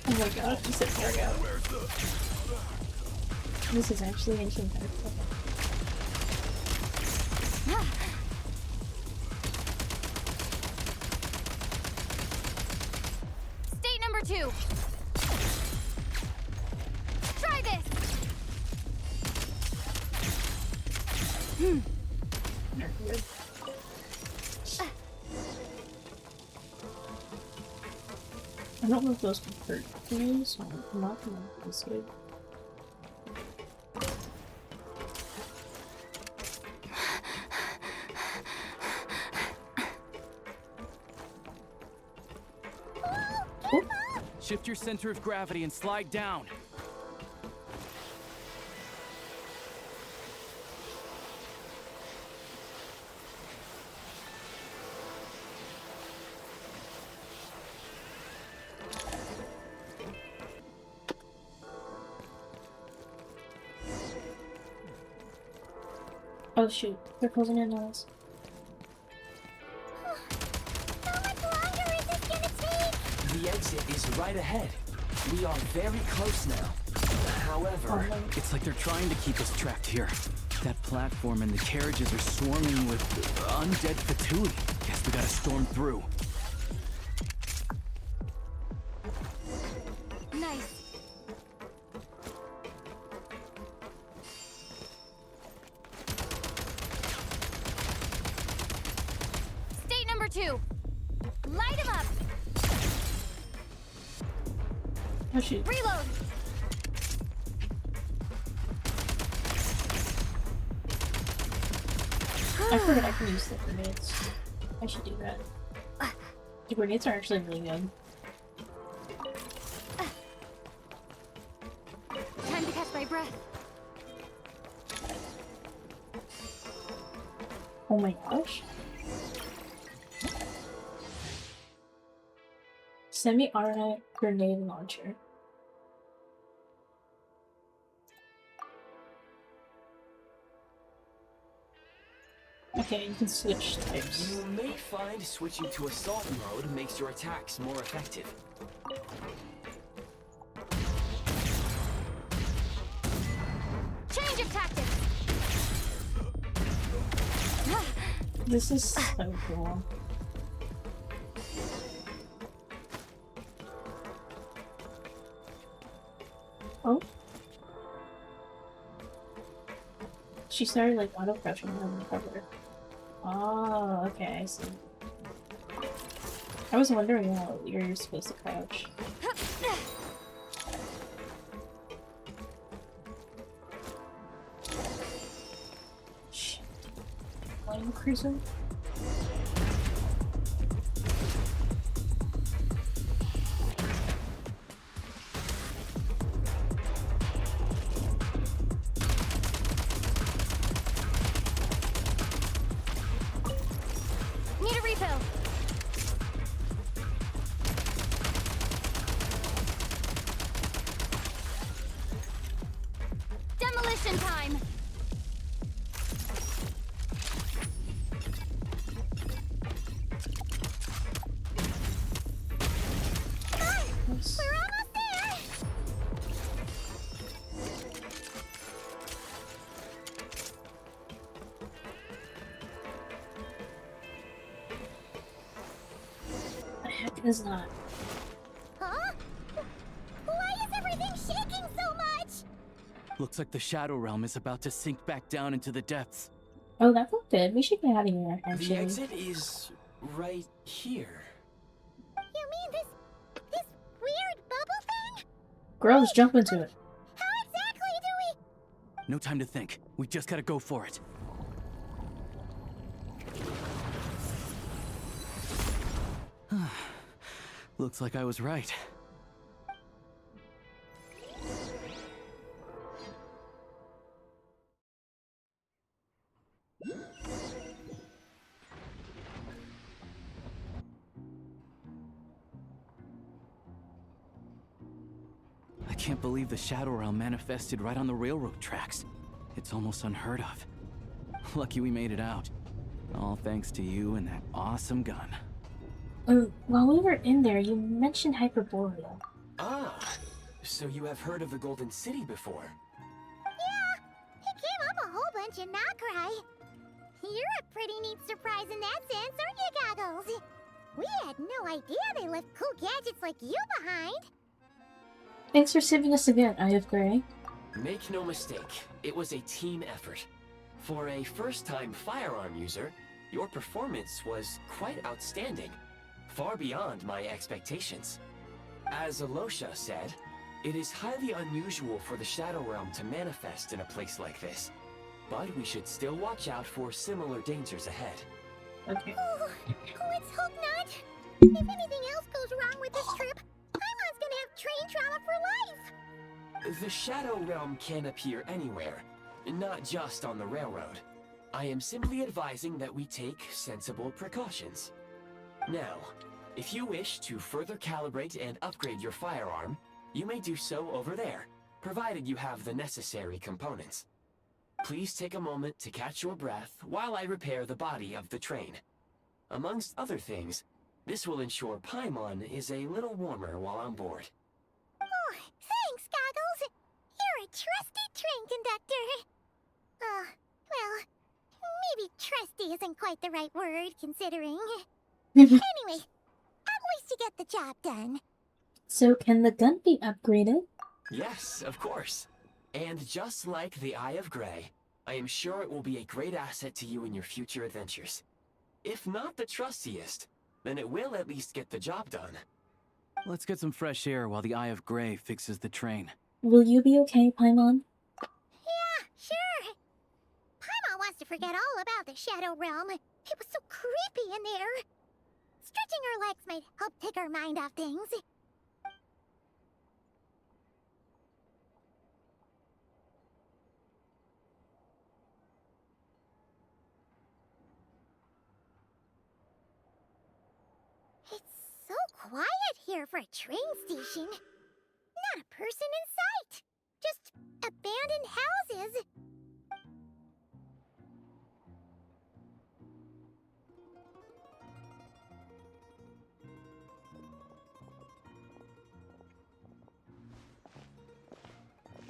Oh my god, you said frag out. This is actually ancient character. State 2. Try this. I don't know if those can hurt me, so I'm not gonna risk it. Shift your center of gravity and slide down. Oh shoot, they're closing in on us. The exit is right ahead. We are very close now. However... It's like they're trying to keep us trapped here. That platform and the carriages are swarming with undead Fatui. Guess we gotta storm through. Nice. State number 2. Light him up. Oh shoot. Reload. I forgot I can use the grenades. I should do that. The grenades are actually really good. Time to catch my breath. Oh my gosh. Semi-automatic grenade launcher. Okay, you can switch types. You may find switching to assault mode makes your attacks more effective. Change of tactics. This is so cool. Oh. She started like auto crouching on the cover. Oh, okay, I see. I was wondering how you're supposed to crouch. Shit. Flame cruiser? Need a refill. Demolition time. We're almost there! The heck is not. Huh? Why is everything shaking so much? Looks like the Shadow Realm is about to sink back down into the depths. Oh, that felt good. We should get out of here, The actually. exit is right here. You mean this weird bubble thing? Girls, jump into it. How exactly do we... No time to think. We just gotta go for it. Looks like I was right. I can't believe the Shadow Realm manifested right on the railroad tracks. It's almost unheard of. Lucky we made it out. All thanks to you and that awesome gun. While we were in there, you mentioned Hyperborea. Ah, so you have heard of the Golden City before? Yeah, it came up a whole bunch in Nokrai. You're a pretty neat surprise in that sense, aren't you, Goggles? We had had no idea they left cool gadgets like you behind. Thanks for saving us again, Eye of Grey. Make no mistake, it was a team effort. For a first-time firearm user, your performance was quite outstanding, far beyond my expectations. As Alyosha said, it is highly unusual for the Shadow Realm to manifest in a place like this, but we should still watch out for similar dangers ahead. Okay. Oh, let's hope not. If anything else goes wrong with this trip, Paimon's gonna have train trauma for life. The Shadow Realm can appear anywhere, not just on the railroad. I am simply advising that we take sensible precautions. Now, if you wish to further calibrate and upgrade your firearm, you may do so over there, provided you have the necessary components. Please take a moment to catch your breath while I repair the body of the train. Amongst other things, this will ensure Paimon is a little warmer while on board. Oh, thanks, Goggles. You're a trusty train conductor. Well, maybe trusty isn't quite the right word, considering. Anyway, at least you get the job done. So can the gun be upgraded? Yes, of course. And just like the Eye of Grey, I am sure it will be a great asset to you in your future adventures. If not the trustiest, then it will at least get the job done. Let's get some fresh air while the Eye of Grey fixes the train. Will you be okay, Paimon? Yeah, sure. Paimon wants to forget all about the Shadow Realm. It was so creepy in there. Stretching her legs might help take her mind off things. It's so quiet here for a train station. Not a person in sight. Just abandoned houses.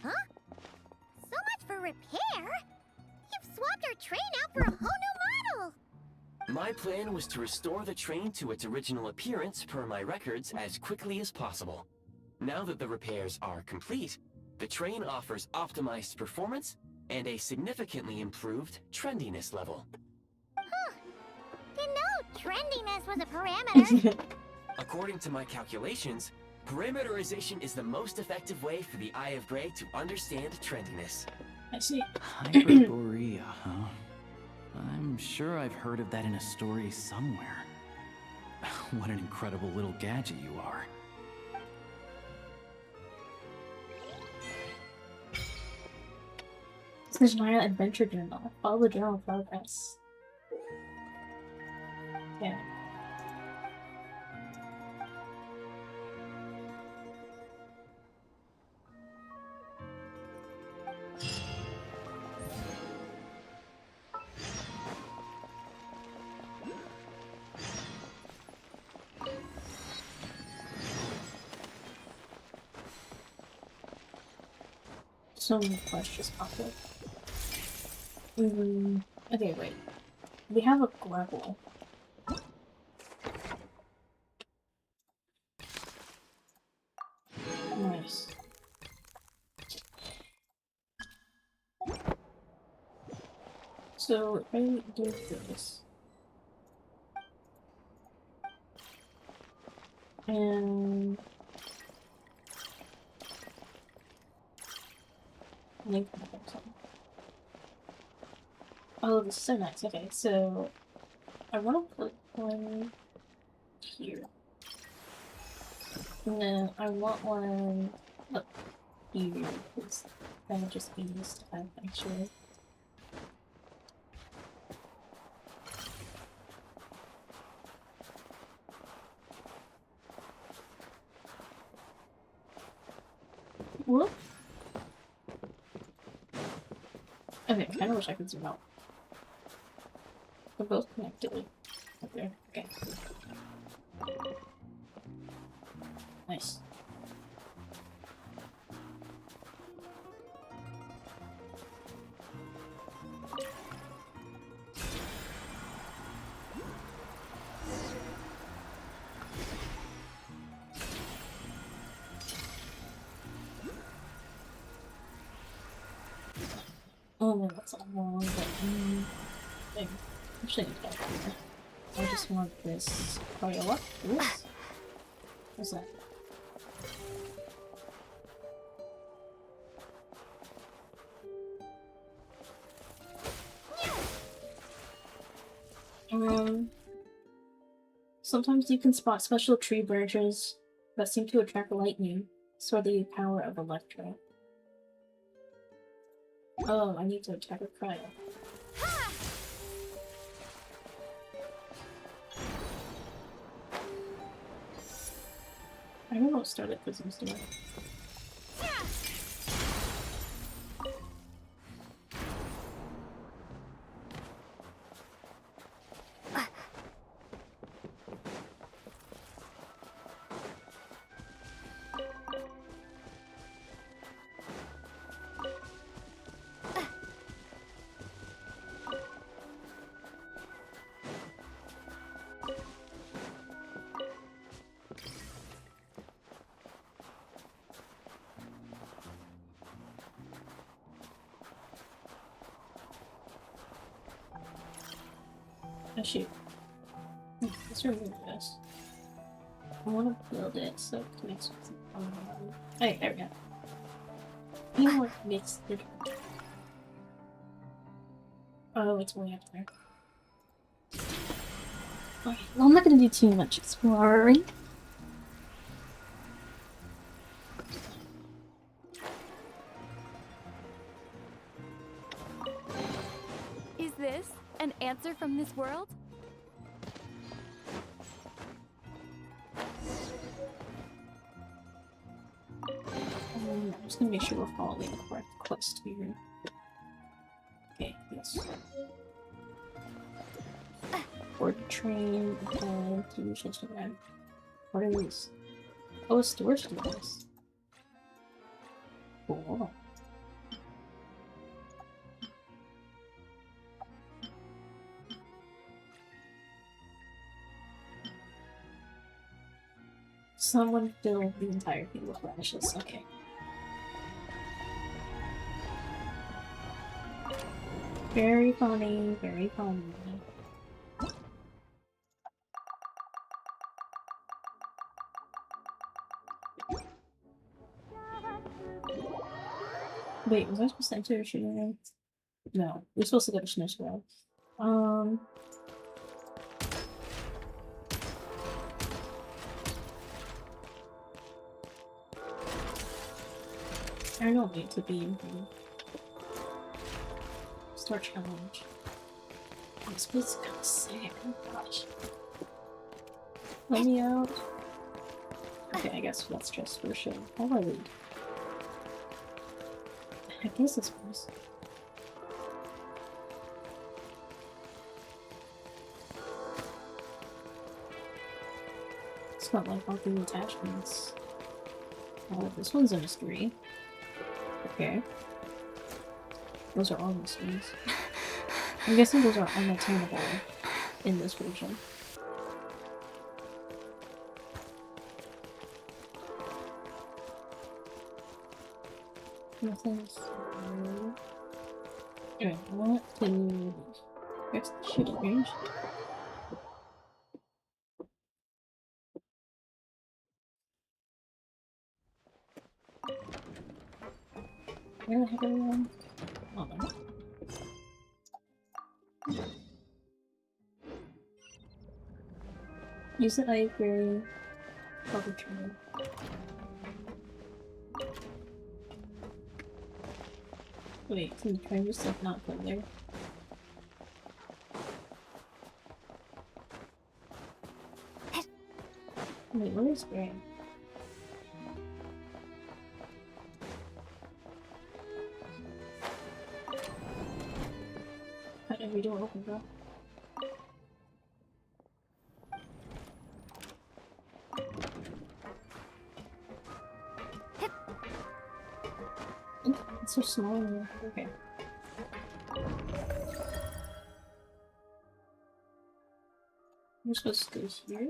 Huh? So much for repair? You've swapped our train out for a whole new model! My plan was to restore the train to its original appearance per my records as quickly as possible. Now that the repairs are complete, the train offers optimized performance and a significantly improved trendiness level. Huh. Didn't know trendiness was a parameter. According to my calculations, parameterization is the most effective way for the Eye of Grey to understand trendiness. I see. Hyperborea, huh? I'm sure I've heard of that in a story somewhere. What an incredible little gadget you are. SNEZHNAYA Adventure Journal. Follow the journal progress. Yeah. So many questions just popped up. Okay, wait. We have a gravel. Nice. So, I do this. And... link something. Oh, this is so nice. Okay, so I want to put one here. And then I want one up here, because that would just be used to have actually. Whoop. Okay, I kinda wish I could zoom out. They're both connected. Right there. Okay. Nice. Oh no, that's all wrong, but thing. Actually, I just want this. Oh yeah, what? This? What's that? Sometimes you can spot special tree branches that seem to attract lightning, so the power of Electro. Oh, I need to attack a cryo. I don't know what started Prism's doing. Oh shoot. Let's remove this. I want to build it so it connects with the hey, there we go. You know what makes the oh, it's way up there. Okay, well I'm not gonna do too much exploring. Is this an answer from this world? I'm just gonna make sure we're following the correct quest here. Okay, yes. Board the train and to Genshin. What are these? Oh, a storage device. Cool. Someone filled the entire thing with radishes. Okay. Very funny, very funny. Wait, was I supposed to enter Shinra? No, we're supposed to go to SNEZHNAYA. I don't need to be in here. Start challenge. This place is kind of sick. Oh gosh. Let me out. Okay, I guess that's just for sure. How do I lead? The heck is this place? It's not like all the attachments. Oh, this one's a mystery. Okay. Those are all mysteries. I'm guessing those are unattainable in this version. Nothing's anyway, I want to fix the shooting range. Where the heck are we on? Oh no. Use the library public training. Wait, can the train just like not go there? Wait, what is Gray? How did we do open, bro? It's so small in here. Okay. We're supposed to go here?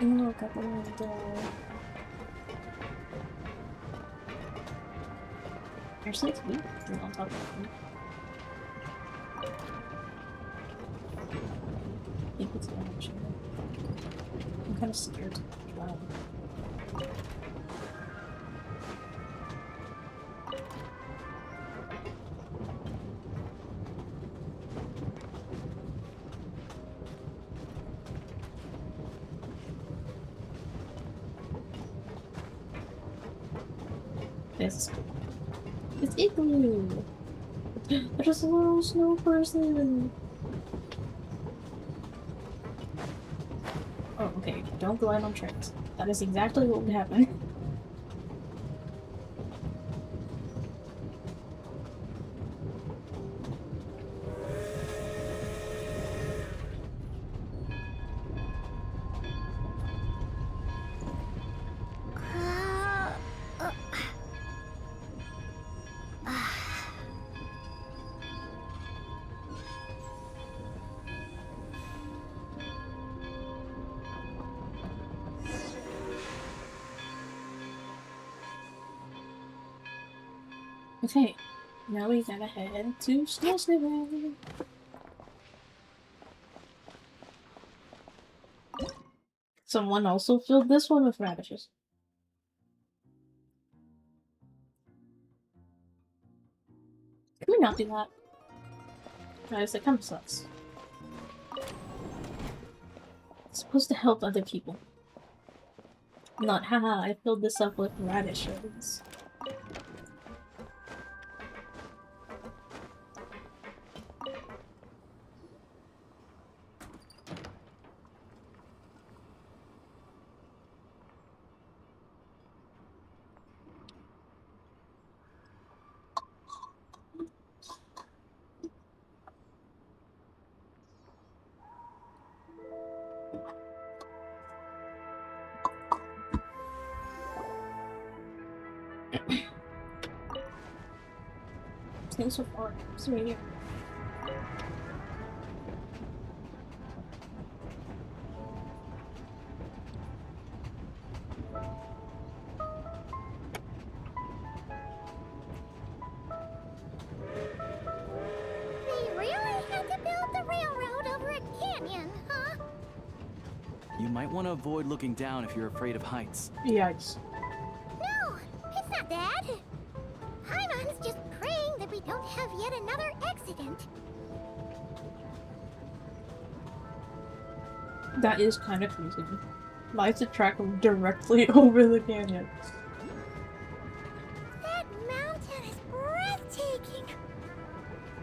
Look at the window. Actually, it's weird. It's on top of it. I think it's an option. I'm kind of scared to try. This is cool. It's Igloo! There's a little snow person! Oh, okay. Don't glide on trains. That is exactly what would happen. Okay, now we gotta head to SNEZHNAYA. Someone also filled this one with radishes. Can we not do that? Guys, it kind of sucks. It's supposed to help other people. Not, haha, I filled this up with radishes. Things so far. It's right here. They really had to build the railroad over a canyon, huh? You might want to avoid looking down if you're afraid of heights. Yikes. No, it's not that. Paimon's just praying that we don't have yet another accident. That is kind of crazy. Why is the track directly over the canyon? That mountain is breathtaking.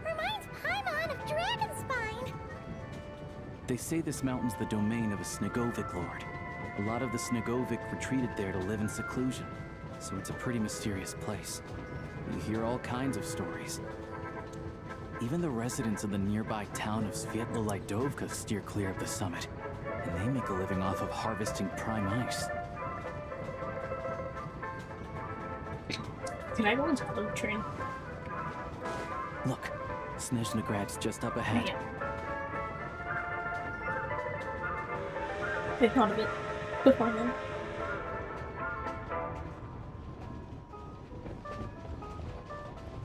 Reminds Paimon of Dragonspine. They say this mountain's the domain of a Snegovic lord. A lot of the Snegovic retreated there to live in seclusion, so it's a pretty mysterious place. You hear all kinds of stories. Even the residents of the nearby town of Svietlo-Lidovka steer clear of the summit, and they make a living off of harvesting prime ice. Can I go on top of the train? Look, SNEZHNAGrad's just up ahead. Yeah. They thought of it before then.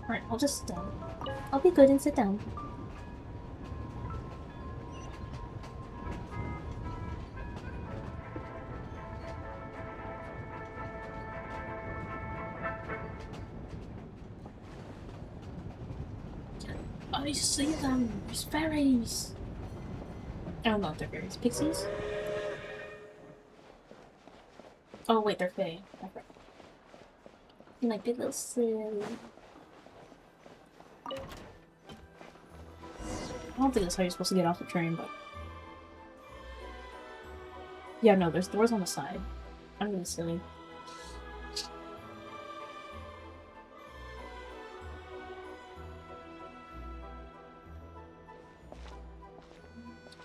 Alright, I'll just I'll be good and sit down. I see them! There's fairies! Oh, not they're fairies. Pixies? Oh wait, they're fae. Okay. Like big little silly. I don't think that's how you're supposed to get off the train, but... Yeah, no, there's doors on the side. I'm really silly.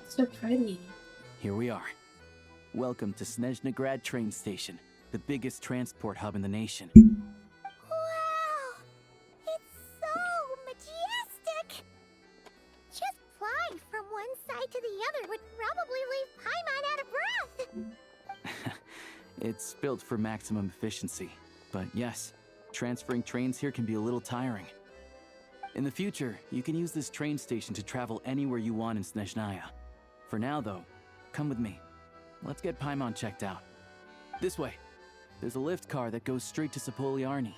So pretty. Here we are. Welcome to SNEZHNAGrad train station, the biggest transport hub in the nation. Wow! It's so majestic! Just flying from one side to the other would probably leave Paimon out of breath! for maximum efficiency. But yes, transferring trains here can be a little tiring. In the future, you can use this train station to travel anywhere you want in SNEZHNAYA. For now, though, come with me. Let's get Paimon checked out. This way. There's a lift car that goes straight to Sapoliarni.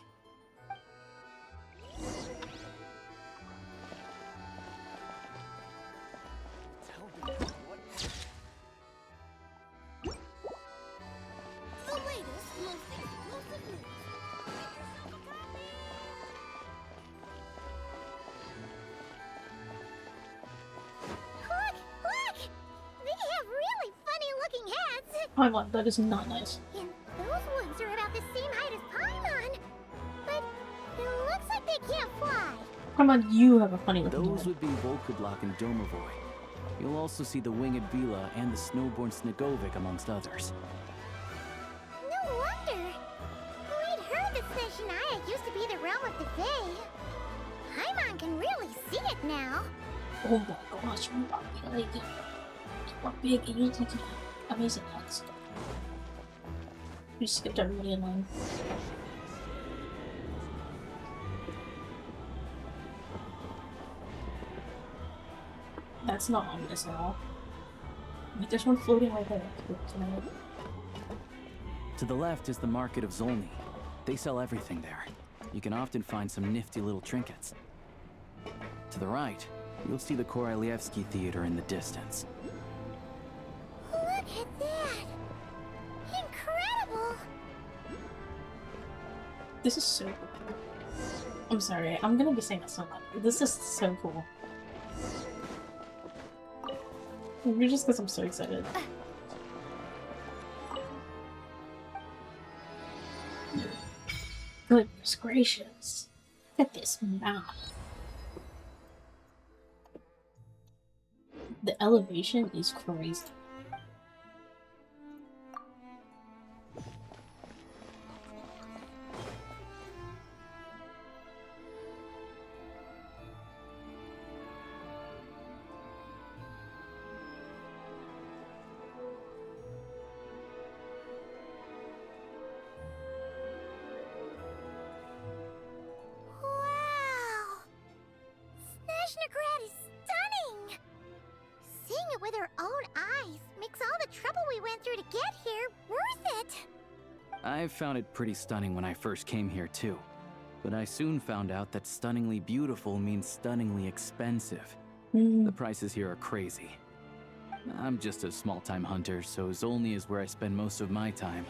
Paimon, that is not nice. And those ones are about the same height as Paimon. But it looks like they can't fly. Paimon, you have a funny looking Those head. would be Volkudlak and Domovoy. You'll also see the Winged Vila and the Snowborn Snegovic amongst others. No wonder. We'd heard that SNEZHNAYA used to be the realm of the Fae. Paimon can really see it now. Oh my gosh, you are big. You are big and you're taking amazing heads. You skipped everybody in line. That's not ominous at all. Wait, there's one floating right there. To the left is the Market of Zolny. They sell everything there. You can often find some nifty little trinkets. To the right, you'll see the Korolyevsky Theater in the distance. Look at that! Incredible! This is so cool. I'm sorry, I'm gonna be saying that so much. This is so cool. Maybe just because I'm so excited. Goodness gracious. Look at this map. The elevation is crazy. Wow! SNEZHNAYA is stunning! Seeing it with our own eyes makes all the trouble we went through to get here worth it! I found it pretty stunning when I first came here too. But I soon found out that stunningly beautiful means stunningly expensive. The prices here are crazy. I'm just a small-time hunter, so Zolny is where I spend most of my time.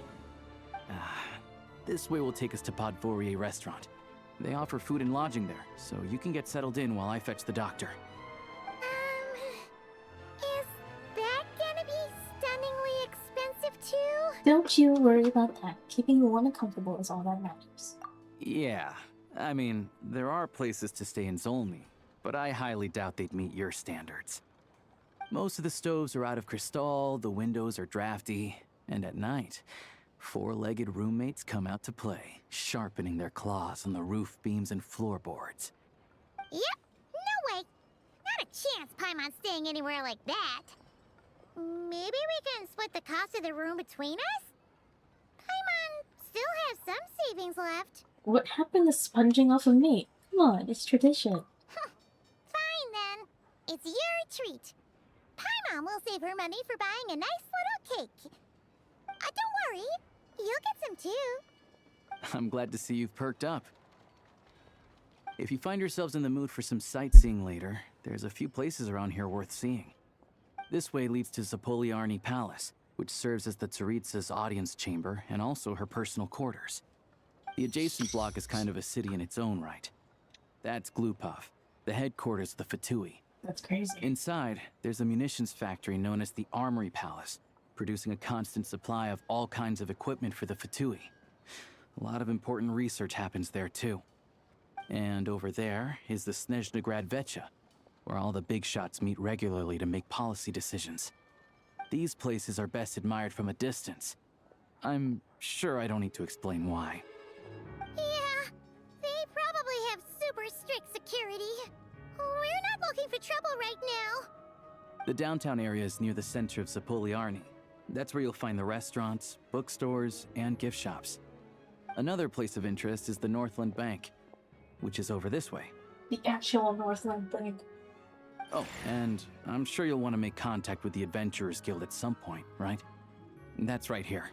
This way will take us to Podvorier Restaurant. They offer food and lodging there, so you can get settled in while I fetch the doctor. Is that gonna be stunningly expensive too? Don't you worry about that. Keeping you warm and comfortable is all that matters. Yeah, I mean, there are places to stay in Zolny, but I highly doubt they'd meet your standards. Most of the stoves are out of crystal, the windows are drafty, and at night, four-legged roommates come out to play, sharpening their claws on the roof beams and floorboards. Yep, no way! Not a chance Paimon's staying anywhere like that. Maybe we can split the cost of the room between us? Paimon still has some savings left. What happened to sponging off of me? Come on, it's tradition. Fine then. It's your treat. Paimon will save her money for buying a nice little cake. Don't worry, you'll get some too. I'm glad to see you've perked up. If you find yourselves in the mood for some sightseeing later, there's a few places around here worth seeing. This way leads to Sapoliarni Palace, which serves as the Tsaritsa's audience chamber and also her personal quarters. The adjacent block is kind of a city in its own right. That's Glupov, the headquarters of the Fatui. That's crazy. Inside, there's a munitions factory known as the Armory Palace, producing a constant supply of all kinds of equipment for the Fatui. A lot of important research happens there too. And over there is the SNEZHNAYA Vecha, where all the big shots meet regularly to make policy decisions. These places are best admired from a distance. I'm sure I don't need to explain why. Yeah, they probably have super strict security. We're not looking for trouble right now. The downtown area is near the center of Sapoliarni. That's where you'll find the restaurants, bookstores, and gift shops. Another place of interest is the Northland Bank, which is over this way. The actual Northland Bank. Oh, and I'm sure you'll want to make contact with the Adventurers Guild at some point, right? That's right here.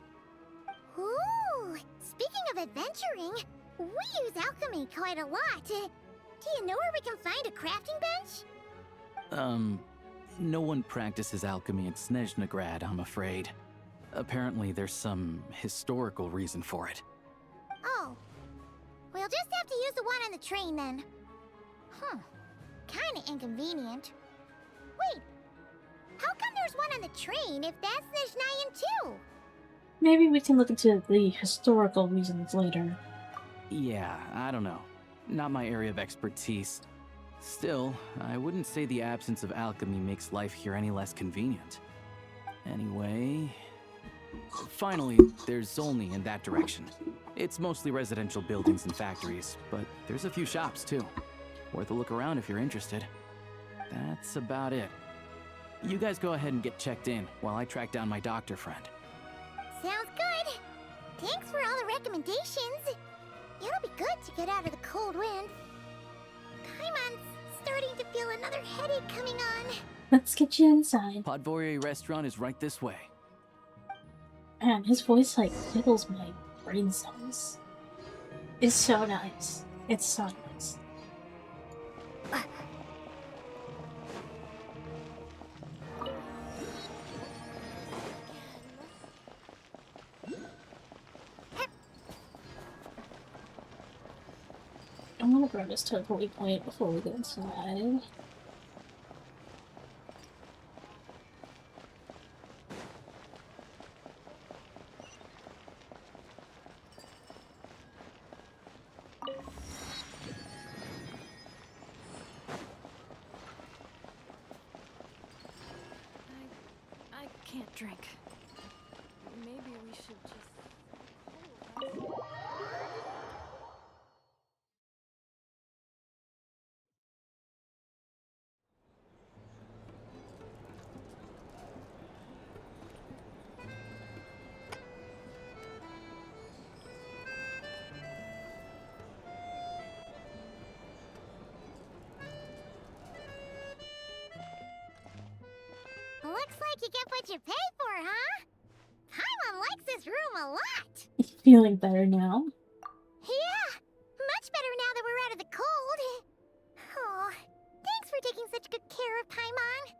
Ooh, speaking of adventuring, we use alchemy quite a lot. Do you know where we can find a crafting bench? No one practices alchemy in SNEZHNAYA, I'm afraid. Apparently there's some historical reason for it. Oh. We'll just have to use the one on the train then. Huh. Kinda inconvenient. Wait. How come there's one on the train if that's SNEZHNAYA too? Maybe we can look into the historical reasons later. Yeah, I don't know. Not my area of expertise. Still, I wouldn't say the absence of alchemy makes life here any less convenient. Anyway... Finally, there's Zolny in that direction. It's mostly residential buildings and factories, but there's a few shops too. Worth a look around if you're interested. That's about it. You guys go ahead and get checked in while I track down my doctor friend. Sounds good. Thanks for all the recommendations. It'll be good to get out of the cold wind. Paimon's starting to feel another headache coming on. Let's get you inside. Podvorier restaurant is right this way. Man, his voice like tickles my brain cells. It's so nice. It's so nice. I'm gonna grab this teleport point before we go inside. I can't drink. Maybe we should just... Looks like you get what you pay for, huh? Paimon likes this room a lot. Feeling better now? Yeah, much better now that we're out of the cold. Oh, thanks for taking such good care of Paimon.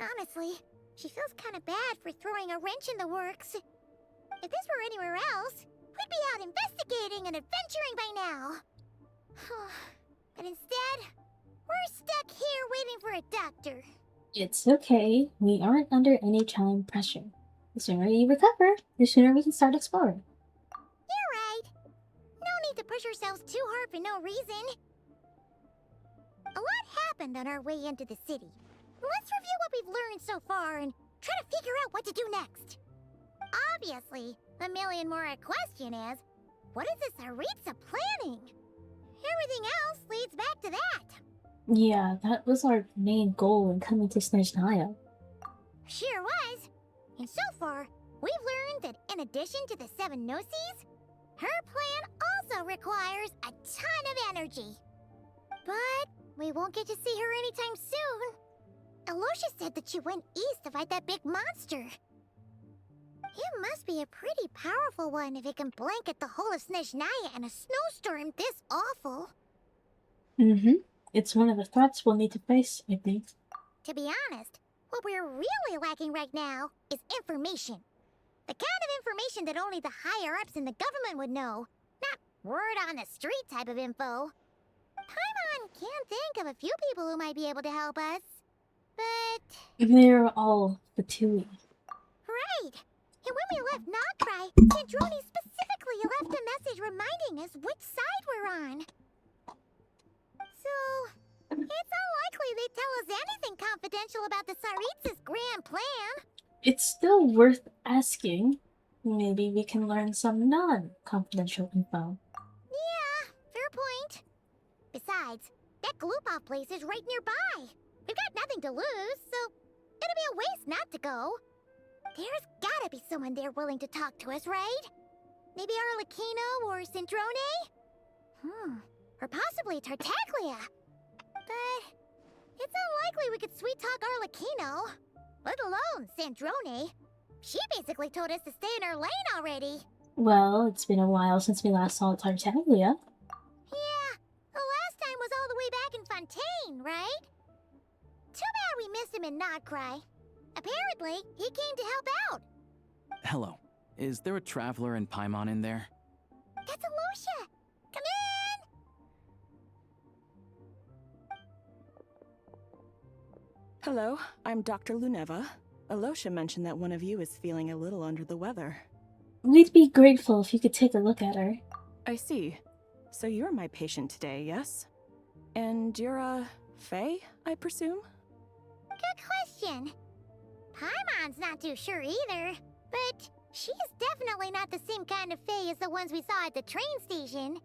Honestly, she feels kind of bad for throwing a wrench in the works. If this were anywhere else, we'd be out investigating and adventuring by now. But instead, we're stuck here waiting for a doctor. It's okay. We aren't under any time pressure. The sooner you recover, the sooner we can start exploring. You're right. No need to push ourselves too hard for no reason. A lot happened on our way into the city. Let's review what we've learned so far and try to figure out what to do next. Obviously, the million more question is, what is the Tsaritsa planning? Everything else leads back to that. Yeah, that was our main goal in coming to SNEZHNAYA. Sure was. And so far, we've learned that in addition to the 7 Gnosis, her plan also requires a ton of energy. But we won't get to see her anytime soon. Alyosha said that she went east to fight that big monster. It must be a pretty powerful one if it can blanket the whole of SNEZHNAYA in a snowstorm this awful. It's one of the threats we'll need to face, I think. To be honest, what we're really lacking right now is information. The kind of information that only the higher-ups in the government would know. Not word on the street type of info. Paimon can think of a few people who might be able to help us. But... They're all Fatui. Right! And when we left Nokrai, Sandroni specifically left a message reminding us which side we're on. So, it's unlikely they'd tell us anything confidential about the Tsaritsa's grand plan. It's still worth asking. Maybe we can learn some non-confidential info. Yeah, fair point. Besides, that Glupov place is right nearby. We've got nothing to lose, so it'll be a waste not to go. There's gotta be someone there willing to talk to us, right? Maybe Arlecchino or Sandrone? Or possibly Tartaglia. But it's unlikely we could sweet-talk Arlecchino. Let alone Sandrone. She basically told us to stay in our lane already. Well, it's been a while since we last saw Tartaglia. Yeah, the last time was all the way back in Fontaine, right? Too bad we missed him in Nodcry. Apparently, he came to help out. Hello. Is there a traveler in Paimon in there? That's alyosha! Come in! Hello, I'm Dr. Luneva. alyosha mentioned that one of you is feeling a little under the weather. We'd be grateful if you could take a look at her. I see. So you're my patient today, yes? And you're, Fae, I presume? Good question. Paimon's not too sure either, but she's definitely not the same kind of Fae as the ones we saw at the train station.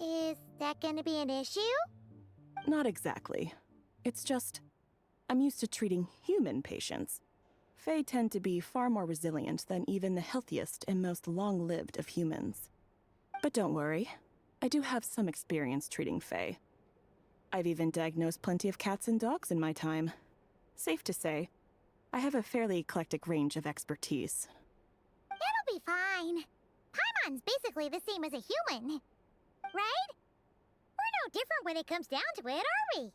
Is that gonna be an issue? Not exactly. It's just, I'm used to treating human patients. Fae tend to be far more resilient than even the healthiest and most long-lived of humans. But don't worry, I do have some experience treating Fae. I've even diagnosed plenty of cats and dogs in my time. Safe to say, I have a fairly eclectic range of expertise. It'll be fine. Paimon's basically the same as a human. Right? We're no different when it comes down to it, are we?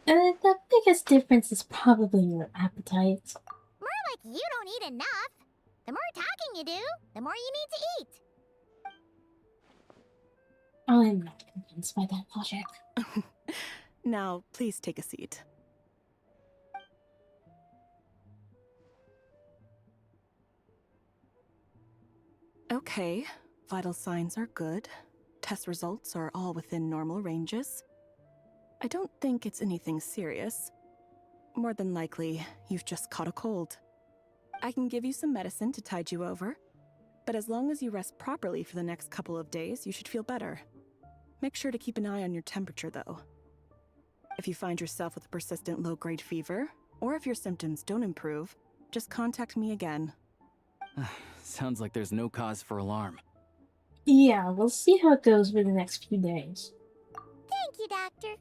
The biggest difference is probably your appetite. More like you don't eat enough. The more talking you do, the more you need to eat. I'm not convinced by that logic. Now, please take a seat. Okay, vital signs are good. Test results are all within normal ranges. I don't think it's anything serious. More than likely, you've just caught a cold. I can give you some medicine to tide you over, but as long as you rest properly for the next couple of days, you should feel better. Make sure to keep an eye on your temperature, though. If you find yourself with a persistent low-grade fever, or if your symptoms don't improve, just contact me again. Sounds like there's no cause for alarm. Yeah, we'll see how it goes for the next few days. Thank you, Doctor.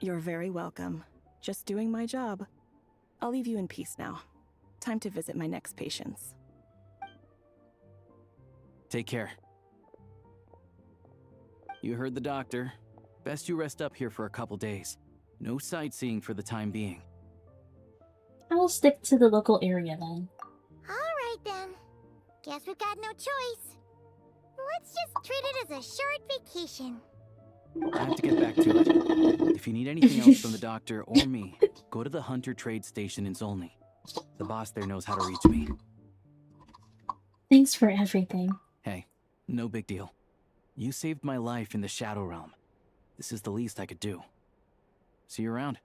You're very welcome. Just doing my job. I'll leave you in peace now. Time to visit my next patients. Take care. You heard the doctor. Best you rest up here for a couple days. No sightseeing for the time being. I'll stick to the local area then. Alright then. Guess we've got no choice. Let's just treat it as a short vacation. I have to get back to it. If you need anything else from the doctor or me, go to the Hunter Trade Station in Zolny. The boss there knows how to reach me. Thanks for everything. Hey, no big deal. You saved my life in the Shadow Realm. This is the least I could do. See you around.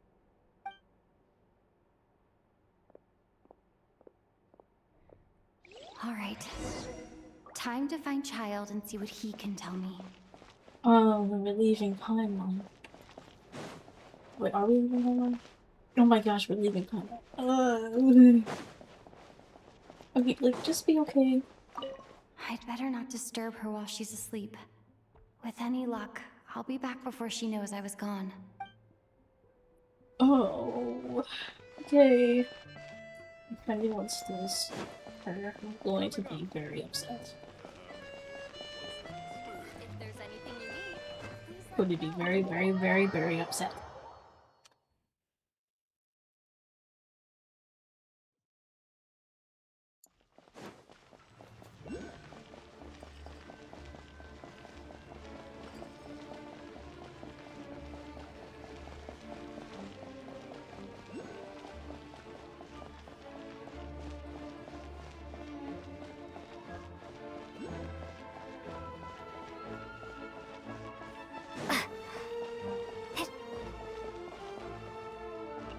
All right. Time to find Child and see what he can tell me. Oh, we're leaving Paimon. Wait, are we leaving Paimon? Oh my gosh, we're leaving Paimon. Okay, like, just be okay. I'd better not disturb her while she's asleep. With any luck, I'll be back before she knows I was gone. Oh, okay. If anyone steals her, I'm going to be very upset. If there's anything you need, Going to be very, very, very, very upset.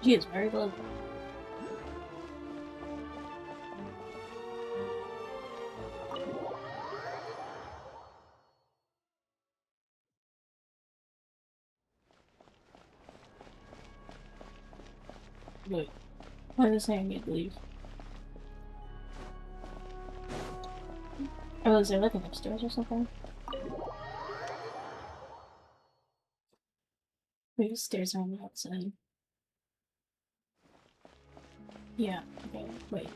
She is very low. Wait, why are they saying I need to leave? Oh, is there like an upstairs or something? Maybe stairs are on the outside. Yeah, okay, wait.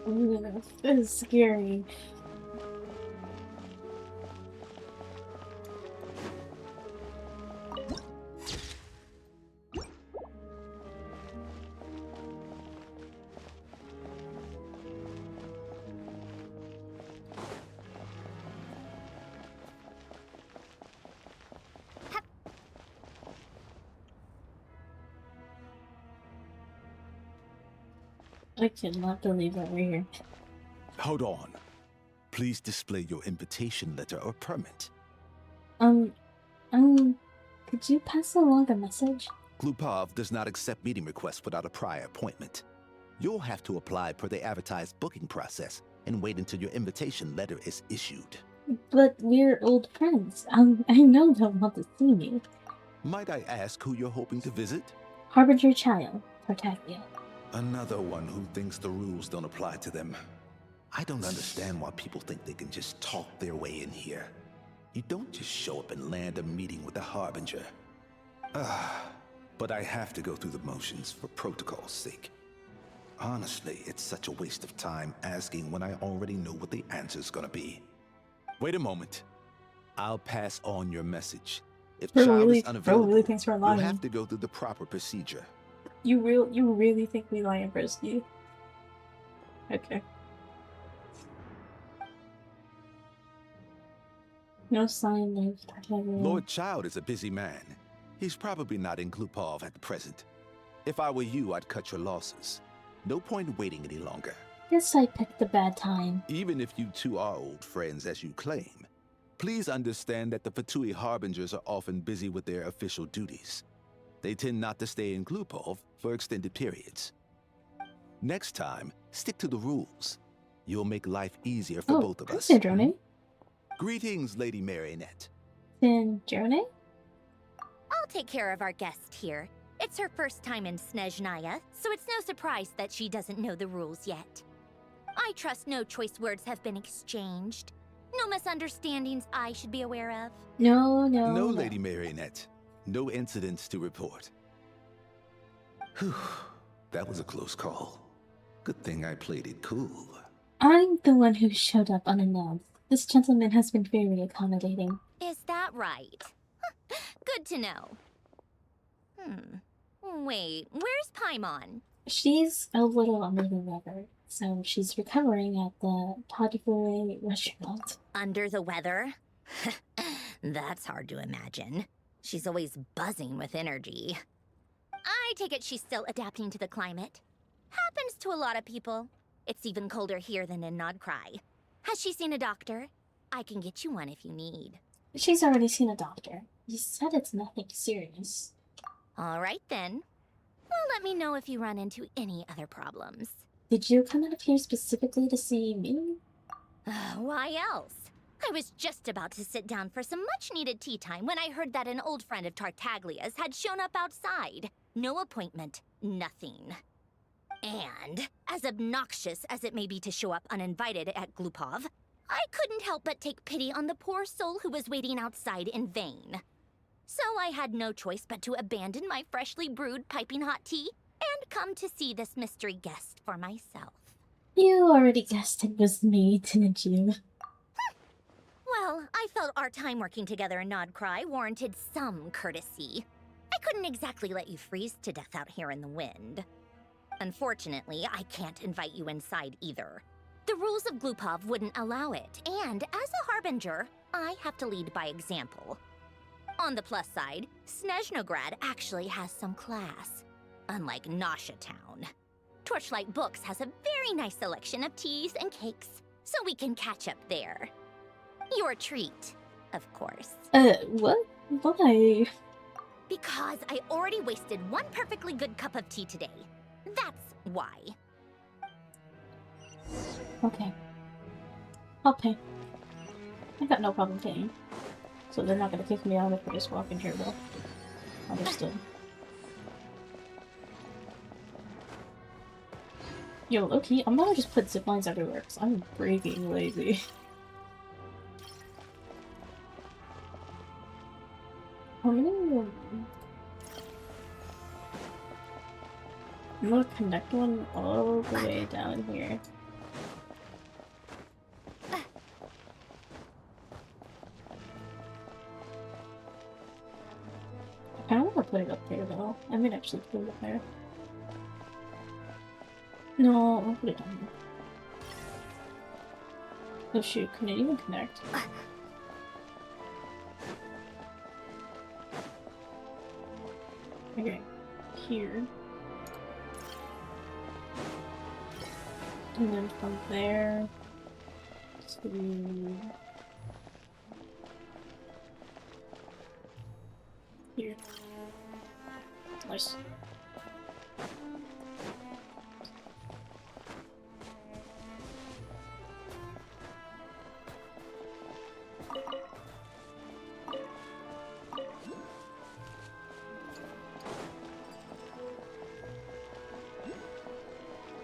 Ooh, this is scary. I cannot believe that we're here. Hold on. Please display your invitation letter or permit. Could you pass along a message? Glupov does not accept meeting requests without a prior appointment. You'll have to apply per the advertised booking process and wait until your invitation letter is issued. But we're old friends. I know they'll want to see me. Might I ask who you're hoping to visit? Harbinger Child, Tartaglia. Another one who thinks the rules don't apply to them. I don't understand why people think they can just talk their way in here. You don't just show up and land a meeting with the Harbinger. But I have to go through the motions for protocol's sake. Honestly, it's such a waste of time asking when I already know what the answer's gonna be. Wait a moment. I'll pass on your message. If Child is unavailable, really thinks we're you'll lying. have to go through the proper procedure. You really think we lie in Brisky? Okay. No sign of Tartaglia. Lord Child is a busy man. He's probably not in Glupov at the present. If I were you, I'd cut your losses. No point waiting any longer. Guess I picked a bad time. Even if you two are old friends as you claim, please understand that the Fatui Harbingers are often busy with their official duties. They tend not to stay in Glupov for extended periods. Next time, stick to the rules. You'll make life easier for both of us. Syndrome. Greetings, Lady Marionette. Syndrome? I'll take care of our guest here. It's her first time in SNEZHNAYA, so it's no surprise that she doesn't know the rules yet. I trust no choice words have been exchanged. No misunderstandings I should be aware of. No. No, Lady Marionette. No incidents to report. Whew, that was a close call. Good thing I played it cool. I'm the one who showed up unannounced. This gentleman has been very accommodating. Is that right? Good to know. Wait, where's Paimon? She's a little under the weather, so she's recovering at the Tundra restaurant. Under the weather? That's hard to imagine. She's always buzzing with energy. I take it she's still adapting to the climate. Happens to a lot of people. It's even colder here than in Nodcry. Has she seen a doctor? I can get you one if you need. She's already seen a doctor. You said it's nothing serious. All right then. Well, let me know if you run into any other problems. Did you come out here specifically to see me? Why else? I was just about to sit down for some much-needed tea time when I heard that an old friend of Tartaglia's had shown up outside. No appointment, nothing. And, as obnoxious as it may be to show up uninvited at Glupov, I couldn't help but take pity on the poor soul who was waiting outside in vain. So I had no choice but to abandon my freshly brewed piping hot tea and come to see this mystery guest for myself. You already guessed it was me, didn't you? Well, I felt our time working together in Nodcry warranted some courtesy. I couldn't exactly let you freeze to death out here in the wind. Unfortunately, I can't invite you inside either. The rules of Glupov wouldn't allow it, and as a Harbinger, I have to lead by example. On the plus side, SNEZHNOGRAD actually has some class, unlike Nasha Town. Torchlight Books has a very nice selection of teas and cakes, so we can catch up there. Your treat, of course. What? Why? Because I already wasted one perfectly good cup of tea today. That's why. Okay. I'll pay. I got no problem paying. So they're not gonna kick me out if I just walk in here though. Understood. Yo, low-key, I'm gonna just put ziplines everywhere because I'm freaking lazy. I'm gonna connect one all the way down here. I don't want to put it up there though. I might actually put it up there. No, I'll put it down here. Oh shoot, can it even connect? Okay, here. And then from there to here. Nice.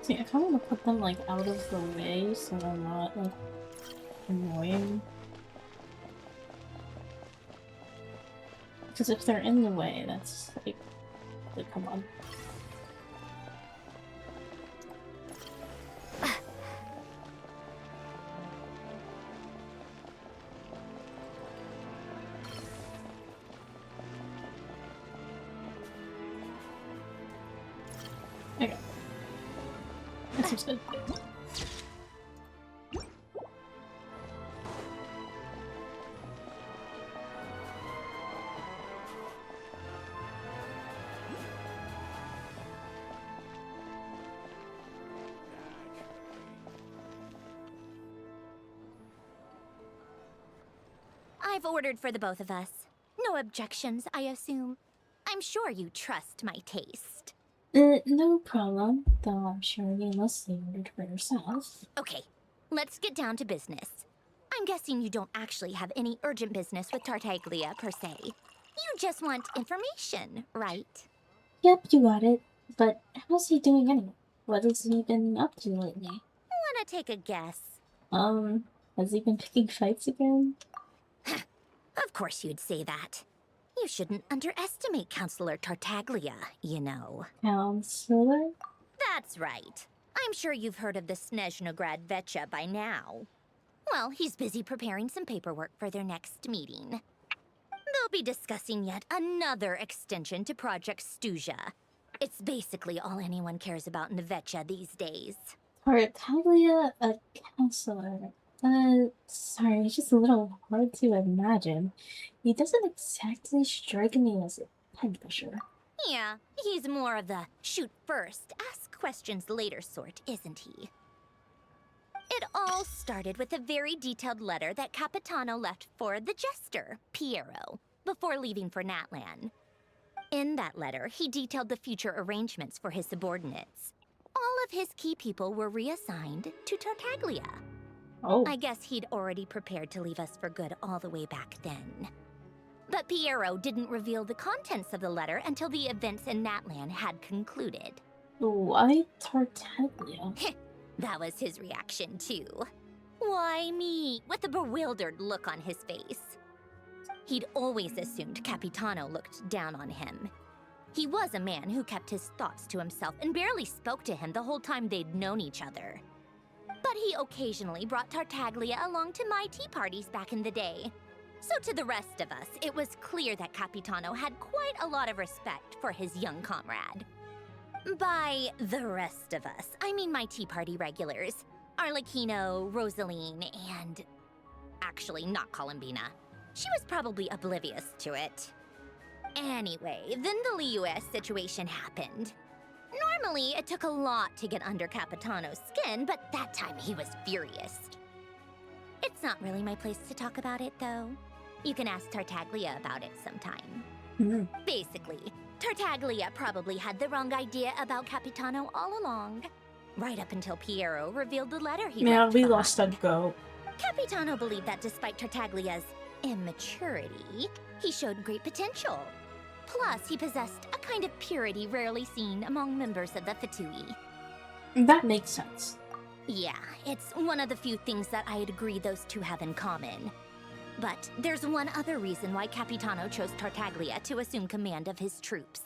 See, I kind of want to put them like out of the way so they're not like annoying. Because if they're in the way, that's like come on. Okay. That seems good. I've ordered for the both of us. No objections, I assume. I'm sure you trust my taste. No problem, though I'm sure you mostly ordered for yourself. Okay, let's get down to business. I'm guessing you don't actually have any urgent business with Tartaglia, per se. You just want information, right? Yep, you got it. But how's he doing anyway? What has he been up to lately? Wanna take a guess? Has he been picking fights again? Of course you'd say that. You shouldn't underestimate Counselor Tartaglia, you know. Counselor? That's right. I'm sure you've heard of the SNEZHNAYA Vetcha by now. Well, he's busy preparing some paperwork for their next meeting. They'll be discussing yet another extension to Project SNEZHNAYA. It's basically all anyone cares about in the Vetcha these days. Tartaglia, a counselor. Sorry, it's just a little hard to imagine. He doesn't exactly strike me as a pen-pusher. Yeah, he's more of the shoot first, ask questions later sort, isn't he? It all started with a very detailed letter that Capitano left for the jester, Piero, before leaving for Natlan. In that letter, he detailed the future arrangements for his subordinates. All of his key people were reassigned to Tartaglia. Oh. I guess he'd already prepared to leave us for good all the way back then. But Piero didn't reveal the contents of the letter until the events in Natlan had concluded. Why Tartaglia? That was his reaction, too. Why me? With a bewildered look on his face. He'd always assumed Capitano looked down on him. He was a man who kept his thoughts to himself and barely spoke to him the whole time they'd known each other. But he occasionally brought Tartaglia along to my tea parties back in the day. So to the rest of us, it was clear that Capitano had quite a lot of respect for his young comrade. By the rest of us, I mean my tea party regulars. Arlecchino, Rosaline, and... actually, not Columbina. She was probably oblivious to it. Anyway, then the Liu-S situation happened. Normally, it took a lot to get under Capitano's skin, but that time he was furious. It's not really my place to talk about it, though. You can ask Tartaglia about it sometime. Basically, Tartaglia probably had the wrong idea about Capitano all along. right up until Piero revealed the letter he Man, left we behind. lost a goat. Capitano believed that despite Tartaglia's immaturity, he showed great potential. Plus, he possessed a kind of purity rarely seen among members of the Fatui. That makes sense. Yeah, it's one of the few things that I'd agree those two have in common. But there's one other reason why Capitano chose Tartaglia to assume command of his troops.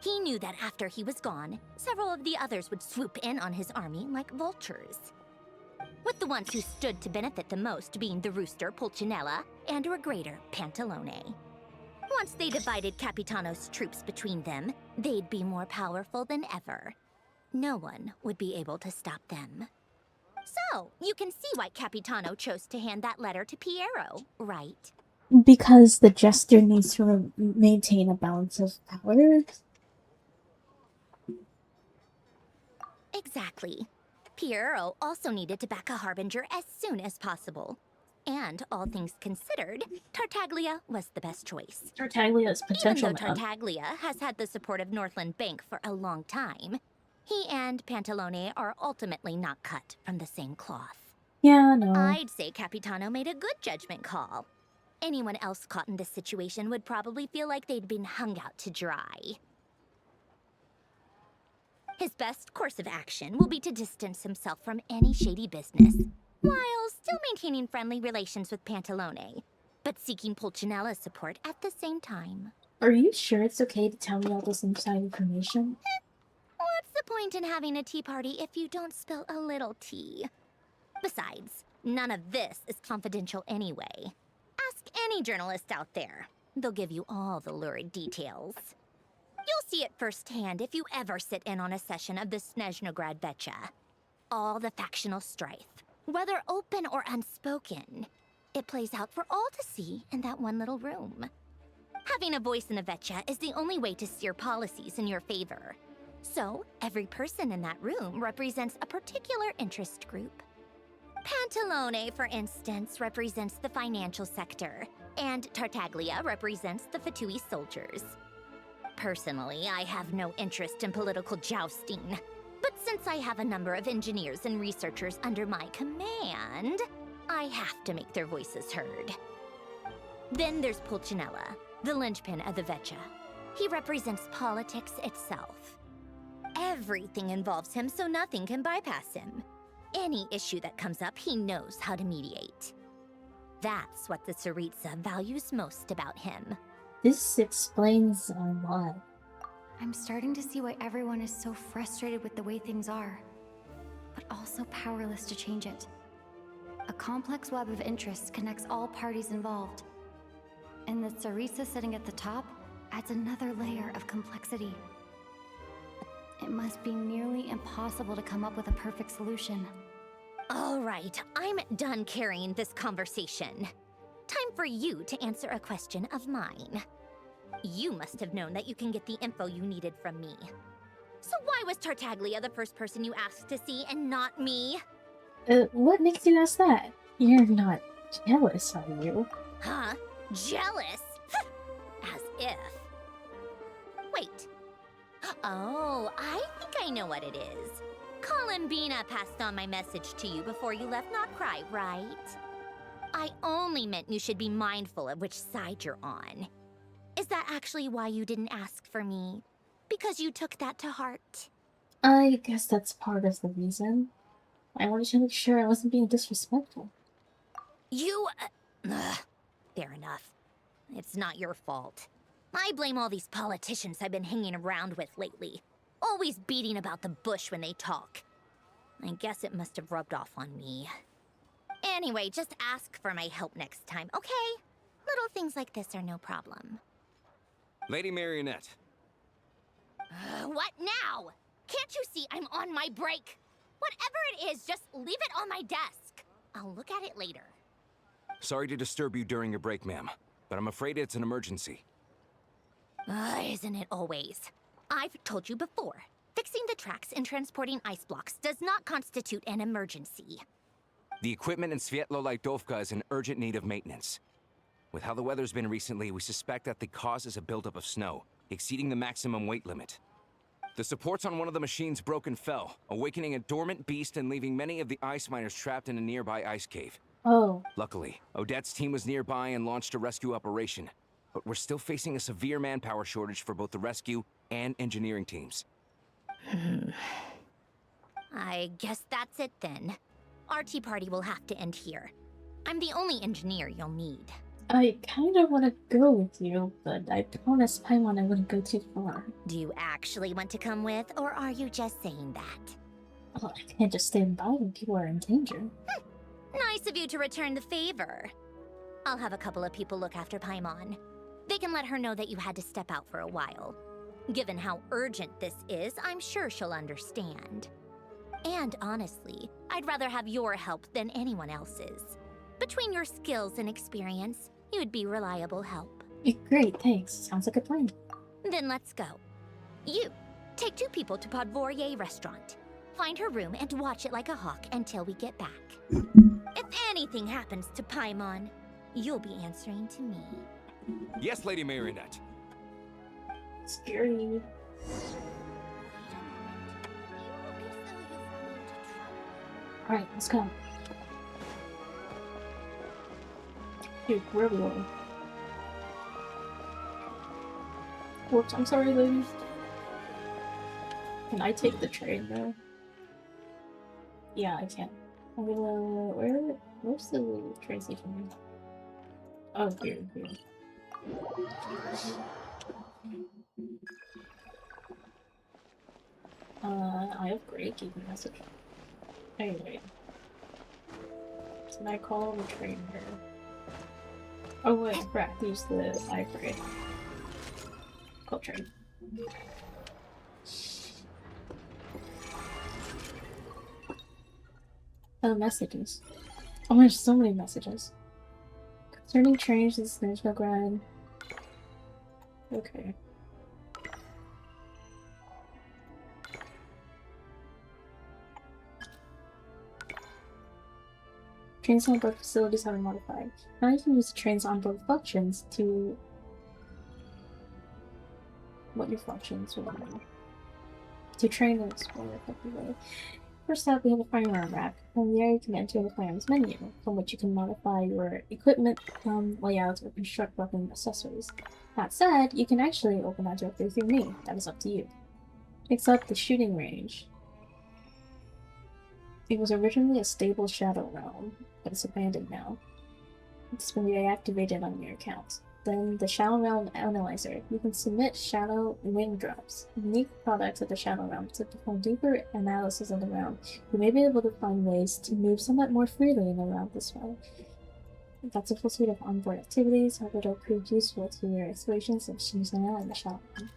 He knew that after he was gone, several of the others would swoop in on his army like vultures. With the ones who stood to benefit the most being the rooster Pulcinella and Regrator Pantalone. Once they divided Capitano's troops between them, they'd be more powerful than ever. No one would be able to stop them. So, you can see why Capitano chose to hand that letter to Piero, right? Because the jester needs to maintain a balance of power. Exactly. Piero also needed to back a harbinger as soon as possible. And all things considered, Tartaglia was the best choice. Tartaglia's potential. Even though Tartaglia has had the support of Northland Bank for a long time, he and Pantalone are ultimately not cut from the same cloth. Yeah, no. I'd say Capitano made a good judgment call. Anyone else caught in this situation would probably feel like they'd been hung out to dry. His best course of action will be to distance himself from any shady business, while still maintaining friendly relations with Pantalone, but seeking Pulcinella's support at the same time. Are you sure it's okay to tell me all this inside information? What's the point in having a tea party if you don't spill a little tea? Besides, none of this is confidential anyway. Ask any journalist out there. They'll give you all the lurid details. You'll see it firsthand if you ever sit in on a session of the SNEZHNAYA Vecha. All the factional strife, whether open or unspoken, it plays out for all to see in that one little room. Having a voice in the Vecha is the only way to steer policies in your favor. So, every person in that room represents a particular interest group. Pantalone, for instance, represents the financial sector, and Tartaglia represents the Fatui soldiers. Personally, I have no interest in political jousting, but since I have a number of engineers and researchers under my command, I have to make their voices heard. Then there's Pulcinella, the linchpin of the Vecha. He represents politics itself. Everything involves him, so nothing can bypass him. Any issue that comes up, he knows how to mediate. That's what the Tsaritsa values most about him. This explains a lot. I'm starting to see why everyone is so frustrated with the way things are, but also powerless to change it. A complex web of interests connects all parties involved, and the Tsaritsa sitting at the top adds another layer of complexity. It must be nearly impossible to come up with a perfect solution. All right, I'm done carrying this conversation. Time for you to answer a question of mine. You must have known that you can get the info you needed from me. So why was Tartaglia the first person you asked to see and not me? What makes you ask that? You're not jealous, are you? Huh? Jealous? As if. Wait. Oh, I think I know what it is. Columbina passed on my message to you before you left Notcry, right? I only meant you should be mindful of which side you're on. Is that actually why you didn't ask for me? Because you took that to heart? I guess that's part of the reason. I wanted to make sure I wasn't being disrespectful. You... fair enough. It's not your fault. I blame all these politicians I've been hanging around with lately. Always beating about the bush when they talk. I guess it must have rubbed off on me. Anyway, just ask for my help next time, okay? Little things like this are no problem. Lady Marionette. What now? Can't you see I'm on my break? Whatever it is, just leave it on my desk. I'll look at it later. Sorry to disturb you during your break, ma'am, but I'm afraid it's an emergency. Isn't it always? I've told you before, fixing the tracks and transporting ice blocks does not constitute an emergency. The equipment in Svietlolaidovka is in urgent need of maintenance. With how the weather's been recently, we suspect that the cause is a buildup of snow, exceeding the maximum weight limit. The supports on one of the machines broke and fell, awakening a dormant beast and leaving many of the ice miners trapped in a nearby ice cave. Oh. Luckily, Odette's team was nearby and launched a rescue operation, but we're still facing a severe manpower shortage for both the rescue and engineering teams. I guess that's it then. Our tea party will have to end here. I'm the only engineer you'll need. I kind of want to go with you, but I promised Paimon I wouldn't go too far. Do you actually want to come with, or are you just saying that? Oh, I can't just stand by when people are in danger. Nice of you to return the favor. I'll have a couple of people look after Paimon. They can let her know that you had to step out for a while. Given how urgent this is, I'm sure she'll understand. And honestly, I'd rather have your help than anyone else's. Between your skills and experience, you'd be reliable help. Great, thanks. Sounds like a plan. Then let's go. You, take 2 people to Podvorier restaurant. Find her room and watch it like a hawk until we get back. If anything happens to Paimon, you'll be answering to me. Yes, Lady Marionette. Scary. Alright, let's go. Dude, where are we going? Whoops, I'm sorry, ladies. Can I take the train, though? Yeah, I can. I'm gonna... Where's the train station? Oh, here. I have great keeping message. Anyway. Can I call the train here? Oh wait, I forgot to use the library. Call train. Oh, messages. Oh, there's so many messages. Concerning trains, there's no grind. Okay. Trains on board facilities have been modified. Now you can use trains on board functions to... What new functions will you to train and explore effectively. First up, we have a firearm rack. From there, you can enter the firearms menu, from which you can modify your equipment, layouts, or construct weapon accessories. That said, you can actually open that directly through me. That is up to you. Next up, the shooting range. It was originally a stable shadow realm, but it's abandoned now. It's been reactivated on your account. Then the Shadow Realm Analyzer. You can submit shadow wing drops, unique products of the Shadow Realm, to perform deeper analysis of the realm. You may be able to find ways to move somewhat more freely in the realm this way. That's a full suite of onboard activities, however it'll prove useful to your explorations of SNEZHNAYA and the Shadow Realm.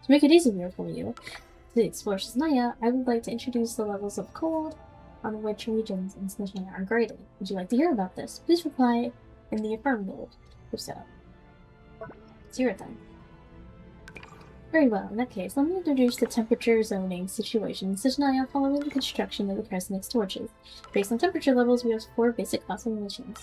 To make it easier for you to explore SNEZHNAYA, I would like to introduce the levels of cold on which regions in SNEZHNAYA are graded. Would you like to hear about this? Please reply in the affirmative, if so. Let's hear it then. Very well, in that case, let me introduce the temperature zoning situation in SNEZHNAYA following the construction of the Kresnik's torches. Based on temperature levels, we have 4 basic classifications: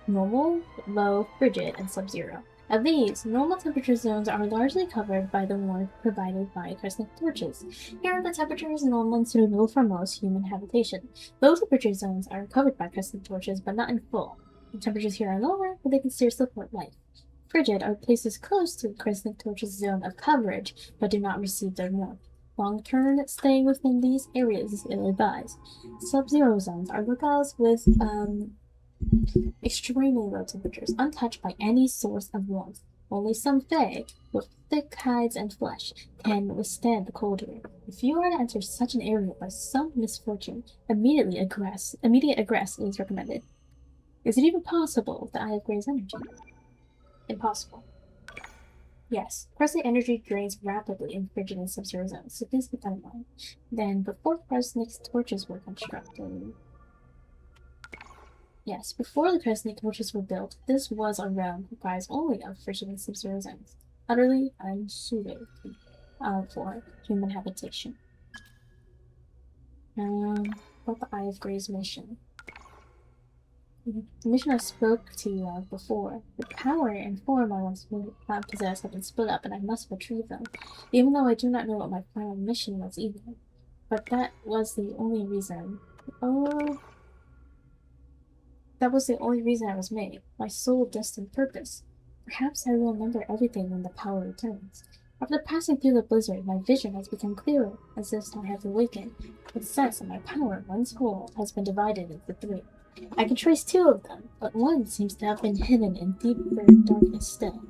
normal, low, frigid, and sub-zero. Of these, normal temperature zones are largely covered by the warmth provided by Kresnik torches. Here, the temperature is normal and suitable for most human habitation. Low temperature zones are covered by Kresnik torches, but not in full. The temperatures here are lower, but they can still support life. Frigid are places close to the Kresnik torches zone of coverage, but do not receive their warmth. Long-term stay within these areas is ill-advised. Sub-zero zones are locales with extremely low temperatures, untouched by any source of warmth. Only some Fae, with thick hides and flesh, can withstand the cold air. If you are to enter such an area by some misfortune, immediate egress is recommended. Is it even possible with the Eye of Gray's energy? Impossible. Yes, Kresnik energy drains rapidly in frigid and sub-zero zones, so please keep that in mind. Then, before Kresnik's torches were constructed... Yes, before the Kresnik torches were built, this was a realm comprised only of frigid and sub-zero zones, utterly unsuited for human habitation. About the Eye of Gray's mission. The mission I spoke to you of before. The power and form I once possessed have been split up, and I must retrieve them. Even though I do not know what my final mission was either. But that was the only reason. Oh, that was the only reason I was made. My sole destined purpose. Perhaps I will remember everything when the power returns. After passing through the blizzard, my vision has become clearer, as if I have awakened. The sense that my power, once whole, has been divided into three. I can trace two of them, but one seems to have been hidden in deeper darkness still.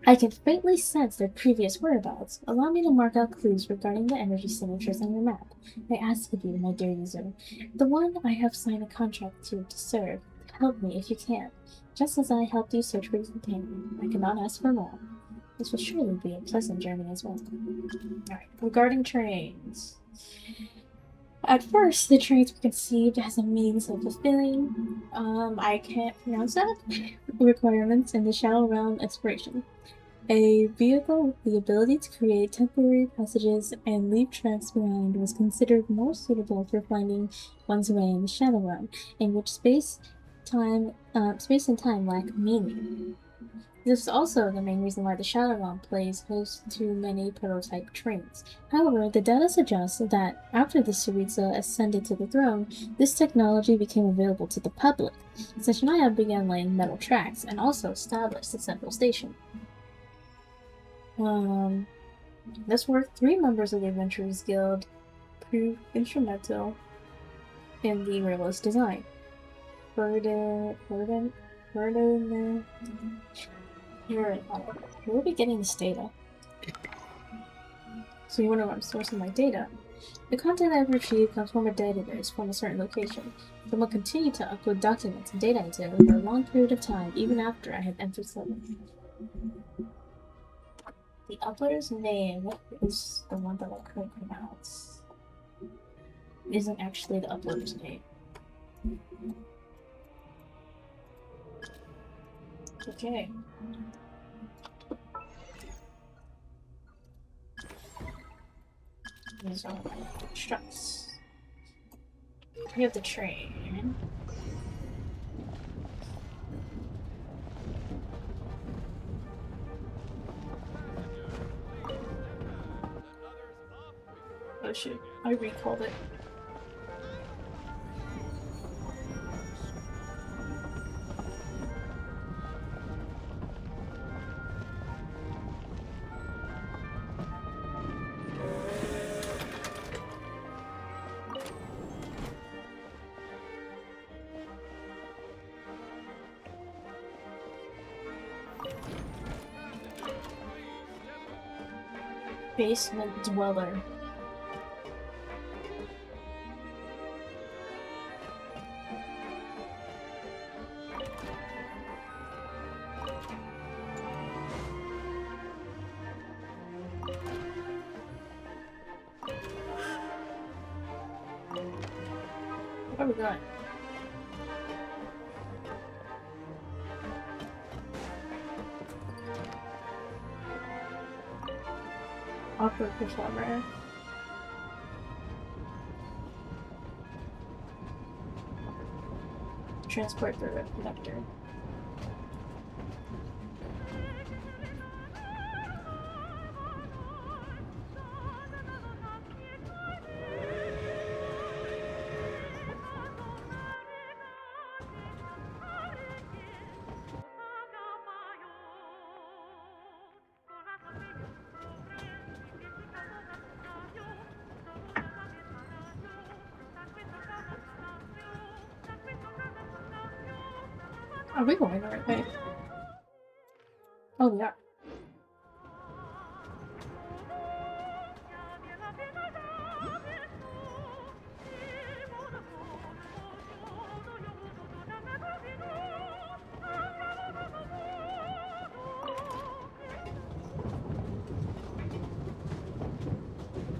I can faintly sense their previous whereabouts. Allow me to mark out clues regarding the energy signatures on your map. I ask of you, my dear user, the one I have signed a contract to serve. Help me if you can. Just as I helped you search for your companion, I cannot ask for more. This will surely be a pleasant journey as well. Alright, regarding trains. At first, the trains were conceived as a means of fulfilling, I can't pronounce that, requirements in the Shadow Realm exploration. A vehicle with the ability to create temporary passages and leave tracks behind was considered more suitable for finding one's way in the Shadow Realm, in which space and time lack meaning. This is also the main reason why the Shadow Realm plays host to many prototype trains. However, the data suggests that after the SNEZHNAYA ascended to the throne, this technology became available to the public. SNEZHNAYA began laying metal tracks and also established a central station. This work, 3 members of the Adventurers Guild proved instrumental in the railway's design. Here, we'll be getting this data. So you wonder where I'm sourcing my data. The content I've retrieved comes from a database from a certain location. Then will continue to upload documents and data into it for a long period of time, even after I have entered 7. The uploader's name is the one that I couldn't pronounce. It isn't actually the uploader's name. Okay. These are my constructs. We have the train. Oh shoot, I recalled it. Basement dweller. What have we got? Opera performer. Transport the conductor. Are we going the right way? Oh, we are.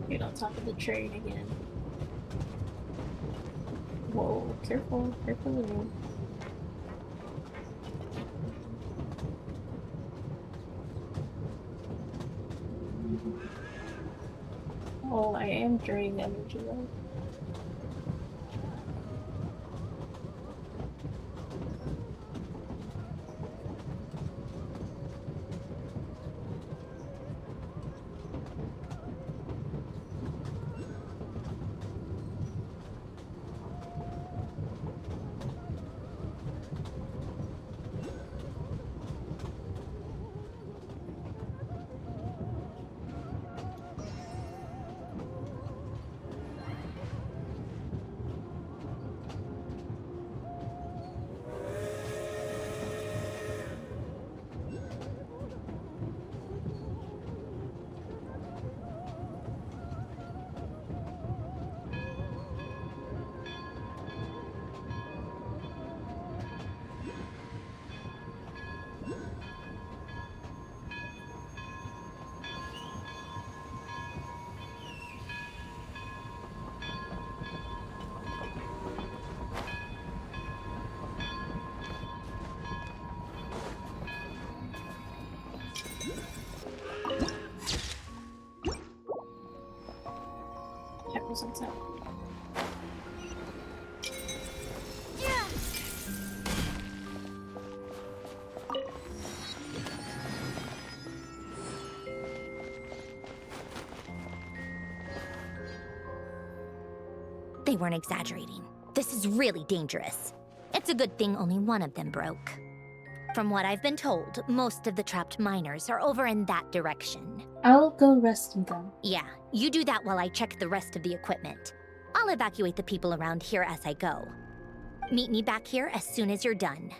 Get on top of the train again. Whoa, careful, careful with me. Oh, I am draining energy though. they weren't exaggerating. This is really dangerous. It's a good thing only one of them broke. From what I've been told, most of the trapped miners are over in that direction. I'll go rescue them. Yeah, you do that while I check the rest of the equipment. I'll evacuate the people around here as I go. Meet me back here as soon as you're done.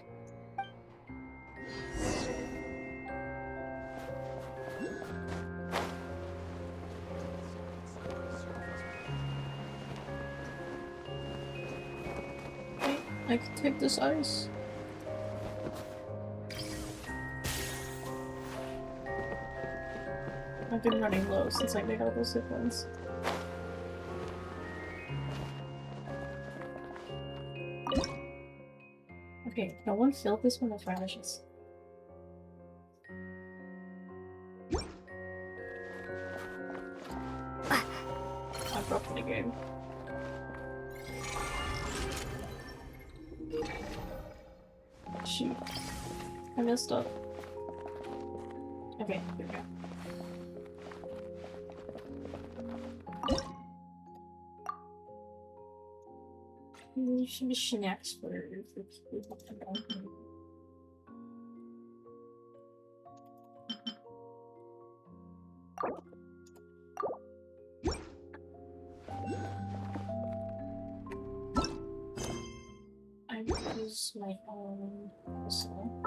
I can take this ice. I've been running low since I made all those zip lines. Okay, no one filled this one with radishes. I broke the game. Shoot. I messed up. Okay, here we go. There should be snacks for people to know. I use my own whistle.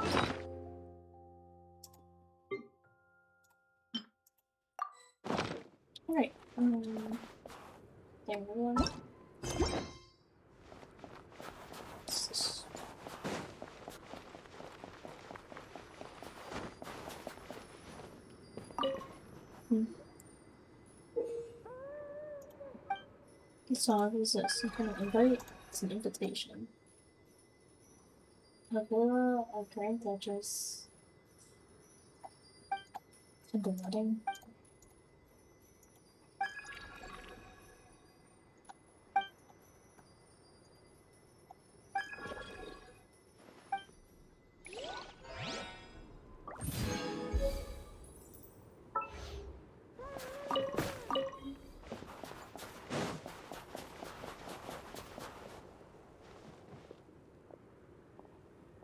Alright, there we go. What's this? So what is this? Some kind of invite? It's an invitation. A villa, a grand duchess, and the wedding.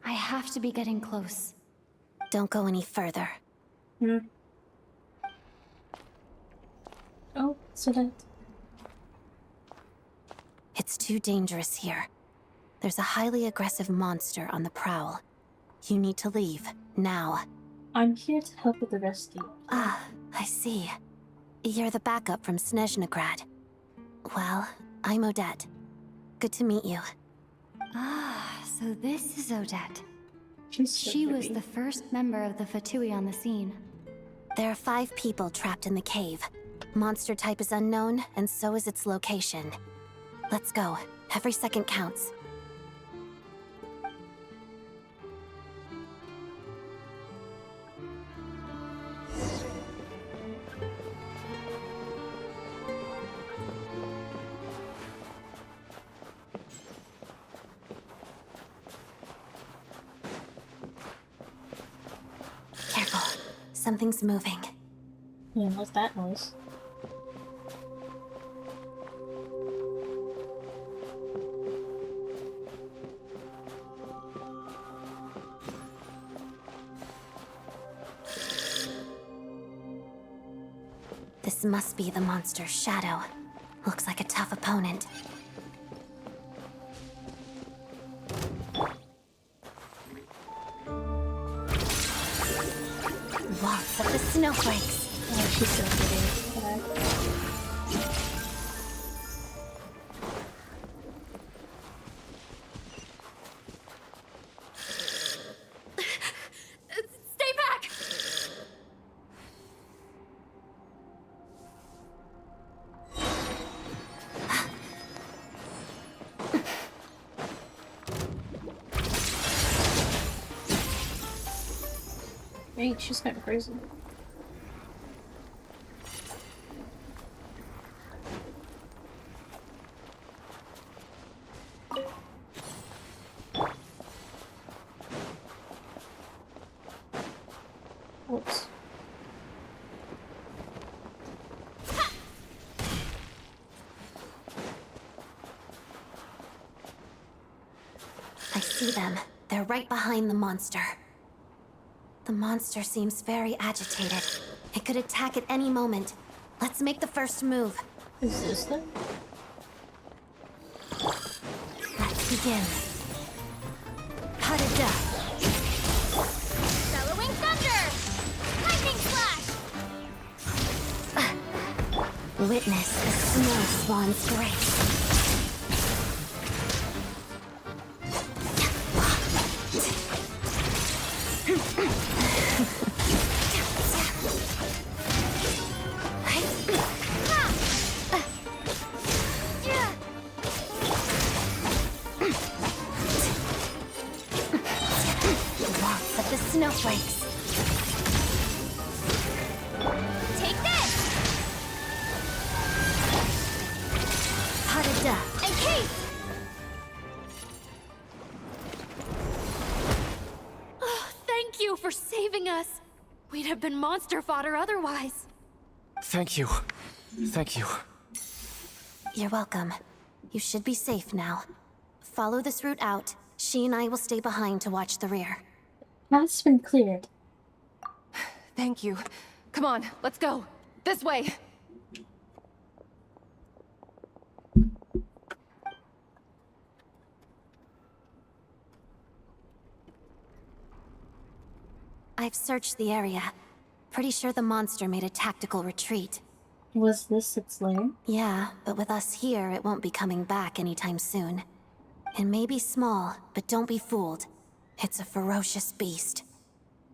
I have to be getting close. Don't go any further. Oh, so that... It's too dangerous here. There's a highly aggressive monster on the prowl. You need to leave, now. I'm here to help with the rescue. Ah, I see. You're the backup from SNEZHNAYA. Well, I'm Odette. Good to meet you. Ah, so this is Odette. She's so She was pretty. the first member of the Fatui on the scene. There are 5 people trapped in the cave. Monster type is unknown, and so is its location. Let's go. Every second counts. Careful. Something's moving. Yeah, what's that noise? This must be the monster's shadow. Looks like a tough opponent. Waltz of the snowflakes. Oh, she's so pretty. Stay back! Hey, she's kind of crazy. Whoops. I see them. They're right behind the monster. The monster seems very agitated. It could attack at any moment. Let's make the first move. Is this them? Let's begin. Cut-a-da. Bellowing thunder! Lightning flash! Witness the snow swan's grace. Lots of the snowflakes. Take this! Cut-a-da. Encase! Oh, thank you for saving us. We'd have been monster fodder otherwise. Thank you. Thank you. You're welcome. You should be safe now. Follow this route out. She and I will stay behind to watch the rear. Path's been cleared. Thank you. Come on, let's go. This way. I've searched the area. Pretty sure the monster made a tactical retreat. Was this its lair? Yeah, but with us here, it won't be coming back anytime soon. It may be small, but don't be fooled. It's a ferocious beast.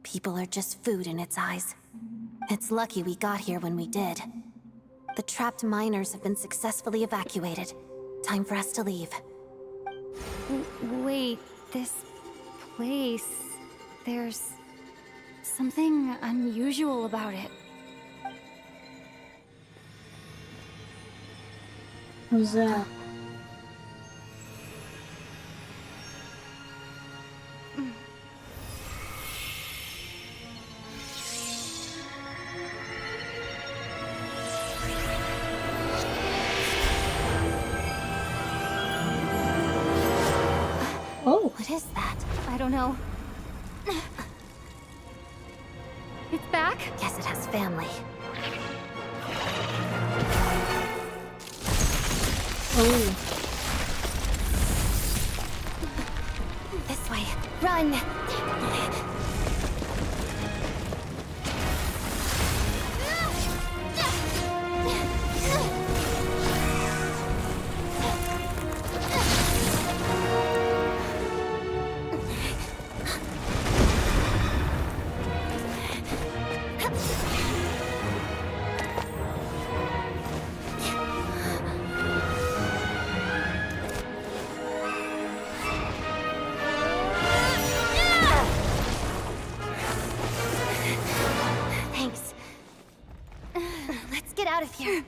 People are just food in its eyes. It's lucky we got here when we did. The trapped miners have been successfully evacuated. Time for us to leave. Wait, this place... There's something unusual about it. Who's that? Oh, what is that? I don't know. It's back? Guess it has family. Oh. This way. Run! Thanks. Let's get out of here.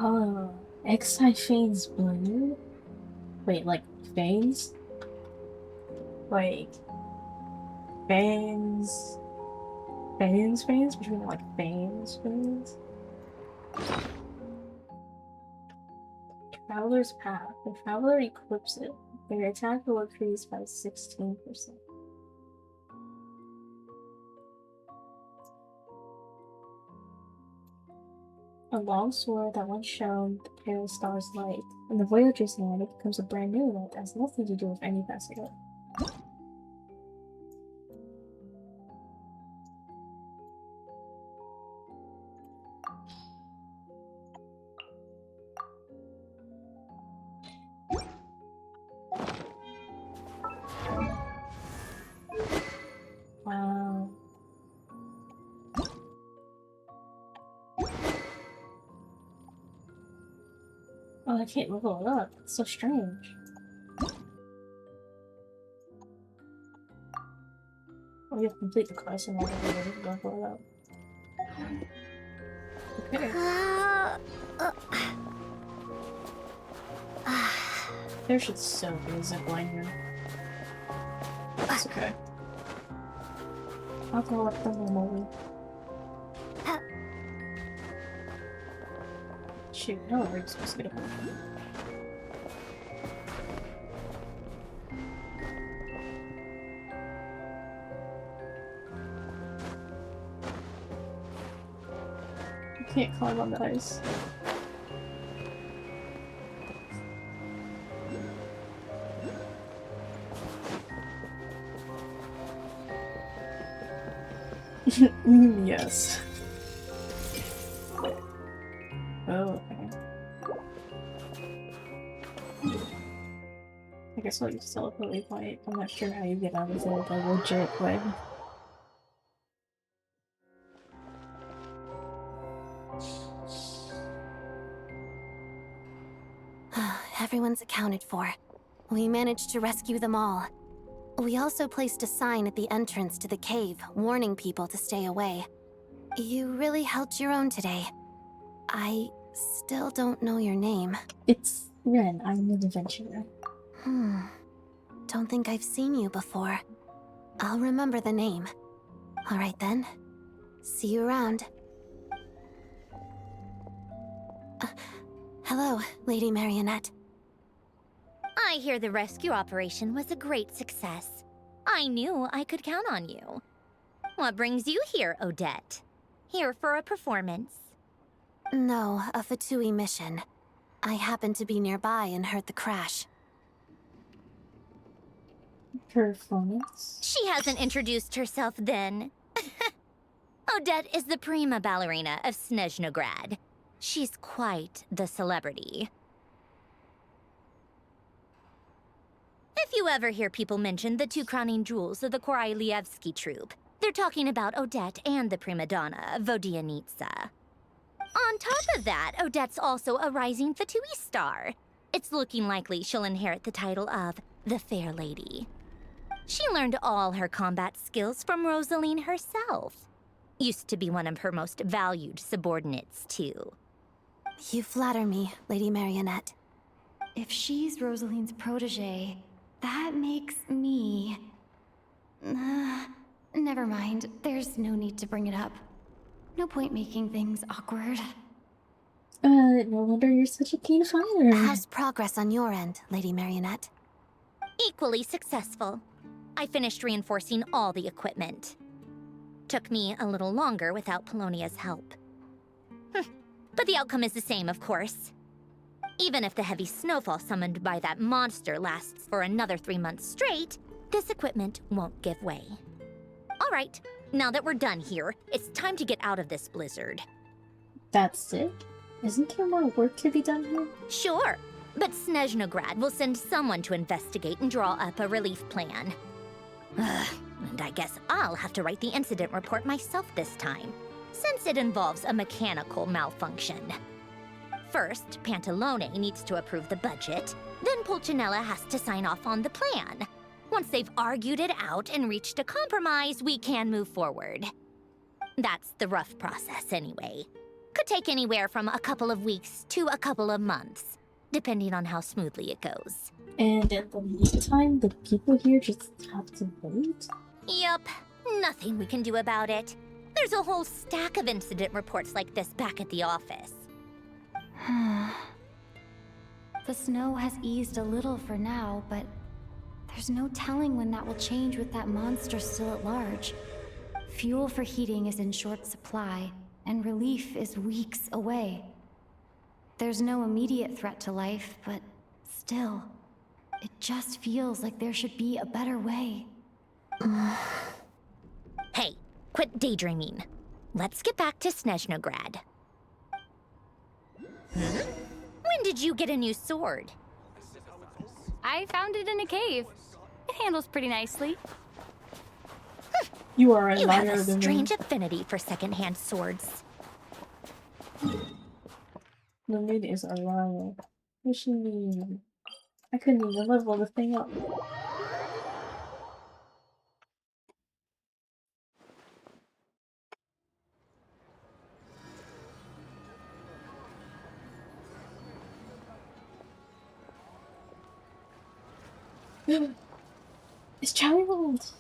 Oh, X-Hyphane's blue? Wait, like veins? Like veins? Veins? Between like veins? Traveler's Path. The traveler equips it. Their attack will increase by 16%. A long sword that once shone the pale star's light. In the Voyager's hand, it becomes a brand new one that has nothing to do with any festival. Wow. Oh, I can't level it up. It's so strange. Oh, you have to complete the quest and then level it up. Okay. There should so be a zipline here. It's okay. I'll go up the normal way. Shoot, no, we're supposed to get up. You can't climb on the ice. Yes. Oh, okay. I guess I'll use teleport waypoint. I'm not sure how you get out of there the legit way. Everyone's accounted for. We managed to rescue them all. We also placed a sign at the entrance to the cave, warning people to stay away. You really held your own today. I still don't know your name. It's Ren. I'm an adventurer. Don't think I've seen you before. I'll remember the name. Alright then. See you around. Hello, Lady Marionette. I hear the rescue operation was a great success. I knew I could count on you. What brings you here, Odette? Here for a performance? No, a Fatui mission. I happened to be nearby and heard the crash. Performance? She hasn't introduced herself then. Odette is the prima ballerina of SNEZHNAYA. She's quite the celebrity. If you ever hear people mention the two crowning jewels of the Korolievsky troupe, they're talking about Odette and the prima donna, vodyanitsa. On top of that, Odette's also a rising Fatui star. It's looking likely she'll inherit the title of the Fair Lady. She learned all her combat skills from Rosaline herself. Used to be one of her most valued subordinates, too. You flatter me, Lady Marionette. If she's Rosaline's protege, that makes me... never mind. There's no need to bring it up. No point making things awkward. No wonder you're such a keen fighter. How's progress on your end, Lady Marionette? Equally successful. I finished reinforcing all the equipment. Took me a little longer without Polonia's help. But the outcome is the same, of course. Even if the heavy snowfall summoned by that monster lasts for another 3 months straight, this equipment won't give way. All right, now that we're done here, it's time to get out of this blizzard. That's it? Isn't there more work to be done here? Sure, but SNEZHNAYA will send someone to investigate and draw up a relief plan. And I guess I'll have to write the incident report myself this time, since it involves a mechanical malfunction. First, Pantalone needs to approve the budget, then Pulcinella has to sign off on the plan. Once they've argued it out and reached a compromise, we can move forward. That's the rough process anyway. Could take anywhere from a couple of weeks to a couple of months, depending on how smoothly it goes. And in the meantime, the people here just have to wait? Yup, nothing we can do about it. There's a whole stack of incident reports like this back at the office. The snow has eased a little for now, but there's no telling when that will change with that monster still at large. Fuel for heating is in short supply, and relief is weeks away. There's no immediate threat to life, but still, it just feels like there should be a better way. Hey, quit daydreaming. Let's get back to SNEZHNAYA. When did you get a new sword? I found it in a cave. It handles pretty nicely. You are a You liar have a than me. strange affinity for secondhand swords. The mood is a liar. What she mean? I couldn't even level the thing up. This child.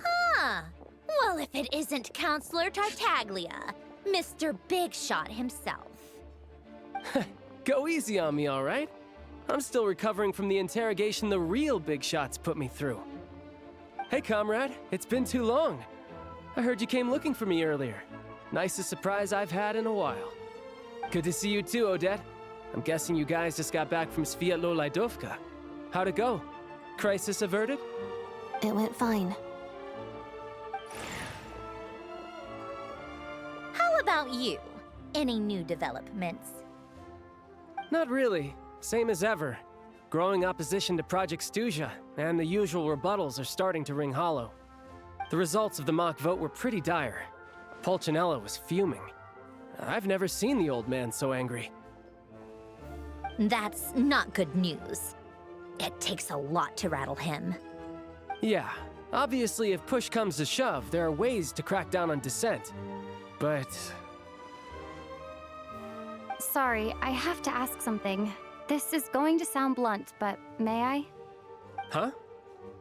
Huh. Well, if it isn't Counselor Tartaglia, Mr. Big Shot himself. Go easy on me, all right? I'm still recovering from the interrogation the real Big Shots put me through. Hey, comrade, it's been too long. I heard you came looking for me earlier. Nicest surprise I've had in a while. Good to see you too, Odette. I'm guessing you guys just got back from Sviatlo-Laidovka. How'd it go? Crisis averted? It went fine. How about you? Any new developments? Not really. Same as ever. Growing opposition to Project SNEZHNAYA, and the usual rebuttals are starting to ring hollow. The results of the mock vote were pretty dire. Pulcinella was fuming. I've never seen the old man so angry. That's not good news. It takes a lot to rattle him. Yeah, obviously if push comes to shove, there are ways to crack down on dissent. But... Sorry, I have to ask something. This is going to sound blunt, but may I? Huh?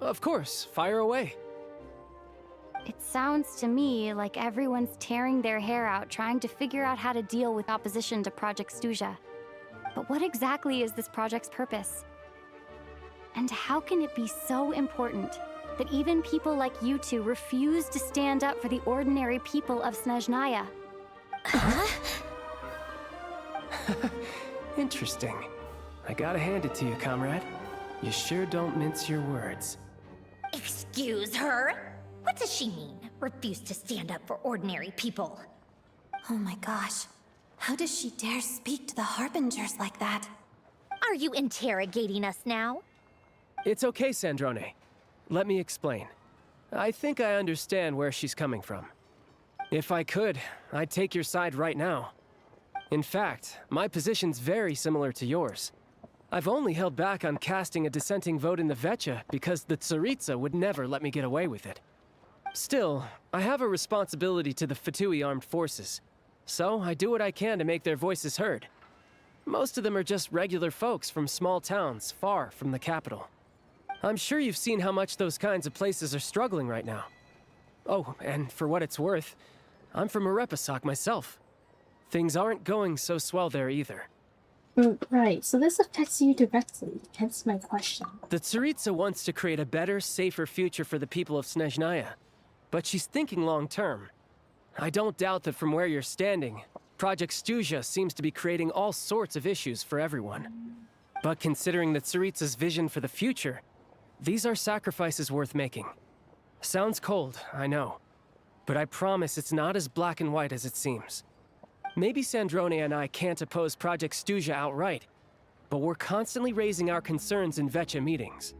Of course, fire away. It sounds to me like everyone's tearing their hair out trying to figure out how to deal with opposition to Project SNEZHNAYA. But what exactly is this project's purpose? And how can it be so important that even people like you two refuse to stand up for the ordinary people of SNEZHNAYA? Interesting. I gotta hand it to you, comrade. You sure don't mince your words. Excuse her? What does she mean? Refuse to stand up for ordinary people? Oh my gosh. How does she dare speak to the Harbingers like that? Are you interrogating us now? It's okay, Sandrone. Let me explain. I think I understand where she's coming from. If I could, I'd take your side right now. In fact, my position's very similar to yours. I've only held back on casting a dissenting vote in the Vetcha because the Tsaritsa would never let me get away with it. Still, I have a responsibility to the Fatui armed forces, so I do what I can to make their voices heard. Most of them are just regular folks from small towns far from the capital. I'm sure you've seen how much those kinds of places are struggling right now. Oh, and for what it's worth, I'm from Arepasak myself. Things aren't going so swell there either. Right, so this affects you directly, hence my question. The Tsaritsa wants to create a better, safer future for the people of SNEZHNAYA, but she's thinking long-term. I don't doubt that from where you're standing, Project SNEZHNAYA seems to be creating all sorts of issues for everyone. But considering the Tsaritsa's vision for the future, these are sacrifices worth making. Sounds cold, I know, but I promise it's not as black and white as it seems. Maybe Sandrone and I can't oppose Project SNEZHNAYA outright, but we're constantly raising our concerns in Vetcha meetings.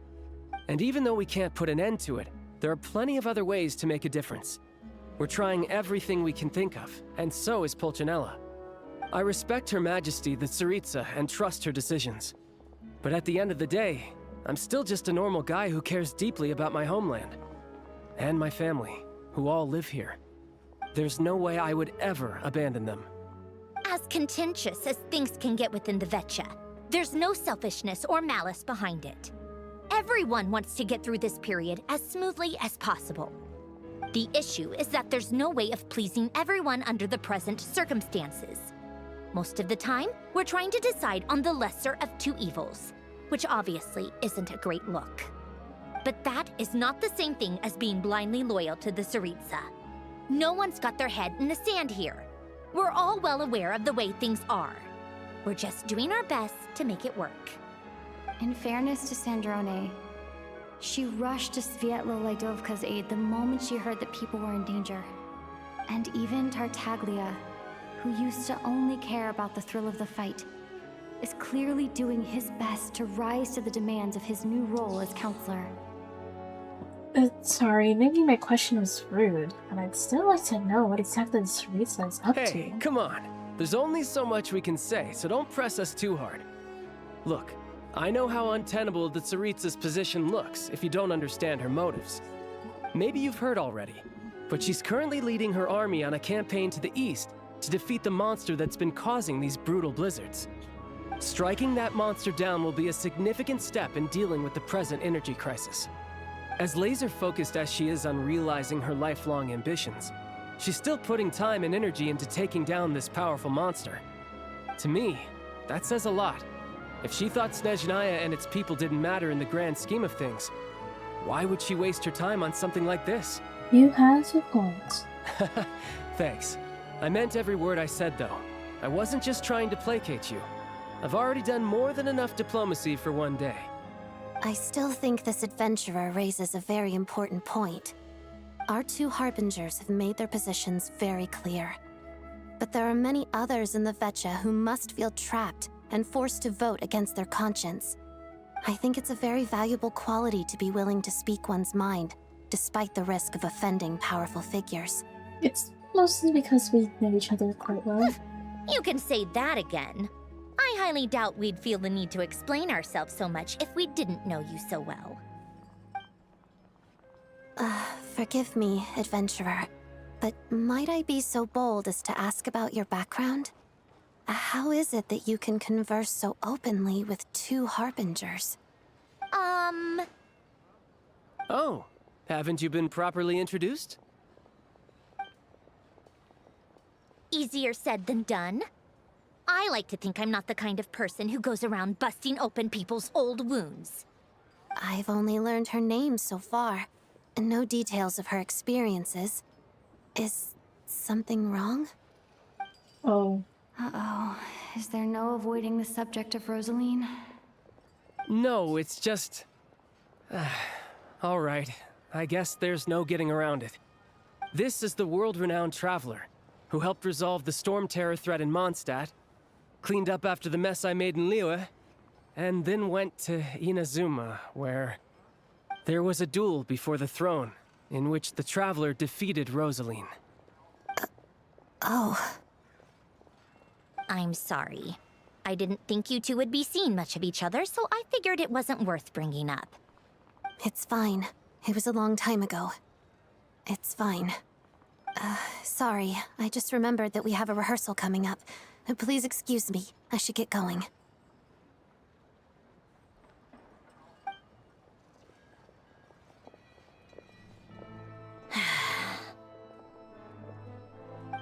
And even though we can't put an end to it, there are plenty of other ways to make a difference. We're trying everything we can think of, and so is Pulcinella. I respect Her Majesty the Tsaritsa and trust her decisions. But at the end of the day, I'm still just a normal guy who cares deeply about my homeland. And my family, who all live here. There's no way I would ever abandon them. As contentious as things can get within the Vetcha, there's no selfishness or malice behind it. Everyone wants to get through this period as smoothly as possible. The issue is that there's no way of pleasing everyone under the present circumstances. Most of the time, we're trying to decide on the lesser of two evils, which obviously isn't a great look. But that is not the same thing as being blindly loyal to the Tsaritsa. No one's got their head in the sand here. We're all well aware of the way things are. We're just doing our best to make it work. In fairness to Sandrone, she rushed to Sviatlo-Laidovka's aid the moment she heard that people were in danger. And even Tartaglia, who used to only care about the thrill of the fight, is clearly doing his best to rise to the demands of his new role as counselor. Sorry, maybe my question was rude, but I'd still like to know what exactly the Tsaritsa is up to. Hey, come on. There's only so much we can say, so don't press us too hard. Look, I know how untenable the Tsaritsa's position looks if you don't understand her motives. Maybe you've heard already, but she's currently leading her army on a campaign to the east to defeat the monster that's been causing these brutal blizzards. Striking that monster down will be a significant step in dealing with the present energy crisis. As laser-focused as she is on realizing her lifelong ambitions, she's still putting time and energy into taking down this powerful monster. To me, that says a lot. If she thought SNEZHNAYA and its people didn't matter in the grand scheme of things, why would she waste her time on something like this? You have your points. Thanks. I meant every word I said, though. I wasn't just trying to placate you. I've already done more than enough diplomacy for one day. I still think this adventurer raises a very important point. Our two harbingers have made their positions very clear. But there are many others in the Vetcha who must feel trapped and forced to vote against their conscience. I think it's a very valuable quality to be willing to speak one's mind, despite the risk of offending powerful figures. It's mostly because we know each other quite well. You can say that again. I highly doubt we'd feel the need to explain ourselves so much if we didn't know you so well. Forgive me, adventurer, but might I be so bold as to ask about your background? How is it that you can converse so openly with two harbingers? Oh, haven't you been properly introduced? Easier said than done. I like to think I'm not the kind of person who goes around busting open people's old wounds. I've only learned her name so far, and no details of her experiences. Is something wrong? Oh. Uh-oh. Is there no avoiding the subject of Rosaline? No, it's just... all right. I guess there's no getting around it. This is the world-renowned traveler who helped resolve the storm terror threat in Mondstadt, cleaned up after the mess I made in Liyue, and then went to Inazuma, where there was a duel before the throne, in which the traveler defeated Rosaline. Oh. I'm sorry. I didn't think you two would be seeing much of each other, so I figured it wasn't worth bringing up. It's fine. It was a long time ago. It's fine. Sorry. I just remembered that we have a rehearsal coming up. Please excuse me. I should get going.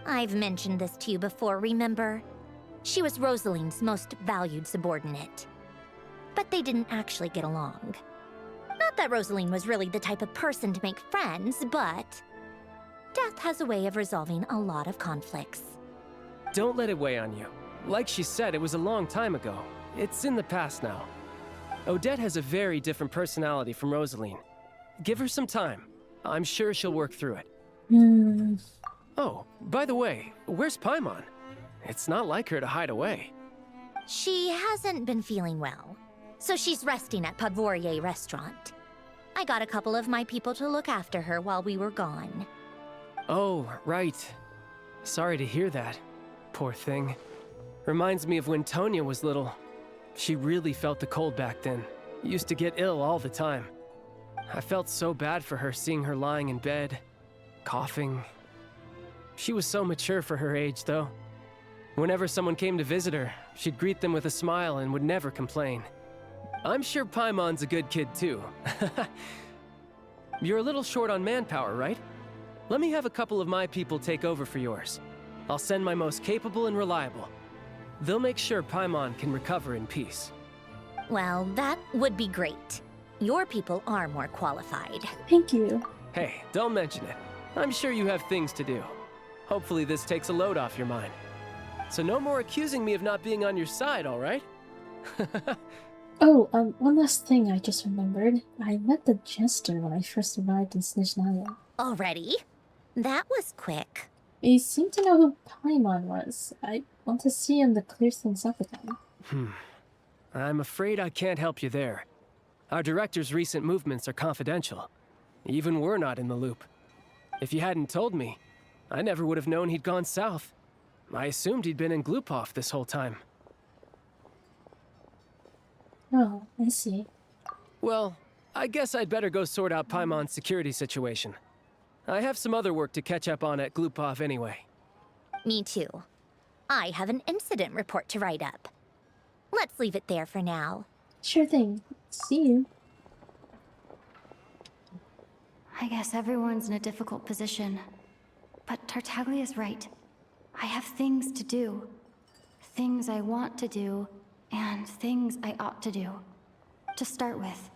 I've mentioned this to you before, remember? She was Rosaline's most valued subordinate. But they didn't actually get along. Not that Rosaline was really the type of person to make friends, but death has a way of resolving a lot of conflicts. Don't let it weigh on you. Like she said, it was a long time ago. It's in the past now. Odette has a very different personality from Rosaline. Give her some time. I'm sure she'll work through it. Oh, by the way, where's Paimon? It's not like her to hide away. She hasn't been feeling well, so she's resting at Podvorier restaurant. I got a couple of my people to look after her while we were gone. Oh, right. Sorry to hear that. Poor thing. Reminds me of when Tonya was little. She really felt the cold back then. Used to get ill all the time. I felt so bad for her seeing her lying in bed, coughing. She was so mature for her age, though. Whenever someone came to visit her, she'd greet them with a smile and would never complain. I'm sure Paimon's a good kid, too. You're a little short on manpower, right? Let me have a couple of my people take over for yours. I'll send my most capable and reliable. They'll make sure Paimon can recover in peace. Well, that would be great. Your people are more qualified. Thank you. Hey, don't mention it. I'm sure you have things to do. Hopefully this takes a load off your mind. So no more accusing me of not being on your side, all right? Oh, one last thing I just remembered. I met the Jester when I first arrived in SNEZHNAYA. Already? That was quick. He seemed to know who Paimon was. I want to see him to clear things up again. I'm afraid I can't help you there. Our director's recent movements are confidential. Even we're not in the loop. If you hadn't told me, I never would have known he'd gone south. I assumed he'd been in Glupov this whole time. Oh, I see. Well, I guess I'd better go sort out Paimon's security situation. I have some other work to catch up on at Glupov anyway. Me too. I have an incident report to write up. Let's leave it there for now. Sure thing. See you. I guess everyone's in a difficult position. But Tartaglia's right. I have things to do. Things I want to do, and things I ought to do. To start with,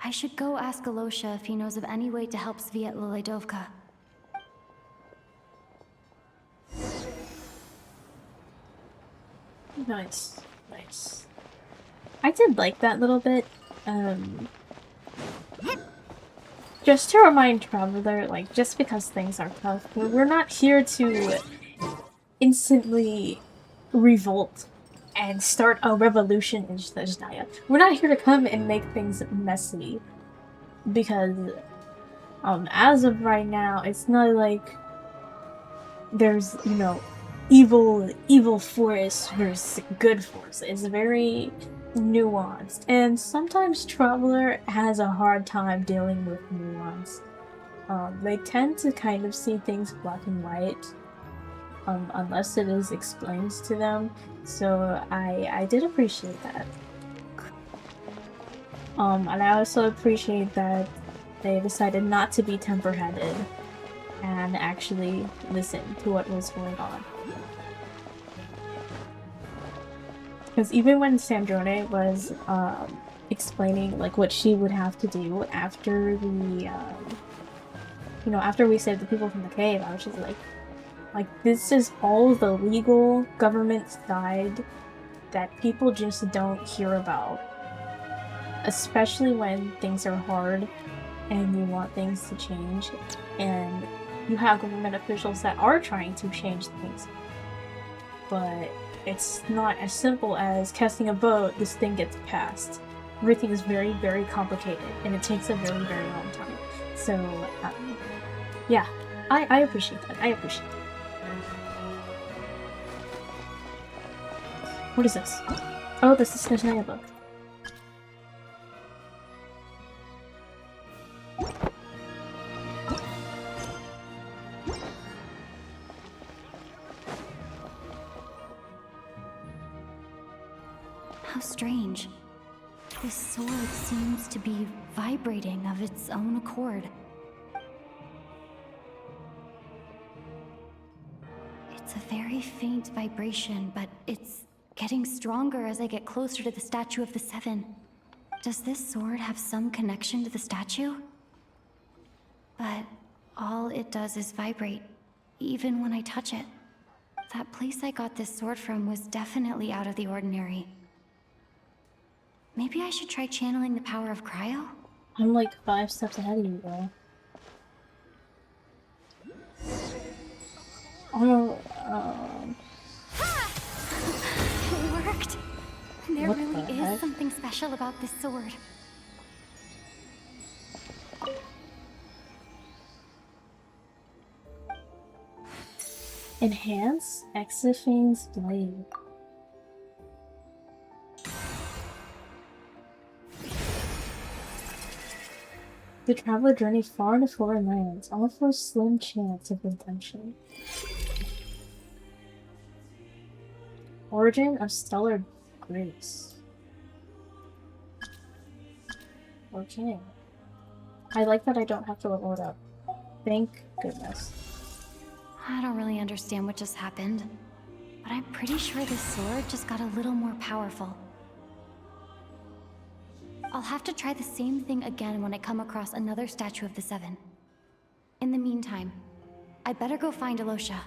I should go ask Alyosha if he knows of any way to help Sviatla Ledovka. Nice. Nice. I did like that little bit. Just to remind Traveler, like, just because things are tough, we're not here to instantly revolt and start a revolution in SNEZHNAYA. We're not here to come and make things messy. Because, as of right now, it's not like there's, you know, evil force versus good force. It's very nuanced, and sometimes Traveler has a hard time dealing with nuance. They tend to kind of see things black and white, unless it is explained to them. So I did appreciate that. And I also appreciate that they decided not to be temper-headed and actually listen to what was going on. Because even when Sandrone was explaining like what she would have to do after the, you know, after we saved the people from the cave, I was just like this is all the legal government side that people just don't hear about. Especially when things are hard and you want things to change, and you have government officials that are trying to change things. But it's not as simple as casting a vote, this thing gets passed. Everything is very, very complicated, and it takes a very, very long time. So, yeah, I appreciate that. I appreciate that. What is this? Oh, this is SNEZHNAYA book. How strange. This sword seems to be vibrating of its own accord. It's a very faint vibration, but it's getting stronger as I get closer to the Statue of the Seven. Does this sword have some connection to the statue? But all it does is vibrate, even when I touch it. That place I got this sword from was definitely out of the ordinary. Maybe I should try channeling the power of cryo? I'm like 5 steps ahead of you, bro. Oh, It worked! There What really the is heck? something special about this sword. Enhance Exophane's blade. The traveler journeyed far into foreign lands, all for a slim chance of redemption. Origin of Stellar Grace. Okay. I like that I don't have to level it up. Thank goodness. I don't really understand what just happened, but I'm pretty sure this sword just got a little more powerful. I'll have to try the same thing again when I come across another Statue of the Seven. In the meantime, I better go find Alyosha.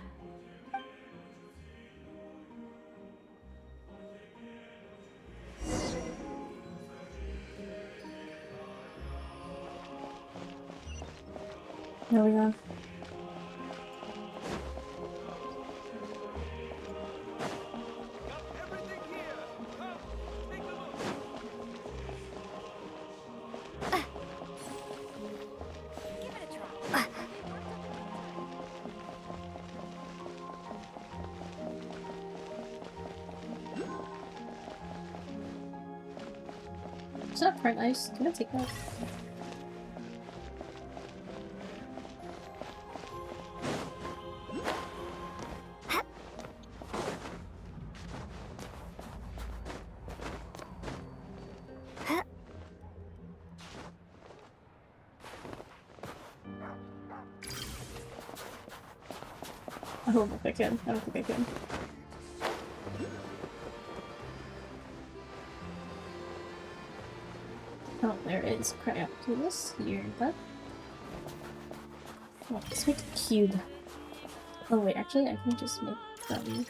There we go. Is that print ice? Can I take that? I don't think I can. I don't think I can. Oh, there is Cryoculus here, but oh, let's make a cube. Oh wait, actually I can just make them.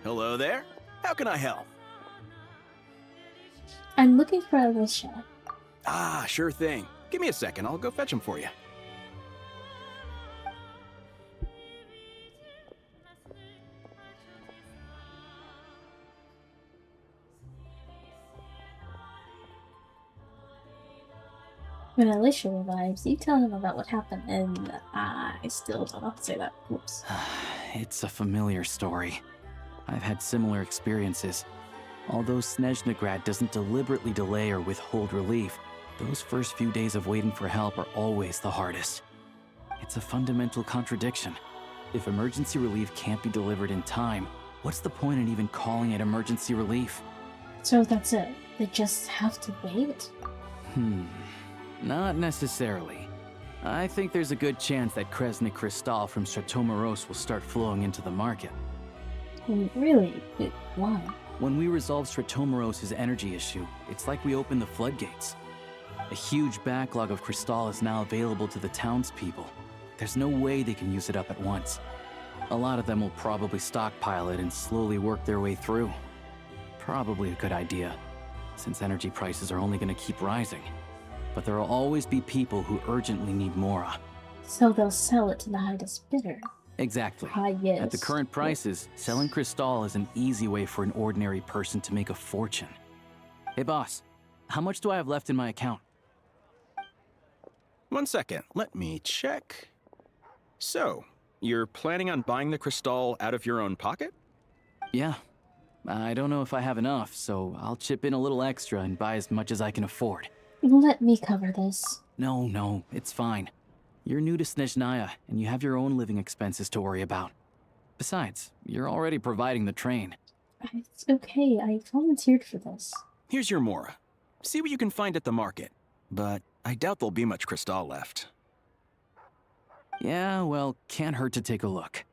Hello there. How can I help? I'm looking for alyosha. Ah, sure thing. Give me a second. I'll go fetch them for you. When alyosha revives, you tell him about what happened, and I still don't know how to say that. Whoops. It's a familiar story. I've had similar experiences. Although SNEZHNAYA doesn't deliberately delay or withhold relief, those first few days of waiting for help are always the hardest. It's a fundamental contradiction. If emergency relief can't be delivered in time, what's the point in even calling it emergency relief? So that's it. They just have to wait? Not necessarily. I think there's a good chance that Kresnik Crystal from Chateau Morose will start flowing into the market. Really? Why? When we resolve Chateau Morose's energy issue, it's like we open the floodgates. A huge backlog of Crystal is now available to the townspeople. There's no way they can use it up at once. A lot of them will probably stockpile it and slowly work their way through. Probably a good idea, since energy prices are only going to keep rising. But there will always be people who urgently need Mora. So they'll sell it to the highest bidder. Exactly. Yes. At the current prices, selling Crystal is an easy way for an ordinary person to make a fortune. Hey boss, how much do I have left in my account? 1 second. Let me check. So, you're planning on buying the Crystal out of your own pocket? Yeah. I don't know if I have enough, so I'll chip in a little extra and buy as much as I can afford. Let me cover this. No, it's fine. You're new to SNEZHNAYA, and you have your own living expenses to worry about. Besides, you're already providing the train. It's okay, I volunteered for this. Here's your Mora. See what you can find at the market. But I doubt there'll be much Crystal left. Yeah, well, can't hurt to take a look.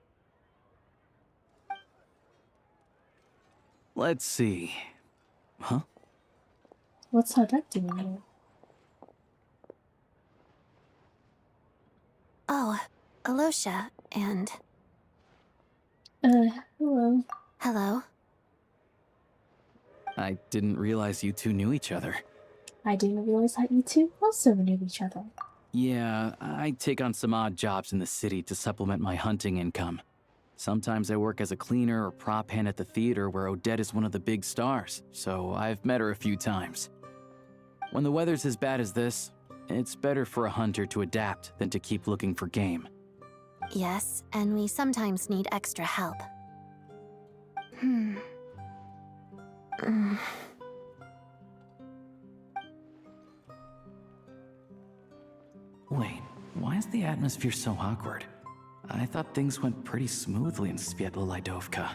Let's see. Huh? What's Hadak doing here? Oh, alyosha, and... hello. Hello. I didn't realize you two knew each other. I didn't realize that you two also knew each other. Yeah, I take on some odd jobs in the city to supplement my hunting income. Sometimes I work as a cleaner or prop hand at the theater where Odette is one of the big stars, so I've met her a few times. When the weather's as bad as this, it's better for a hunter to adapt than to keep looking for game. Yes, and we sometimes need extra help. Wait, why is the atmosphere so awkward? I thought things went pretty smoothly in Svietlolaidovka.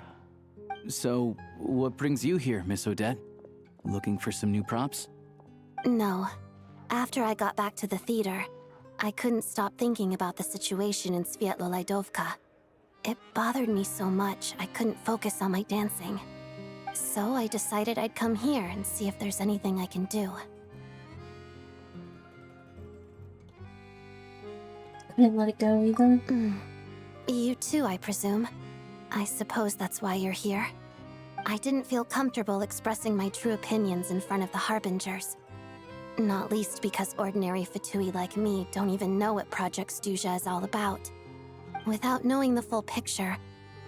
So, what brings you here, Miss Odette? Looking for some new props? No. After I got back to the theater, I couldn't stop thinking about the situation in Svietlolaidovka. It bothered me so much, I couldn't focus on my dancing. So I decided I'd come here and see if there's anything I can do. Couldn't let it go either? You too, I presume. I suppose that's why you're here. I didn't feel comfortable expressing my true opinions in front of the Harbingers. Not least because ordinary Fatui like me don't even know what Project SNEZHNAYA is all about. Without knowing the full picture,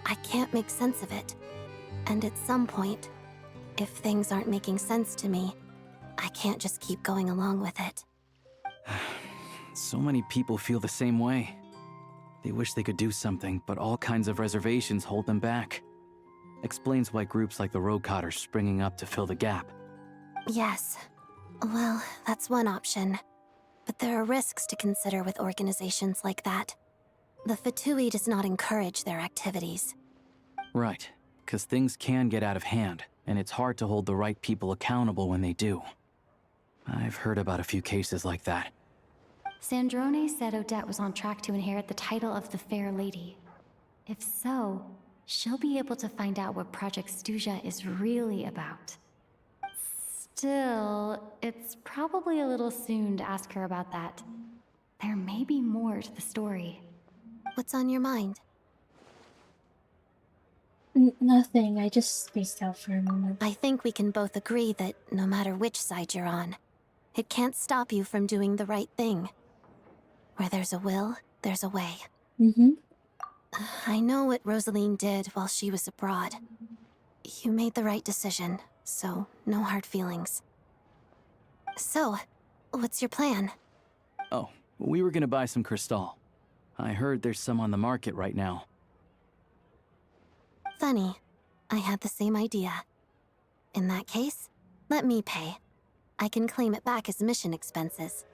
I can't make sense of it. And at some point, if things aren't making sense to me, I can't just keep going along with it. So many people feel the same way. They wish they could do something, but all kinds of reservations hold them back. Explains why groups like the Roadcott are springing up to fill the gap. Yes. Well, that's one option. But there are risks to consider with organizations like that. The Fatui does not encourage their activities. Right, because things can get out of hand, and it's hard to hold the right people accountable when they do. I've heard about a few cases like that. Sandrone said Odette was on track to inherit the title of the Fair Lady. If so, she'll be able to find out what Project SNEZHNAYA is really about. Still, it's probably a little soon to ask her about that. There may be more to the story. What's on your mind? Nothing, I just spaced out for a moment. I think we can both agree that no matter which side you're on, it can't stop you from doing the right thing. Where there's a will, there's a way. I know what Rosaline did while she was abroad. You made the right decision, so no hard feelings. So, what's your plan? Oh, we were gonna buy some Crystal. I heard there's some on the market right now. Funny. I had the same idea. In that case, let me pay. I can claim it back as mission expenses.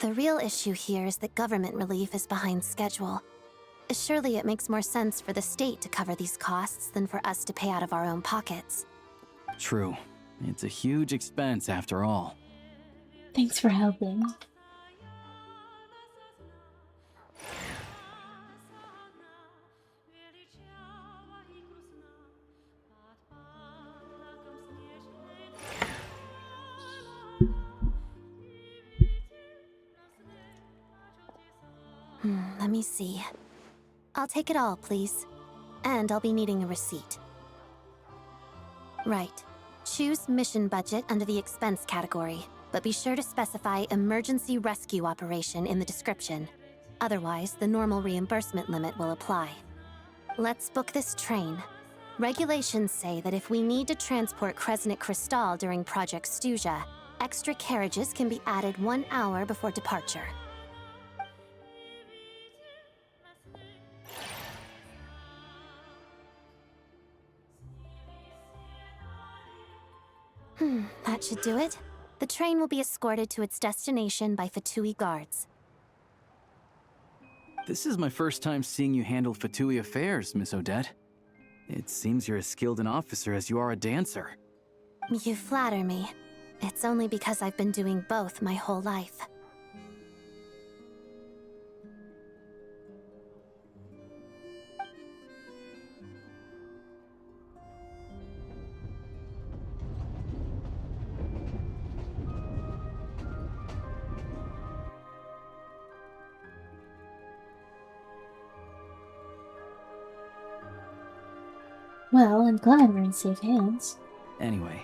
The real issue here is that government relief is behind schedule. Surely it makes more sense for the state to cover these costs than for us to pay out of our own pockets. True. It's a huge expense after all. Thanks for helping. Let me see. I'll take it all, please. And I'll be needing a receipt. Right. Choose mission budget under the expense category, but be sure to specify emergency rescue operation in the description. Otherwise, the normal reimbursement limit will apply. Let's book this train. Regulations say that if we need to transport Kresnik Crystal during Project SNEZHNAYA, extra carriages can be added 1 hour before departure. That should do it. The train will be escorted to its destination by Fatui guards. This is my first time seeing you handle Fatui affairs, Miss Odette. It seems you're as skilled an officer as you are a dancer. You flatter me. It's only because I've been doing both my whole life. Well, I'm glad we're in safe hands. Anyway,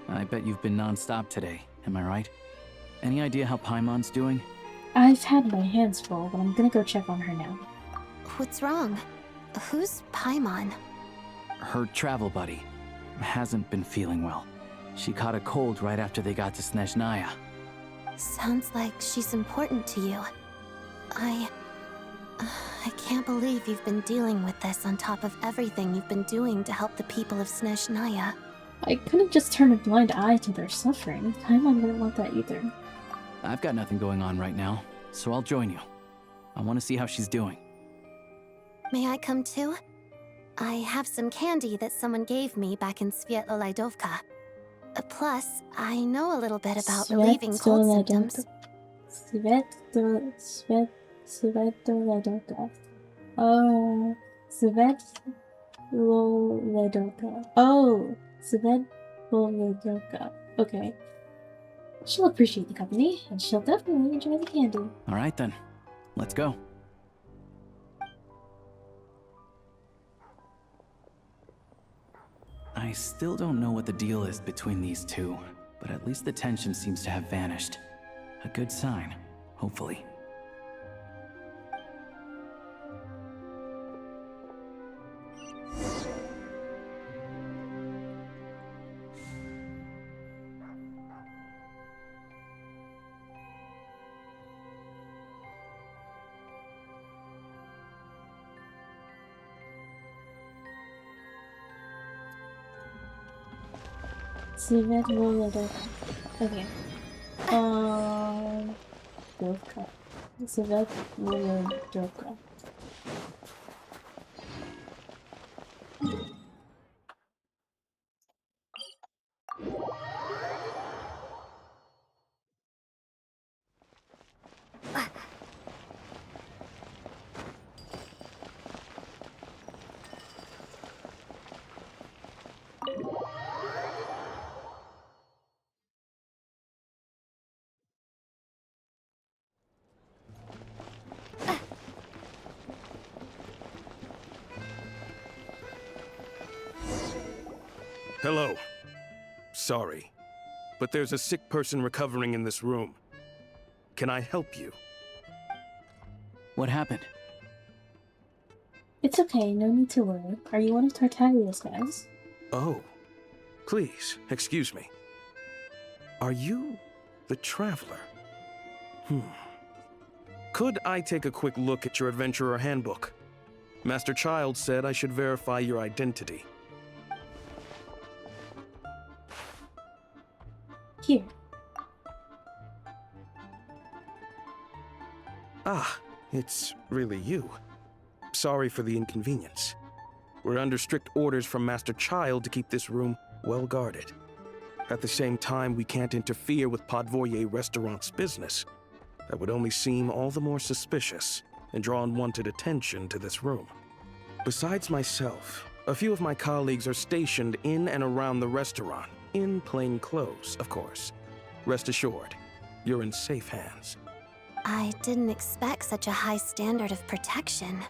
I bet you've been non-stop today, am I right? Any idea how Paimon's doing? I've had my hands full, but I'm gonna go check on her now. What's wrong? Who's Paimon? Her travel buddy hasn't been feeling well. She caught a cold right after they got to SNEZHNAYA. Sounds like she's important to you. I can't believe you've been dealing with this on top of everything you've been doing to help the people of SNEZHNAYA. I couldn't just turn a blind eye to their suffering. Paimon wouldn't want that either. I've got nothing going on right now, so I'll join you. I want to see how she's doing. May I come too? I have some candy that someone gave me back in Svietloledovka. Plus, I know a little bit about relieving cold symptoms. Svietloledovka. Oh, Svietloledovka. Oh, Svietloledovka. Okay. She'll appreciate the company, and she'll definitely enjoy the candy. All right then, let's go. I still don't know what the deal is between these two, but at least the tension seems to have vanished. A good sign, hopefully. Svedvolodovka. Okay. Dovka. Svedvolodovka. Hello. Sorry, but there's a sick person recovering in this room. Can I help you? What happened? It's okay, no need to worry. Are you one of Tartaglia's guys? Oh, please, excuse me. Are you the Traveler? Could I take a quick look at your Adventurer Handbook? Master Child said I should verify your identity. Here. Ah, it's really you. Sorry for the inconvenience. We're under strict orders from Master Child to keep this room well guarded. At the same time, we can't interfere with Podvoye Restaurant's business. That would only seem all the more suspicious and draw unwanted attention to this room. Besides myself, a few of my colleagues are stationed in and around the restaurant, in plain clothes, of course. Rest assured, you're in safe hands. I didn't expect such a high standard of protection.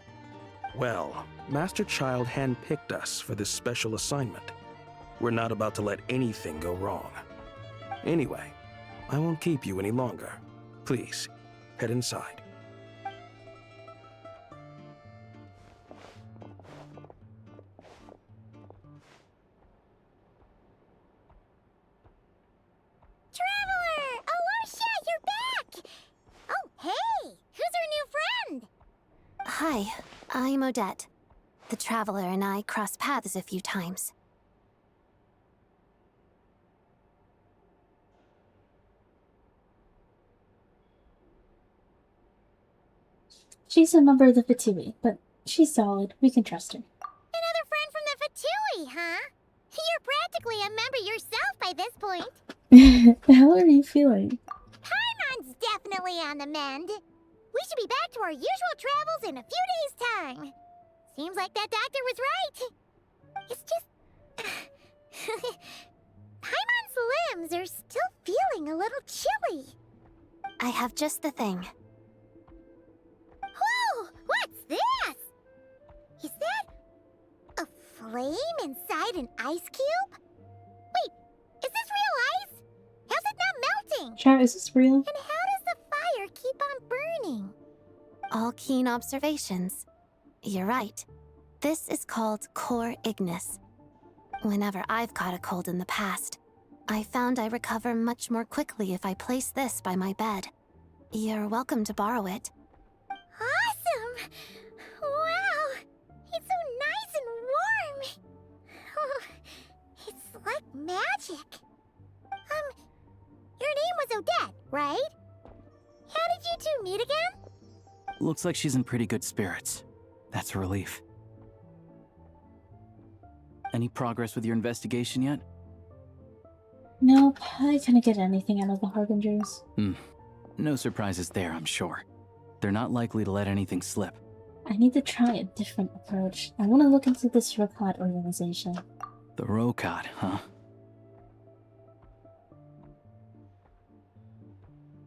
Well, Master Child handpicked us for this special assignment. We're not about to let anything go wrong. Anyway, I won't keep you any longer. Please, head inside. Traveler! Alyosha, you're back! Oh, hey! Who's our new friend? Hi, I'm Odette. The Traveler and I crossed paths a few times. She's a member of the Fatui, but she's solid. We can trust her. Another friend from the Fatui, huh? You're practically a member yourself by this point. How are you feeling? Paimon's definitely on the mend. We should be back to our usual travels in a few days' time. Seems like that doctor was right. It's just... Paimon's limbs are still feeling a little chilly. I have just the thing. Whoa! What's this? Is that a flame inside an ice cube? Wait, is this real ice? How's it not melting? Chat, is this real? And how does the fire keep on burning? All keen observations. You're right. This is called core ignis. Whenever I've caught a cold in the past, I found I recover much more quickly if I place this by my bed. You're welcome to borrow it. Awesome! Wow! It's so nice and warm! Oh, it's like magic. Your name was Odette, right? How did you two meet again? Looks like she's in pretty good spirits. That's a relief. Any progress with your investigation yet? Nope, I couldn't get anything out of the Harbingers. No surprises there, I'm sure. They're not likely to let anything slip. I need to try a different approach. I want to look into this Rokad organization. The Rokad, huh?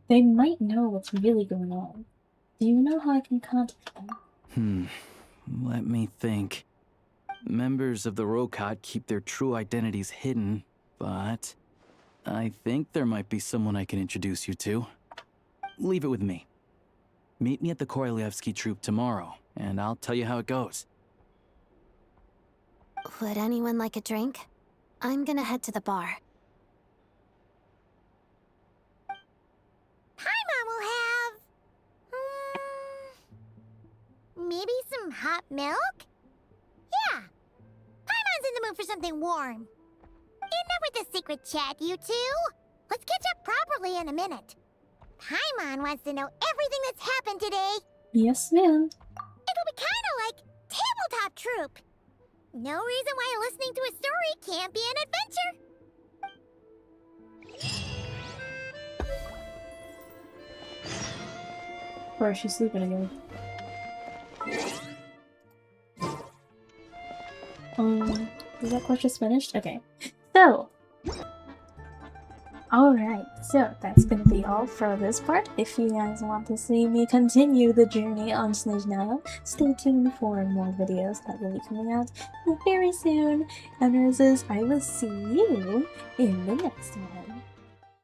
They might know what's really going on. Do you know how I can contact them? Let me think. Members of the Rokad keep their true identities hidden, but I think there might be someone I can introduce you to. Leave it with me. Meet me at the Korolyevsky Troop tomorrow, and I'll tell you how it goes. Would anyone like a drink? I'm gonna head to the bar. Paimon will have... maybe some hot milk? Yeah. Paimon's in the mood for something warm. It never with the secret chat, you two. Let's catch up properly in a minute. Paimon wants to know everything that's happened today. Yes, ma'am. It'll be kind of like tabletop troop. No reason why listening to a story can't be an adventure. Or is she sleeping again? Is that quest just finished? Okay. So, alright, so that's gonna be all for this part. If you guys want to see me continue the journey on SNEZHNAYA, stay tuned for more videos that will be coming out very soon. And as is, I will see you in the next one.